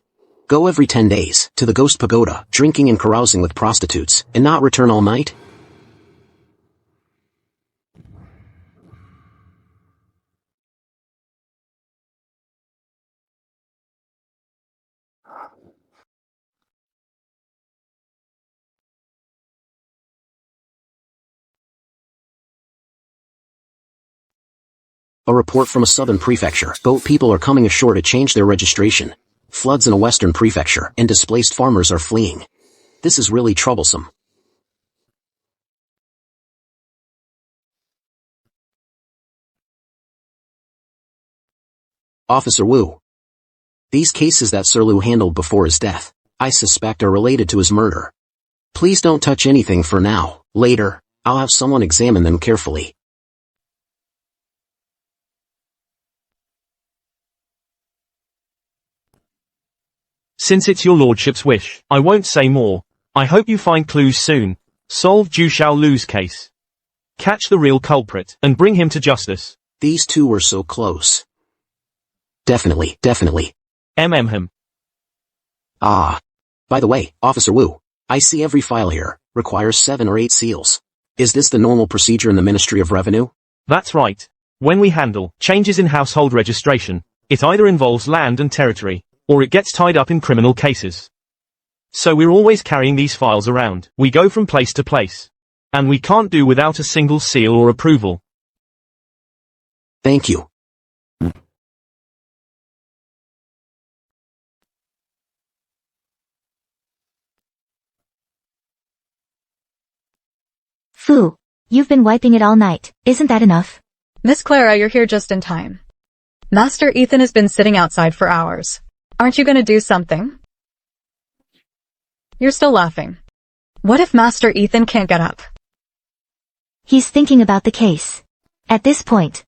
go every 10 days to the Ghost Pagoda, drinking and carousing with prostitutes, and not return all night? A report from a southern prefecture. Boat people are coming ashore to change their registration. Floods in a western prefecture, and displaced farmers are fleeing. This is really troublesome. Officer Wu. These cases that Sir Liu handled before his death, I suspect are related to his murder. Please don't touch anything for now. Later, I'll have someone examine them carefully. Since it's your lordship's wish, I won't say more. I hope you find clues soon. Solve Zhu Xiaolu's case. Catch the real culprit, and bring him to justice. These two were so close. Definitely. Him. Ah. By the way, Officer Wu, I see every file here requires 7 or 8 seals. Is this the normal procedure in the Ministry of Revenue? That's right. When we handle changes in household registration, it either involves land and territory, or it gets tied up in criminal cases. So we're always carrying these files around. We go from place to place. And we can't do without a single seal or approval. Thank you. Fu, you've been wiping it all night. Isn't that enough? Miss Clara, you're here just in time. Master Ethan has been sitting outside for hours. Aren't you gonna do something? You're still laughing. What if Master Ethan can't get up? He's thinking about the case. At this point,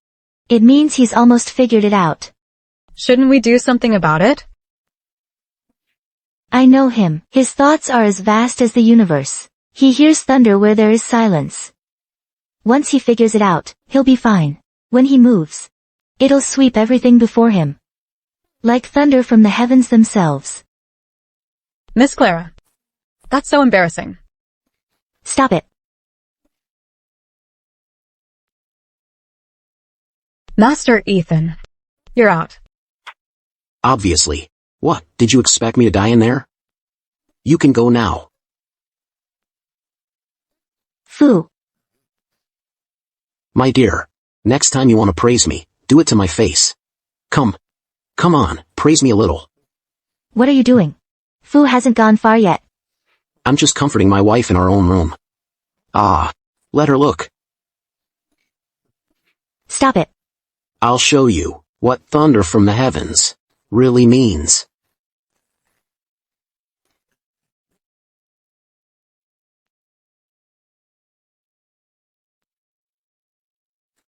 it means he's almost figured it out. Shouldn't we do something about it? I know him. His thoughts are as vast as the universe. He hears thunder where there is silence. Once he figures it out, he'll be fine. When he moves, it'll sweep everything before him. Like thunder from the heavens themselves. Miss Clara. That's so embarrassing. Stop it. Master Ethan. You're out. Obviously. What, did you expect me to die in there? You can go now. Fu. My dear, next time you want to praise me, do it to my face. Come on, praise me a little. What are you doing? Fu hasn't gone far yet. I'm just comforting my wife in our own room. Ah, let her look. Stop it. I'll show you what thunder from the heavens really means.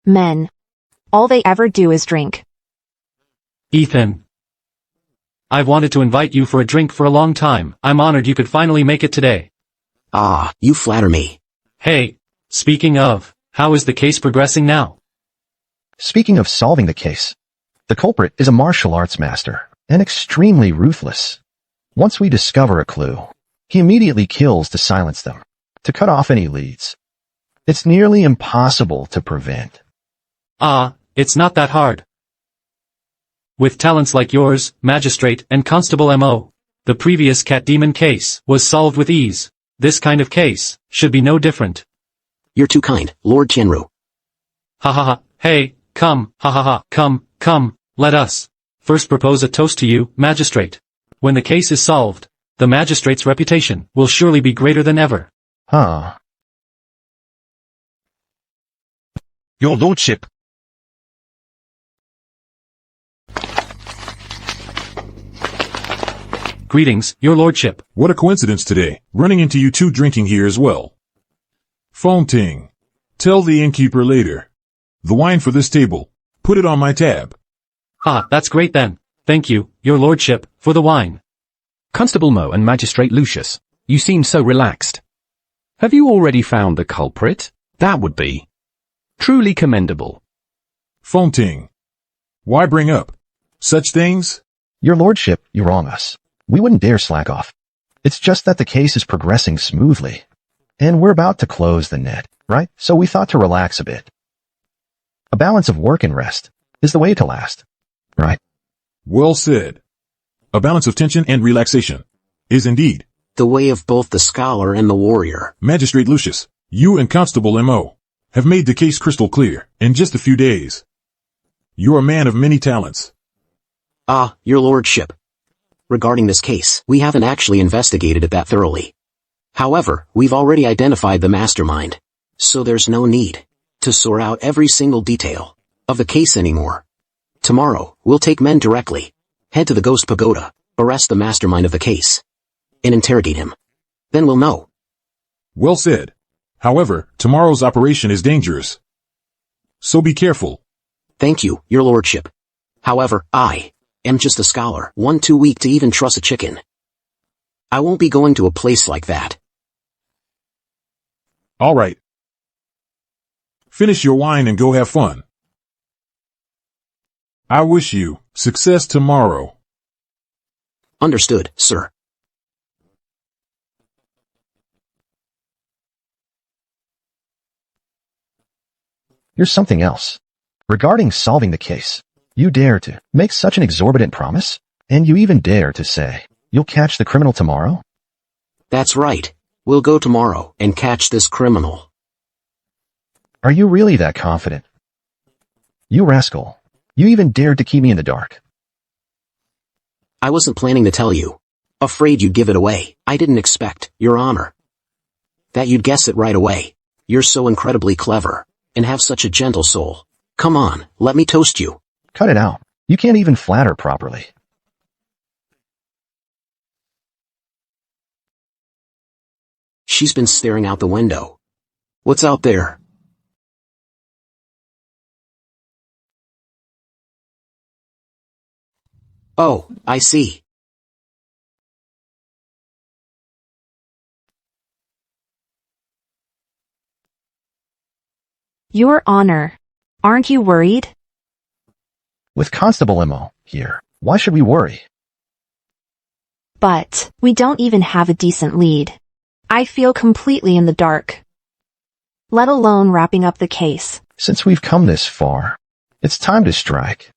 Men. All they ever do is drink. Ethan. I've wanted to invite you for a drink for a long time. I'm honored you could finally make it today. Ah, you flatter me. Hey, speaking of, how is the case progressing now? Speaking of solving the case, the culprit is a martial arts master, and extremely ruthless. Once we discover a clue, he immediately kills to silence them, to cut off any leads. It's nearly impossible to prevent. It's not that hard. With talents like yours, Magistrate and Constable M.O., the previous cat demon case was solved with ease. This kind of case should be no different. You're too kind, Lord Tianru. Ha ha ha, hey, come, ha ha ha, come, let us first propose a toast to you, Magistrate. When the case is solved, the Magistrate's reputation will surely be greater than ever. Your Lordship. Greetings, your lordship. What a coincidence today, running into you two drinking here as well. Phone ting. Tell the innkeeper later. The wine for this table. Put it on my tab. That's great then. Thank you, your lordship, for the wine. Constable Mo and Magistrate Lucius, you seem so relaxed. Have you already found the culprit? That would be truly commendable. Phone ting. Why bring up such things? Your lordship, you wrong us. We wouldn't dare slack off. It's just that the case is progressing smoothly. And we're about to close the net, right? So we thought to relax a bit. A balance of work and rest is the way to last, right? Well said. A balance of tension and relaxation is indeed the way of both the scholar and the warrior. Magistrate Lucius, you and Constable M.O. have made the case crystal clear in just a few days. You're a man of many talents. Your lordship. Regarding this case, we haven't actually investigated it that thoroughly. However, we've already identified the mastermind, so there's no need to sort out every single detail of the case anymore. Tomorrow, we'll take men directly, head to the Ghost Pagoda, arrest the mastermind of the case, and interrogate him. Then we'll know. Well said. However, tomorrow's operation is dangerous. So be careful. Thank you, your lordship. However, I am just a scholar, one too weak to even truss a chicken. I won't be going to a place like that. All right. Finish your wine and go have fun. I wish you success tomorrow. Understood, sir. Here's something else. Regarding solving the case, you dare to make such an exorbitant promise? And you even dare to say, you'll catch the criminal tomorrow? That's right. We'll go tomorrow and catch this criminal. Are you really that confident? You rascal. You even dared to keep me in the dark. I wasn't planning to tell you. Afraid you'd give it away. I didn't expect, Your Honor, that you'd guess it right away. You're so incredibly clever, and have such a gentle soul. Come on, let me toast you. Cut it out. You can't even flatter properly. She's been staring out the window. What's out there? Oh, I see. Your Honor, aren't you worried? With Constable Mo here, why should we worry? But we don't even have a decent lead. I feel completely in the dark. Let alone wrapping up the case. Since we've come this far, it's time to strike.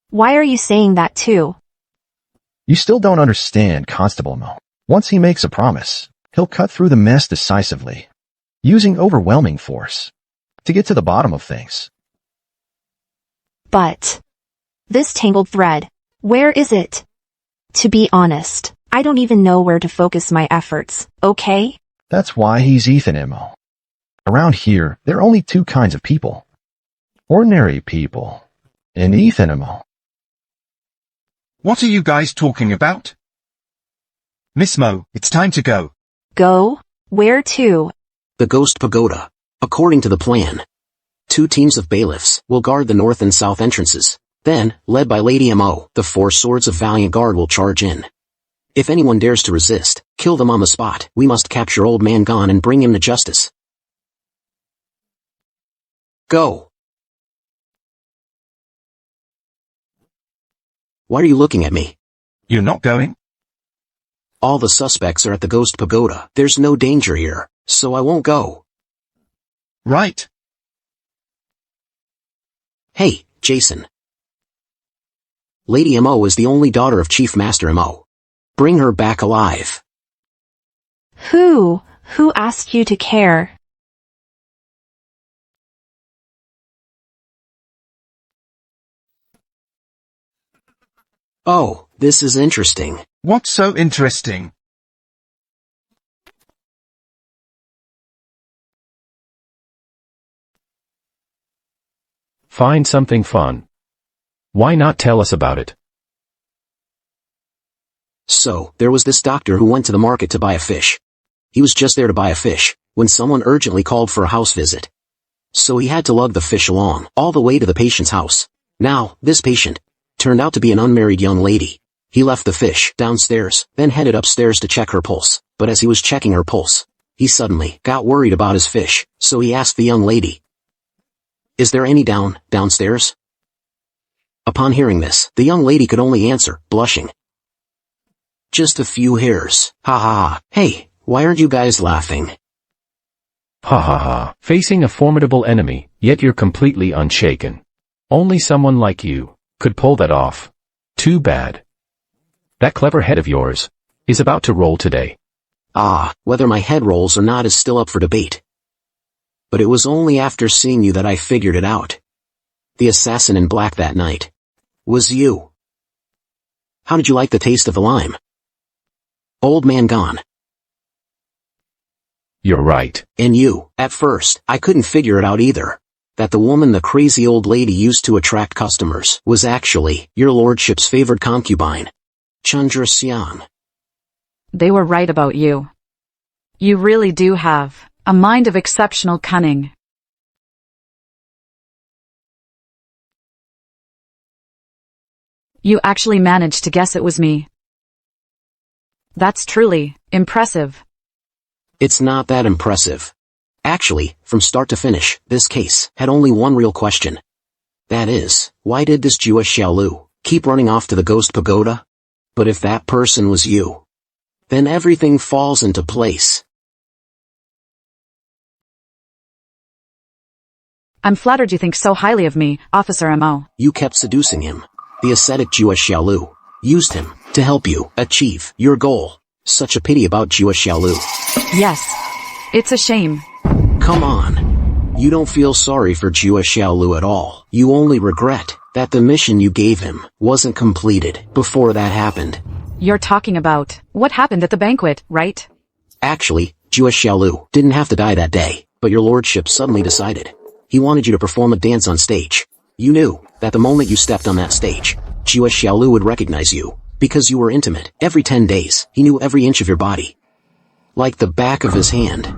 Why are you saying that too? You still don't understand Constable Mo. Once he makes a promise, he'll cut through the mess decisively, using overwhelming force to get to the bottom of things. But this tangled thread, where is it? To be honest, I don't even know where to focus my efforts, okay? That's why he's Ethan Mo. Around here, there are only two kinds of people. Ordinary people and Ethan Mo. What are you guys talking about? Miss Mo, it's time to go. Go? Where to? The Ghost Pagoda. According to the plan, 2 teams of bailiffs will guard the north and south entrances. Then, led by Lady Mo, the 4 swords of Valiant Guard will charge in. If anyone dares to resist, kill them on the spot. We must capture Old Man Gone and bring him to justice. Go. Why are you looking at me? You're not going? All the suspects are at the Ghost Pagoda. There's no danger here, so I won't go. Right. Hey, Jason. Lady Mo is the only daughter of Chief Master Mo. Bring her back alive. Who asked you to care? Oh, this is interesting. What's so interesting? Find something fun. Why not tell us about it? So, there was this doctor who went to the market to buy a fish. He was just there to buy a fish, when someone urgently called for a house visit. So he had to lug the fish along, all the way to the patient's house. Now, this patient turned out to be an unmarried young lady. He left the fish downstairs, then headed upstairs to check her pulse. But as he was checking her pulse, he suddenly got worried about his fish, so he asked the young lady, "Is there any downstairs?" Upon hearing this, the young lady could only answer, blushing, "Just a few hairs. Ha ha ha. Hey, why aren't you guys laughing?" Ha ha ha. Facing a formidable enemy, yet you're completely unshaken. Only someone like you could pull that off. Too bad. That clever head of yours is about to roll today. Ah, whether my head rolls or not is still up for debate. But it was only after seeing you that I figured it out. The assassin in black that night was you. How did you like the taste of the lime? Old Man Gone. You're right. And you, at first, I couldn't figure it out either. That the woman the crazy old lady used to attract customers was actually your lordship's favored concubine, Chandra Sian. They were right about you. You really do have a mind of exceptional cunning. You actually managed to guess it was me. That's truly impressive. It's not that impressive. Actually, from start to finish, this case had only one real question. That is, why did this Jewish Xiaolu keep running off to the ghost pagoda? But if that person was you, then everything falls into place. I'm flattered you think so highly of me, Officer M.O. You kept seducing him. The ascetic Jewish Xiaolu used him to help you achieve your goal. Such a pity about Jewish Xiaolu. Yes. It's a shame. Come on. You don't feel sorry for Jewish Xiaolu at all. You only regret that the mission you gave him wasn't completed before that happened. You're talking about what happened at the banquet, right? Actually, Jewish Xiaolu didn't have to die that day, but your lordship suddenly decided. He wanted you to perform a dance on stage. You knew that the moment you stepped on that stage, Jewish Xiaolu would recognize you, because you were intimate. Every 10 days, he knew every inch of your body. Like the back of his hand.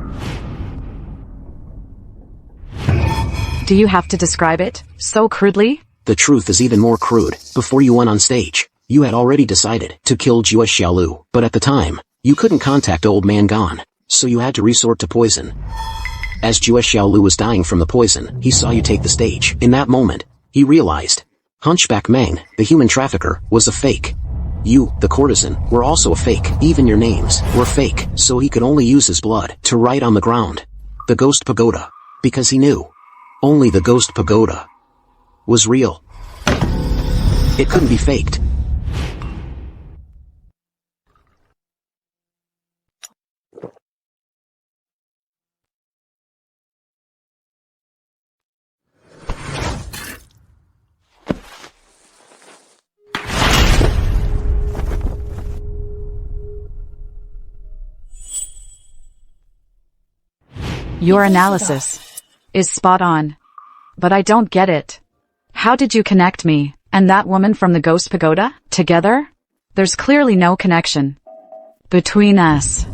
Do you have to describe it so crudely? The truth is even more crude. Before you went on stage, you had already decided to kill Jewish Xiaolu, but at the time, you couldn't contact Old Man Gone, so you had to resort to poison. As Jewish Xiaolu was dying from the poison, he saw you take the stage. In that moment, he realized Hunchback Meng, the human trafficker, was a fake. You, the courtesan, were also a fake. Even your names were fake, so he could only use his blood to write on the ground the ghost pagoda, because he knew only the ghost pagoda was real. It couldn't be faked. Your analysis is spot on. But I don't get it. How did you connect me and that woman from the Ghost Pagoda together? There's clearly no connection between us.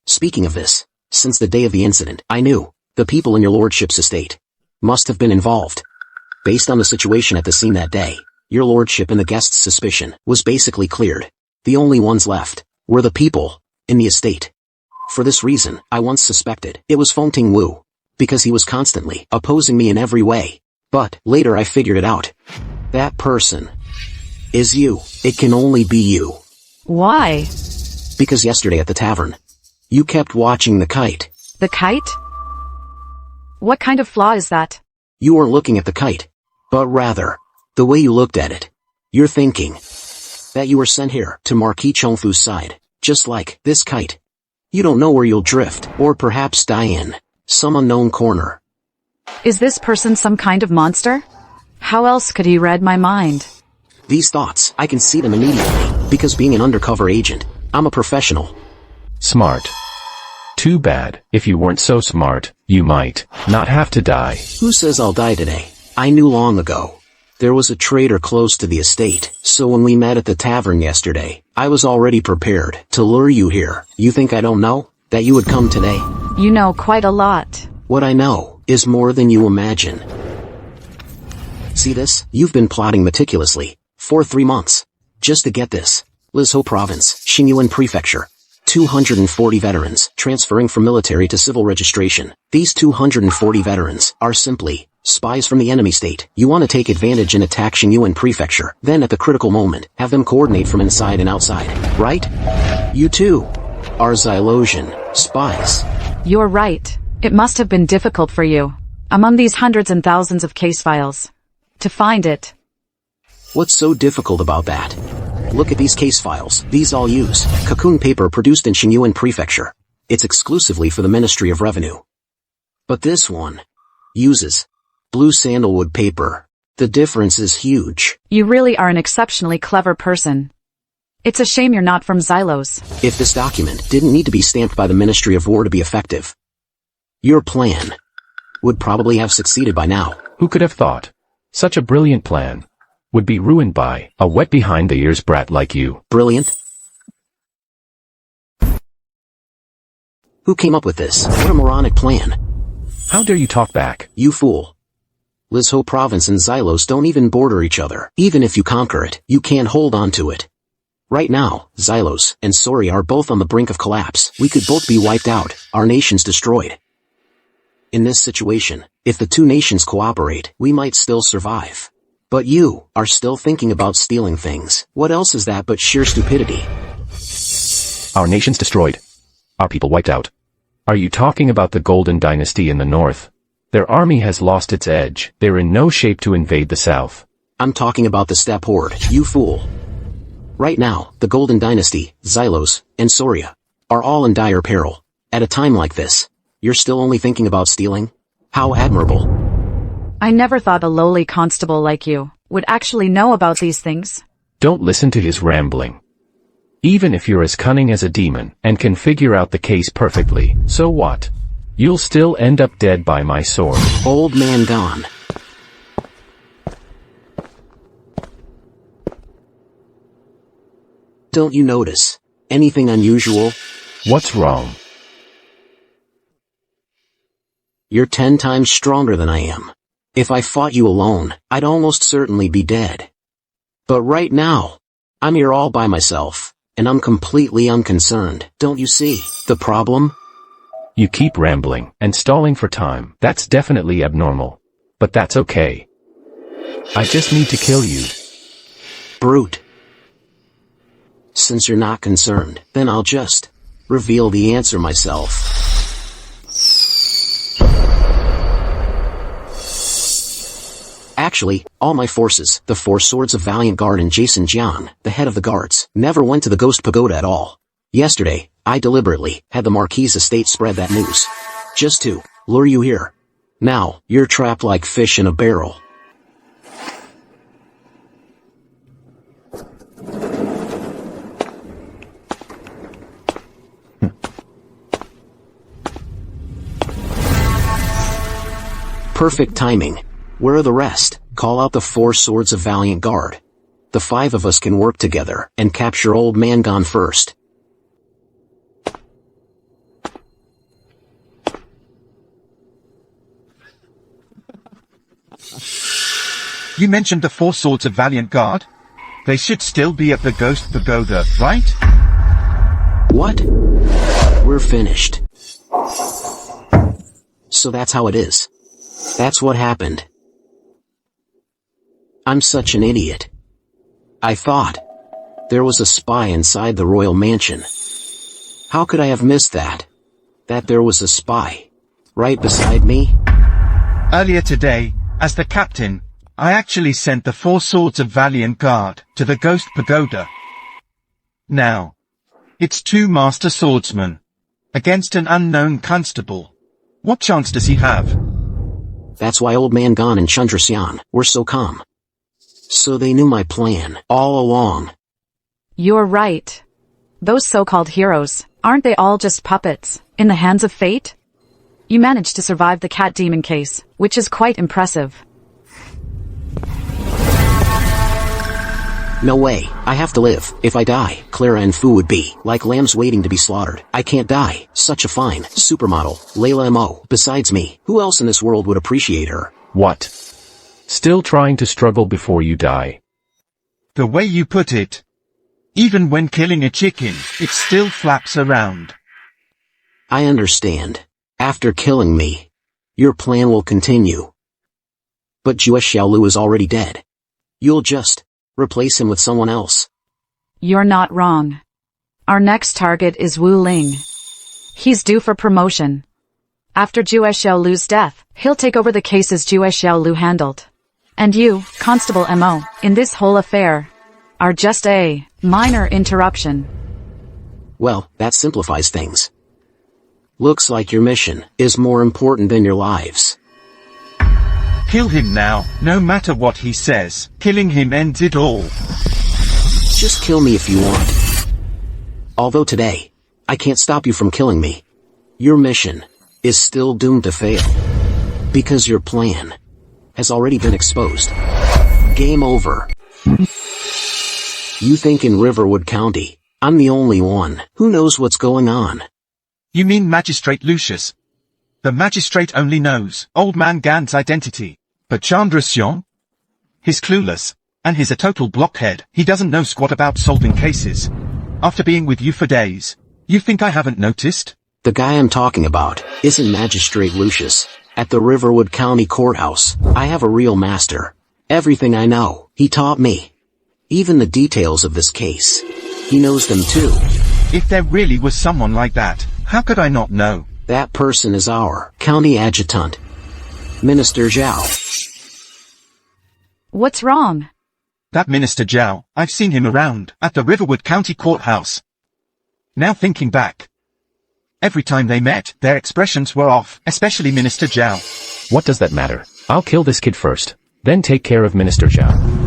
Speaking of this, since the day of the incident, I knew the people in your lordship's estate must have been involved. Based on the situation at the scene that day, your lordship and the guest's suspicion was basically cleared. The only ones left were the people in the estate. For this reason, I once suspected it was Fengting Wu, because he was constantly opposing me in every way. But later I figured it out. That person is you. It can only be you. Why? Because yesterday at the tavern, you kept watching the kite. The kite? What kind of flaw is that? You weren't looking at the kite, but rather, the way you looked at it. You're thinking that you were sent here to Marquis Chongfu's side, just like this kite. You don't know where you'll drift, or perhaps die in some unknown corner. Is this person some kind of monster? How else could he read my mind? These thoughts, I can see them immediately, because being an undercover agent, I'm a professional. Smart. Too bad. If you weren't so smart, you might not have to die. Who says I'll die today? I knew long ago. There was a traitor close to the estate, so when we met at the tavern yesterday, I was already prepared to lure you here. You think I don't know that you would come today? You know quite a lot. What I know is more than you imagine. See this? You've been plotting meticulously for 3 months. Just to get this. Lizhou Province, Xingyuan Prefecture. 240 veterans transferring from military to civil registration. These 240 veterans are simply spies from the enemy state. You want to take advantage and attack Xingyuan Prefecture, then at the critical moment, have them coordinate from inside and outside, right? You too are Xylosian spies. You're right. It must have been difficult for you, among these hundreds and thousands of case files, to find it. What's so difficult about that? Look at these case files. These all use cocoon paper produced in Xingyuan Prefecture. It's exclusively for the Ministry of Revenue. But this one uses blue sandalwood paper. The difference is huge. You really are an exceptionally clever person. It's a shame you're not from Xylos. If this document didn't need to be stamped by the Ministry of War to be effective, your plan would probably have succeeded by now. Who could have thought such a brilliant plan would be ruined by a wet behind the ears brat like you? Brilliant? Who came up with this? What a moronic plan. How dare you talk back? You fool. Lizhou Province and Xylos don't even border each other. Even if you conquer it, you can't hold on to it. Right now, Xylos and Soria are both on the brink of collapse. We could both be wiped out, our nations destroyed. In this situation, if the two nations cooperate, we might still survive. But you are still thinking about stealing things. What else is that but sheer stupidity? Our nation's destroyed. Our people wiped out. Are you talking about the Golden Dynasty in the north? Their army has lost its edge. They're in no shape to invade the south. I'm talking about the steppe horde, you fool. Right now, the Golden Dynasty, Xylos, and Soria are all in dire peril. At a time like this, you're still only thinking about stealing? How admirable. I never thought a lowly constable like you would actually know about these things. Don't listen to his rambling. Even if you're as cunning as a demon and can figure out the case perfectly, so what? You'll still end up dead by my sword. Old man gone. Don't you notice anything unusual? What's wrong? You're 10 times stronger than I am. If I fought you alone, I'd almost certainly be dead. But right now, I'm here all by myself, and I'm completely unconcerned. Don't you see the problem? You keep rambling and stalling for time. That's definitely abnormal. But that's okay. I just need to kill you. Brute. Since you're not concerned, then I'll just reveal the answer myself. Actually, all my forces, the 4 swords of Valiant Guard and Jason Jiang, the head of the guards, never went to the Ghost Pagoda at all. Yesterday, I deliberately had the Marquis estate spread that news. Just to lure you here. Now, you're trapped like fish in a barrel. Perfect timing. Where are the rest? Call out the 4 swords of Valiant Guard. The 5 of us can work together and capture Old Man Gone first. You mentioned the 4 swords of Valiant Guard? They should still be at the Ghost Pagoda, right? What? We're finished. So that's how it is. That's what happened. I'm such an idiot. I thought there was a spy inside the royal mansion. How could I have missed that? That there was a spy right beside me? Earlier today, as the captain, I actually sent the 4 swords of Valiant Guard to the Ghost Pagoda. Now, it's 2 master swordsmen against an unknown constable. What chance does he have? That's why Old Man Gone and Chandrasyan were so calm. So they knew my plan all along. You're right. Those so-called heroes, aren't they all just puppets in the hands of fate? You managed to survive the cat demon case, which is quite impressive. No way, I have to live. If I die, Clara and Fu would be like lambs waiting to be slaughtered. I can't die. Such a fine supermodel, Layla M.O. Besides me, who else in this world would appreciate her? What? Still trying to struggle before you die? The way you put it. Even when killing a chicken, it still flaps around. I understand. After killing me, your plan will continue. But Jue Xiaolu is already dead. You'll just replace him with someone else. You're not wrong. Our next target is Wu Ling. He's due for promotion. After Jue Xiaolu's death, he'll take over the cases Jue Xiaolu handled. And you, Constable M.O., in this whole affair, are just a minor interruption. Well, that simplifies things. Looks like your mission is more important than your lives. Kill him now, no matter what he says. Killing him ends it all. Just kill me if you want. Although today, I can't stop you from killing me. Your mission is still doomed to fail. Because your plan has already been exposed. Game over. You think in Riverwood County, I'm the only one who knows what's going on. You mean Magistrate Lucius? The magistrate only knows Old Man Gan's identity. But Chandrasyan? He's clueless. And he's a total blockhead. He doesn't know squat about solving cases. After being with you for days, you think I haven't noticed? The guy I'm talking about isn't Magistrate Lucius. At the Riverwood County Courthouse, I have a real master. Everything I know, he taught me. Even the details of this case. He knows them too. If there really was someone like that, how could I not know? That person is our county adjutant, Minister Zhao. What's wrong? That Minister Zhao, I've seen him around, at the Riverwood County Courthouse. Now thinking back, every time they met, their expressions were off, especially Minister Zhao. What does that matter? I'll kill this kid first, then take care of Minister Zhao.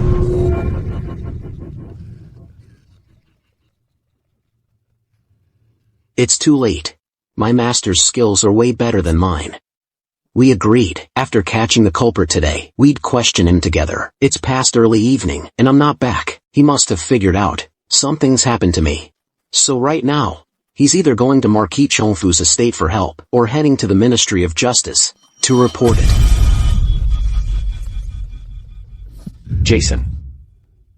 It's too late. My master's skills are way better than mine. We agreed, after catching the culprit today, we'd question him together. It's past early evening, and I'm not back. He must have figured out, something's happened to me. So right now, he's either going to Marquis Chongfu's estate for help, or heading to the Ministry of Justice, to report it. Jason.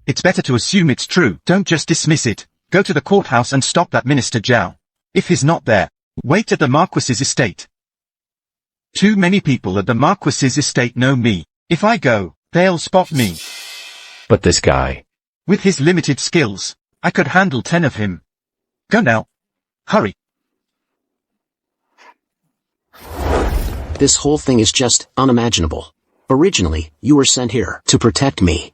It's better to assume it's true. Don't just dismiss it. Go to the courthouse and stop that Minister Zhao. If he's not there, wait at the Marquis's estate. Too many people at the Marquis's estate know me. If I go, they'll spot me. But this guy. With his limited skills, I could handle 10 of him. Go now. Hurry. This whole thing is just unimaginable. Originally, you were sent here to protect me.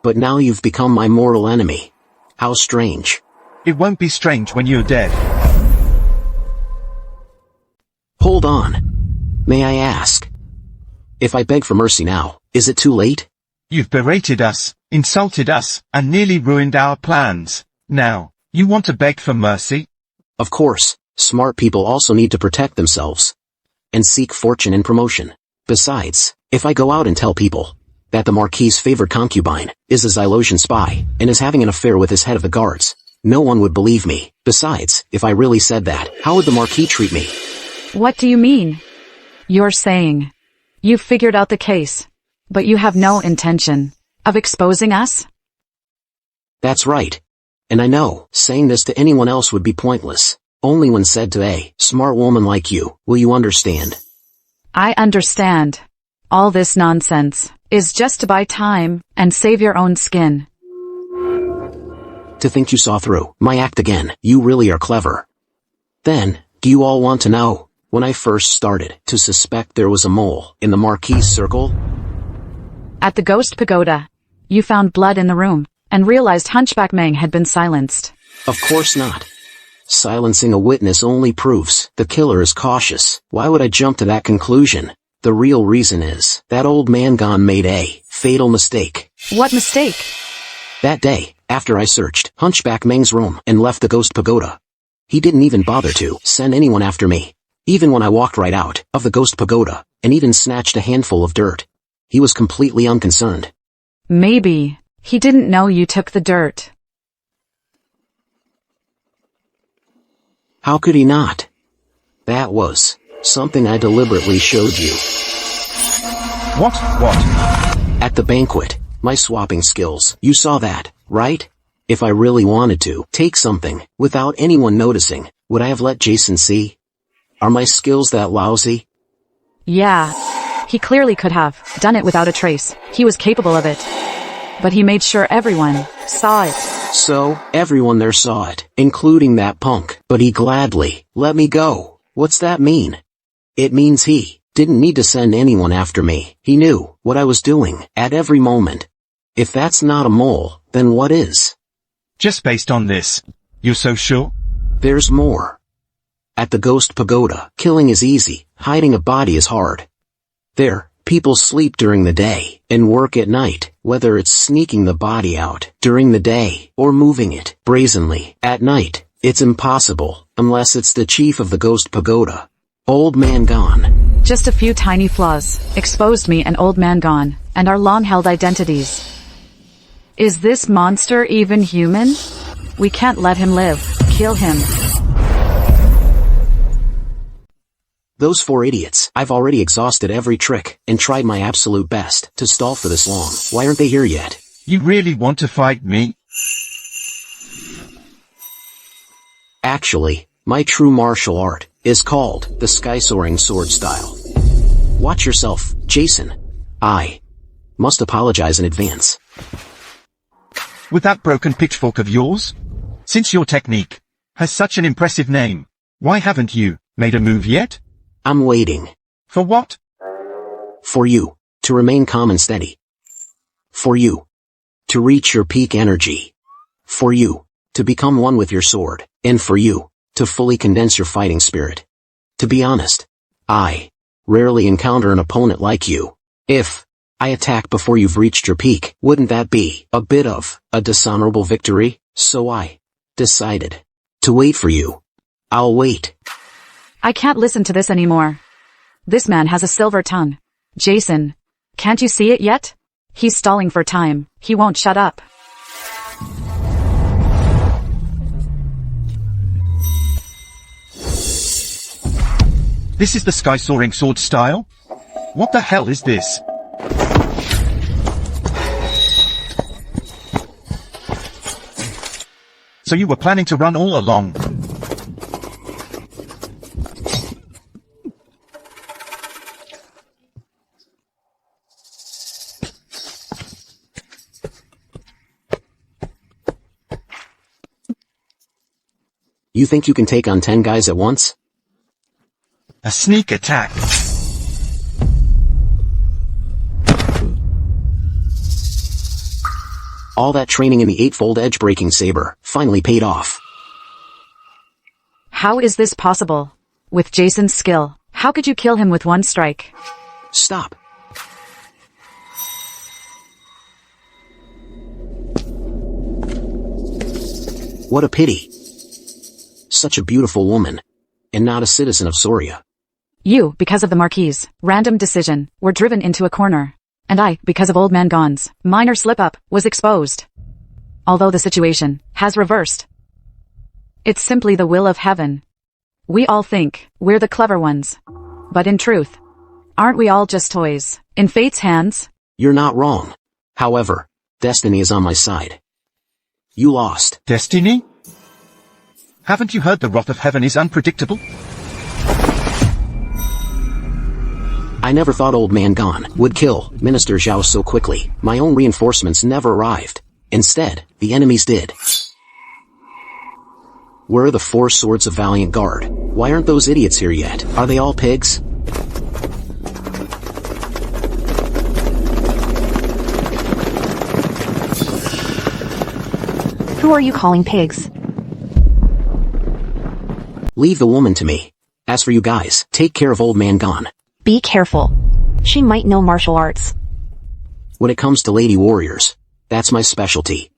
But now you've become my mortal enemy. How strange. It won't be strange when you're dead. Hold on. May I ask? If I beg for mercy now, is it too late? You've berated us, insulted us, and nearly ruined our plans. Now, you want to beg for mercy? Of course, smart people also need to protect themselves. And seek fortune and promotion. Besides, if I go out and tell people that the Marquis' favorite concubine is a Xylosian spy and is having an affair with his head of the guards, no one would believe me. Besides, if I really said that, how would the Marquis treat me? What do you mean? You're saying you've figured out the case, but you have no intention of exposing us? That's right. And I know, saying this to anyone else would be pointless. Only when said to a smart woman like you, will you understand. I understand. All this nonsense is just to buy time and save your own skin. To think you saw through my act again, you really are clever. Then, do you all want to know? When I first started to suspect there was a mole in the Marquis' circle? At the Ghost Pagoda, you found blood in the room, and realized Hunchback Meng had been silenced. Of course not. Silencing a witness only proves the killer is cautious. Why would I jump to that conclusion? The real reason is that old man gone made a fatal mistake. What mistake? That day, after I searched Hunchback Meng's room and left the Ghost Pagoda, he didn't even bother to send anyone after me. Even when I walked right out of the Ghost Pagoda, and even snatched a handful of dirt, he was completely unconcerned. Maybe he didn't know you took the dirt. How could he not? That was something I deliberately showed you. What? At the banquet, my swapping skills. You saw that, right? If I really wanted to take something without anyone noticing, would I have let Jason see? Are my skills that lousy? Yeah. He clearly could have done it without a trace. He was capable of it. But he made sure everyone saw it. So, everyone there saw it, including that punk. But he gladly let me go. What's that mean? It means he didn't need to send anyone after me. He knew what I was doing at every moment. If that's not a mole, then what is? Just based on this, you're so sure? There's more. At the Ghost Pagoda, killing is easy, hiding a body is hard. There, people sleep during the day, and work at night, whether it's sneaking the body out during the day, or moving it brazenly at night. It's impossible, unless it's the chief of the Ghost Pagoda. Old Man Gone. Just a few tiny flaws exposed me and Old Man Gone, and our long-held identities. Is this monster even human? We can't let him live. Kill him. Those 4 idiots. I've already exhausted every trick, and tried my absolute best to stall for this long. Why aren't they here yet? You really want to fight me? Actually, my true martial art is called the sky-soaring sword style. Watch yourself, Jason. I must apologize in advance. With that broken pitchfork of yours? Since your technique has such an impressive name, why haven't you made a move yet? I'm waiting. For what? For you to remain calm and steady. For you to reach your peak energy. For you to become one with your sword, and for you to fully condense your fighting spirit. To be honest, I rarely encounter an opponent like you. If I attack before you've reached your peak, wouldn't that be a bit of a dishonorable victory? So I decided to wait for you. I'll wait. I can't listen to this anymore. This man has a silver tongue. Jason, can't you see it yet? He's stalling for time. He won't shut up. This is the sky-soaring sword style? What the hell is this? So you were planning to run all along? You think you can take on 10 guys at once? A sneak attack. All that training in the eightfold edge-breaking saber finally paid off. How is this possible? With Jason's skill, how could you kill him with one strike? Stop. What a pity. Such a beautiful woman, and not a citizen of Soria. You, because of the Marquis' random decision, were driven into a corner. And I, because of Old Man Gone's minor slip-up, was exposed. Although the situation has reversed. It's simply the will of heaven. We all think we're the clever ones. But in truth, aren't we all just toys, in fate's hands? You're not wrong. However, destiny is on my side. You lost. Destiny? Haven't you heard the wrath of heaven is unpredictable? I never thought Old Man Gone would kill Minister Zhao so quickly. My own reinforcements never arrived. Instead, the enemies did. Where are the 4 swords of Valiant Guard? Why aren't those idiots here yet? Are they all pigs? Who are you calling pigs? Leave the woman to me. As for you guys, take care of Old Man Gone. Be careful. She might know martial arts. When it comes to lady warriors, that's my specialty.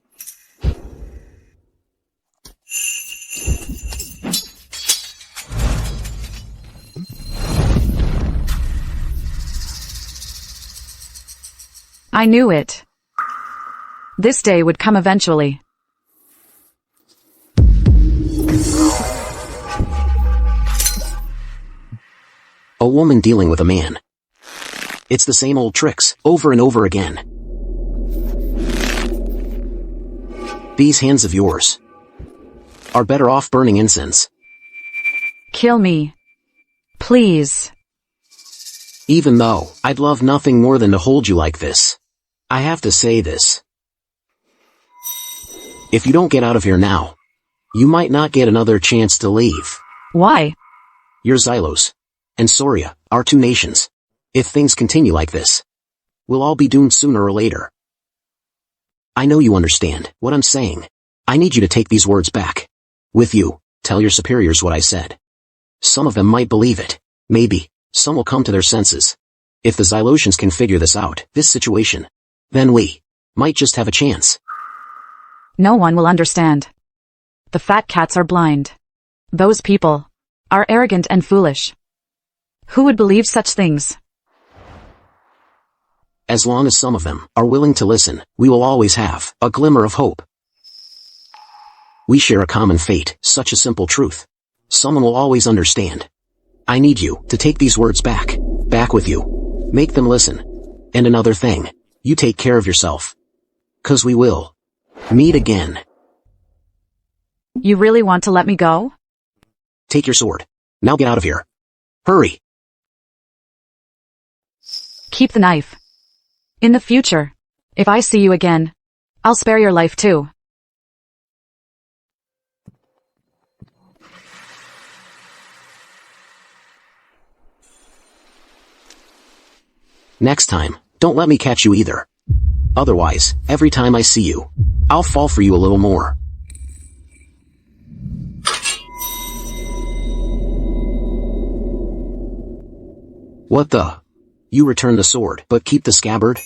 I knew it. This day would come eventually. A woman dealing with a man. It's the same old tricks, over and over again. These hands of yours are better off burning incense. Kill me. Please. Even though I'd love nothing more than to hold you like this, I have to say this. If you don't get out of here now, you might not get another chance to leave. Why? You're Xylos and Soria, our 2 nations. If things continue like this, we'll all be doomed sooner or later. I know you understand what I'm saying. I need you to take these words back. With you, tell your superiors what I said. Some of them might believe it. Maybe some will come to their senses. If the Xylosians can figure this out, this situation, then we might just have a chance. No one will understand. The fat cats are blind. Those people are arrogant and foolish. Who would believe such things? As long as some of them are willing to listen, we will always have a glimmer of hope. We share a common fate, such a simple truth. Someone will always understand. I need you to take these words back with you. Make them listen. And another thing, you take care of yourself. 'Cause we will meet again. You really want to let me go? Take your sword. Now get out of here. Hurry. Keep the knife. In the future, if I see you again, I'll spare your life too. Next time, don't let me catch you either. Otherwise, every time I see you, I'll fall for you a little more. What the? You return the sword, but keep the scabbard?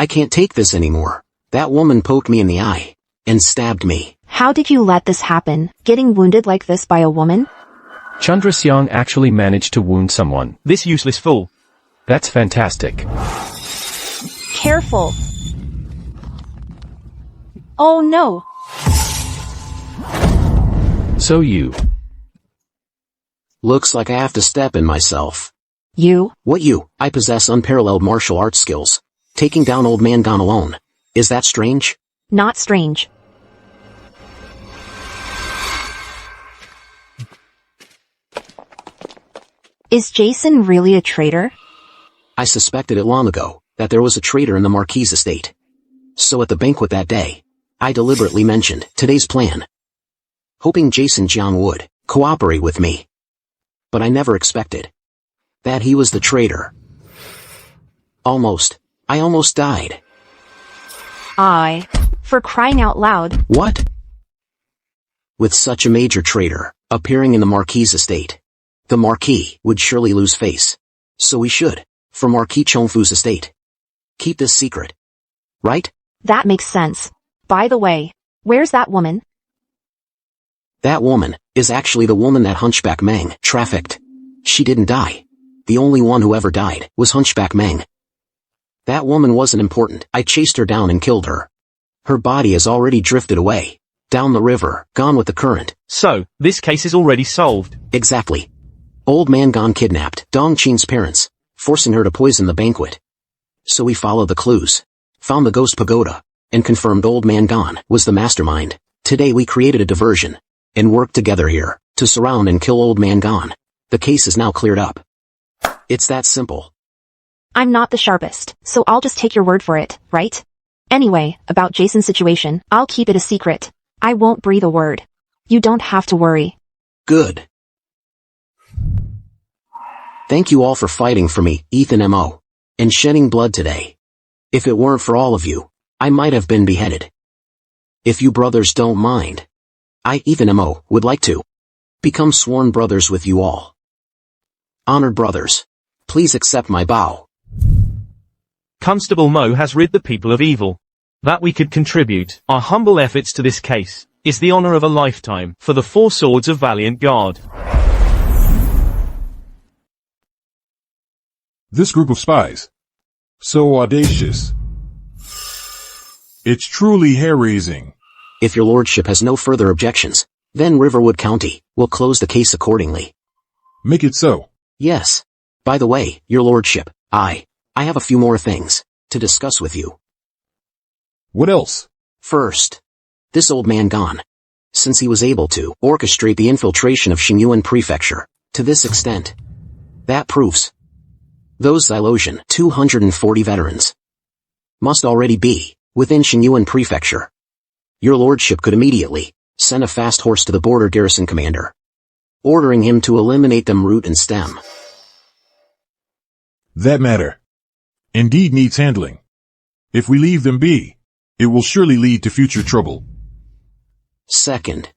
I can't take this anymore. That woman poked me in the eye and stabbed me. How did you let this happen, getting wounded like this by a woman? Chandraseong actually managed to wound someone. This useless fool. That's fantastic. Careful. Oh no. So you. Looks like I have to step in myself. You? What you? I possess unparalleled martial arts skills. Taking down Old Man Gone alone. Is that strange? Not strange. Is Jason really a traitor? I suspected it long ago, that there was a traitor in the Marquis estate. So at the banquet that day, I deliberately mentioned today's plan, hoping Jason Jiang would cooperate with me. But I never expected that he was the traitor. I almost died. For crying out loud. What? With such a major traitor appearing in the Marquis estate, the Marquis would surely lose face. So we should, for Marquis Chongfu's estate, keep this secret. Right? That makes sense. By the way, where's that woman? That woman is actually the woman that Hunchback Meng trafficked. She didn't die. The only one who ever died was Hunchback Meng. That woman wasn't important. I chased her down and killed her. Her body has already drifted away, down the river, gone with the current. So, this case is already solved. Exactly. Old Man Gone kidnapped Dong Qin's parents, forcing her to poison the banquet. So we followed the clues, found the ghost pagoda, and confirmed Old Man Gone was the mastermind. Today we created a diversion, and worked together here, to surround and kill Old Man Gone. The case is now cleared up. It's that simple. I'm not the sharpest, so I'll just take your word for it, right? Anyway, about Jason's situation, I'll keep it a secret. I won't breathe a word. You don't have to worry. Good. Thank you all for fighting for me, Ethan M.O., and shedding blood today. If it weren't for all of you, I might have been beheaded. If you brothers don't mind, I, Ethan M.O., would like to become sworn brothers with you all. Honored brothers, please accept my vow. Constable Mo has rid the people of evil. That we could contribute our humble efforts to this case is the honor of a lifetime for the four swords of valiant guard. This group of spies. So audacious. It's truly hair-raising. If your lordship has no further objections, then Riverwood County will close the case accordingly. Make it so. Yes. By the way, your lordship, I have a few more things to discuss with you. What else? First, this Old Man Gone. Since he was able to orchestrate the infiltration of Xingyuan Prefecture to this extent, that proves those Xylosian 240 veterans must already be within Xingyuan Prefecture. Your lordship could immediately send a fast horse to the border garrison commander, ordering him to eliminate them root and stem. That matter indeed needs handling. If we leave them be, it will surely lead to future trouble. Second,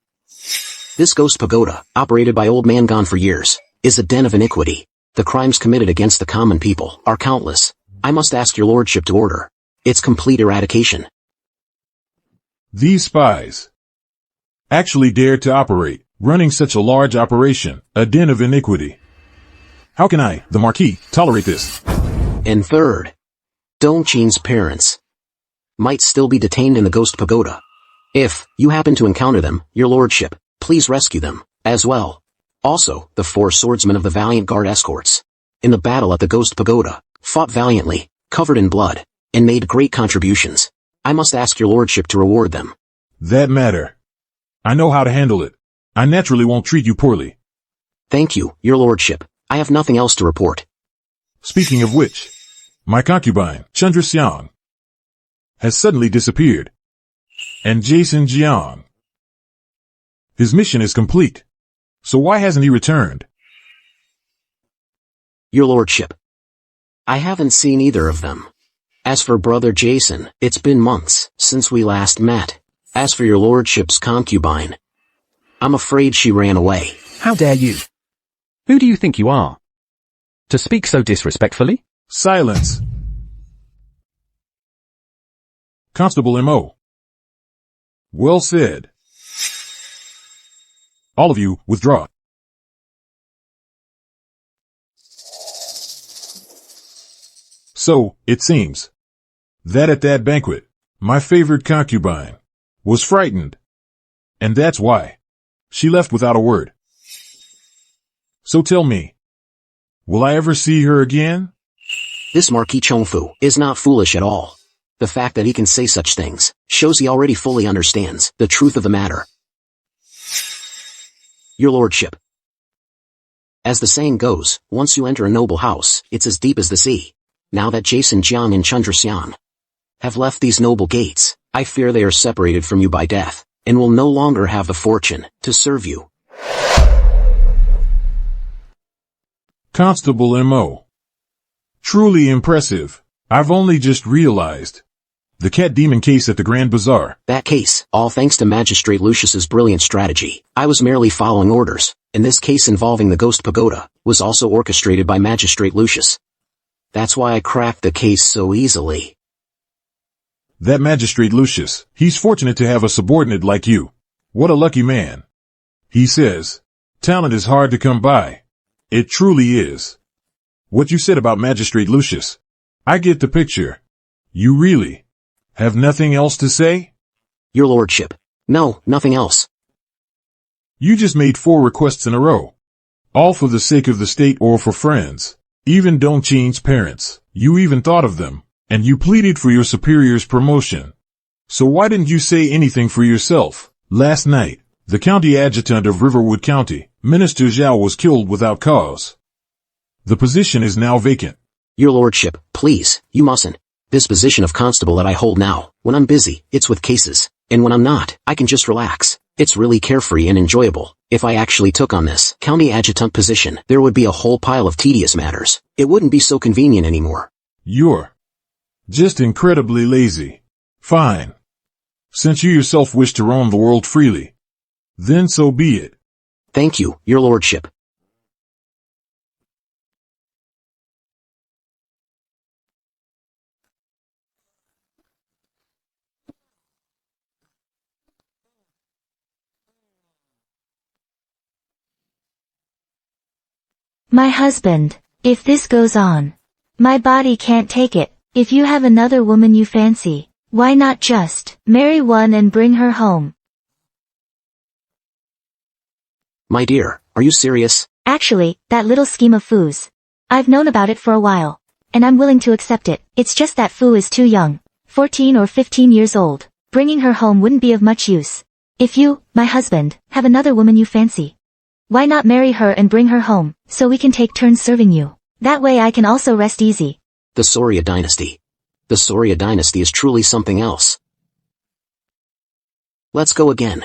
this ghost pagoda, operated by Old Man Gone for years, is a den of iniquity. The crimes committed against the common people are countless. I must ask your lordship to order its complete eradication. These spies actually dared to operate, running such a large operation, a den of iniquity. How can I, the Marquis, tolerate this? And third, Dongqing's parents might still be detained in the Ghost Pagoda. If you happen to encounter them, your lordship, please rescue them, as well. Also, the 4 swordsmen of the Valiant Guard escorts, in the battle at the Ghost Pagoda, fought valiantly, covered in blood, and made great contributions. I must ask your lordship to reward them. That matter. I know how to handle it. I naturally won't treat you poorly. Thank you, your lordship. I have nothing else to report. Speaking of which, my concubine, Chandra Xiang, has suddenly disappeared. And Jason Jiang. His mission is complete. So why hasn't he returned? Your lordship, I haven't seen either of them. As for brother Jason, it's been months since we last met. As for your lordship's concubine, I'm afraid she ran away. How dare you? Who do you think you are? To speak so disrespectfully? Silence. Constable M.O. Well said. All of you, withdraw. So, it seems that at that banquet, my favorite concubine was frightened. And that's why she left without a word. So tell me, will I ever see her again? This Marquis Chongfu is not foolish at all. The fact that he can say such things shows he already fully understands the truth of the matter. Your lordship, as the saying goes, once you enter a noble house, it's as deep as the sea. Now that Jason Jiang and Chandra Xian have left these noble gates, I fear they are separated from you by death, and will no longer have the fortune to serve you. Constable M.O. Truly impressive. I've only just realized. The cat demon case at the Grand Bazaar. That case, all thanks to Magistrate Lucius's brilliant strategy. I was merely following orders, and this case involving the Ghost Pagoda was also orchestrated by Magistrate Lucius. That's why I cracked the case so easily. That Magistrate Lucius, he's fortunate to have a subordinate like you. What a lucky man. He says, talent is hard to come by. It truly is. What you said about Magistrate Lucius, I get the picture. You really have nothing else to say? Your lordship. No, nothing else. You just made 4 requests in a row. All for the sake of the state or for friends. Even Dongqing's parents, you even thought of them, and you pleaded for your superior's promotion. So why didn't you say anything for yourself? Last night, the county adjutant of Riverwood County, Minister Zhao, was killed without cause. The position is now vacant. Your lordship, please, you mustn't. This position of constable that I hold now, when I'm busy, it's with cases, and when I'm not, I can just relax. It's really carefree and enjoyable. If I actually took on this county adjutant position, there would be a whole pile of tedious matters. It wouldn't be so convenient anymore. You're just incredibly lazy. Fine. Since you yourself wish to roam the world freely, then so be it. Thank you, your lordship. My husband, if this goes on, my body can't take it. If you have another woman you fancy, why not just marry one and bring her home? My dear, are you serious? Actually, that little scheme of Fu's. I've known about it for a while, and I'm willing to accept it. It's just that Fu is too young, 14 or 15 years old. Bringing her home wouldn't be of much use. If you, my husband, have another woman you fancy, why not marry her and bring her home, so we can take turns serving you? That way I can also rest easy. The Soria dynasty. The Soria dynasty is truly something else. Let's go again.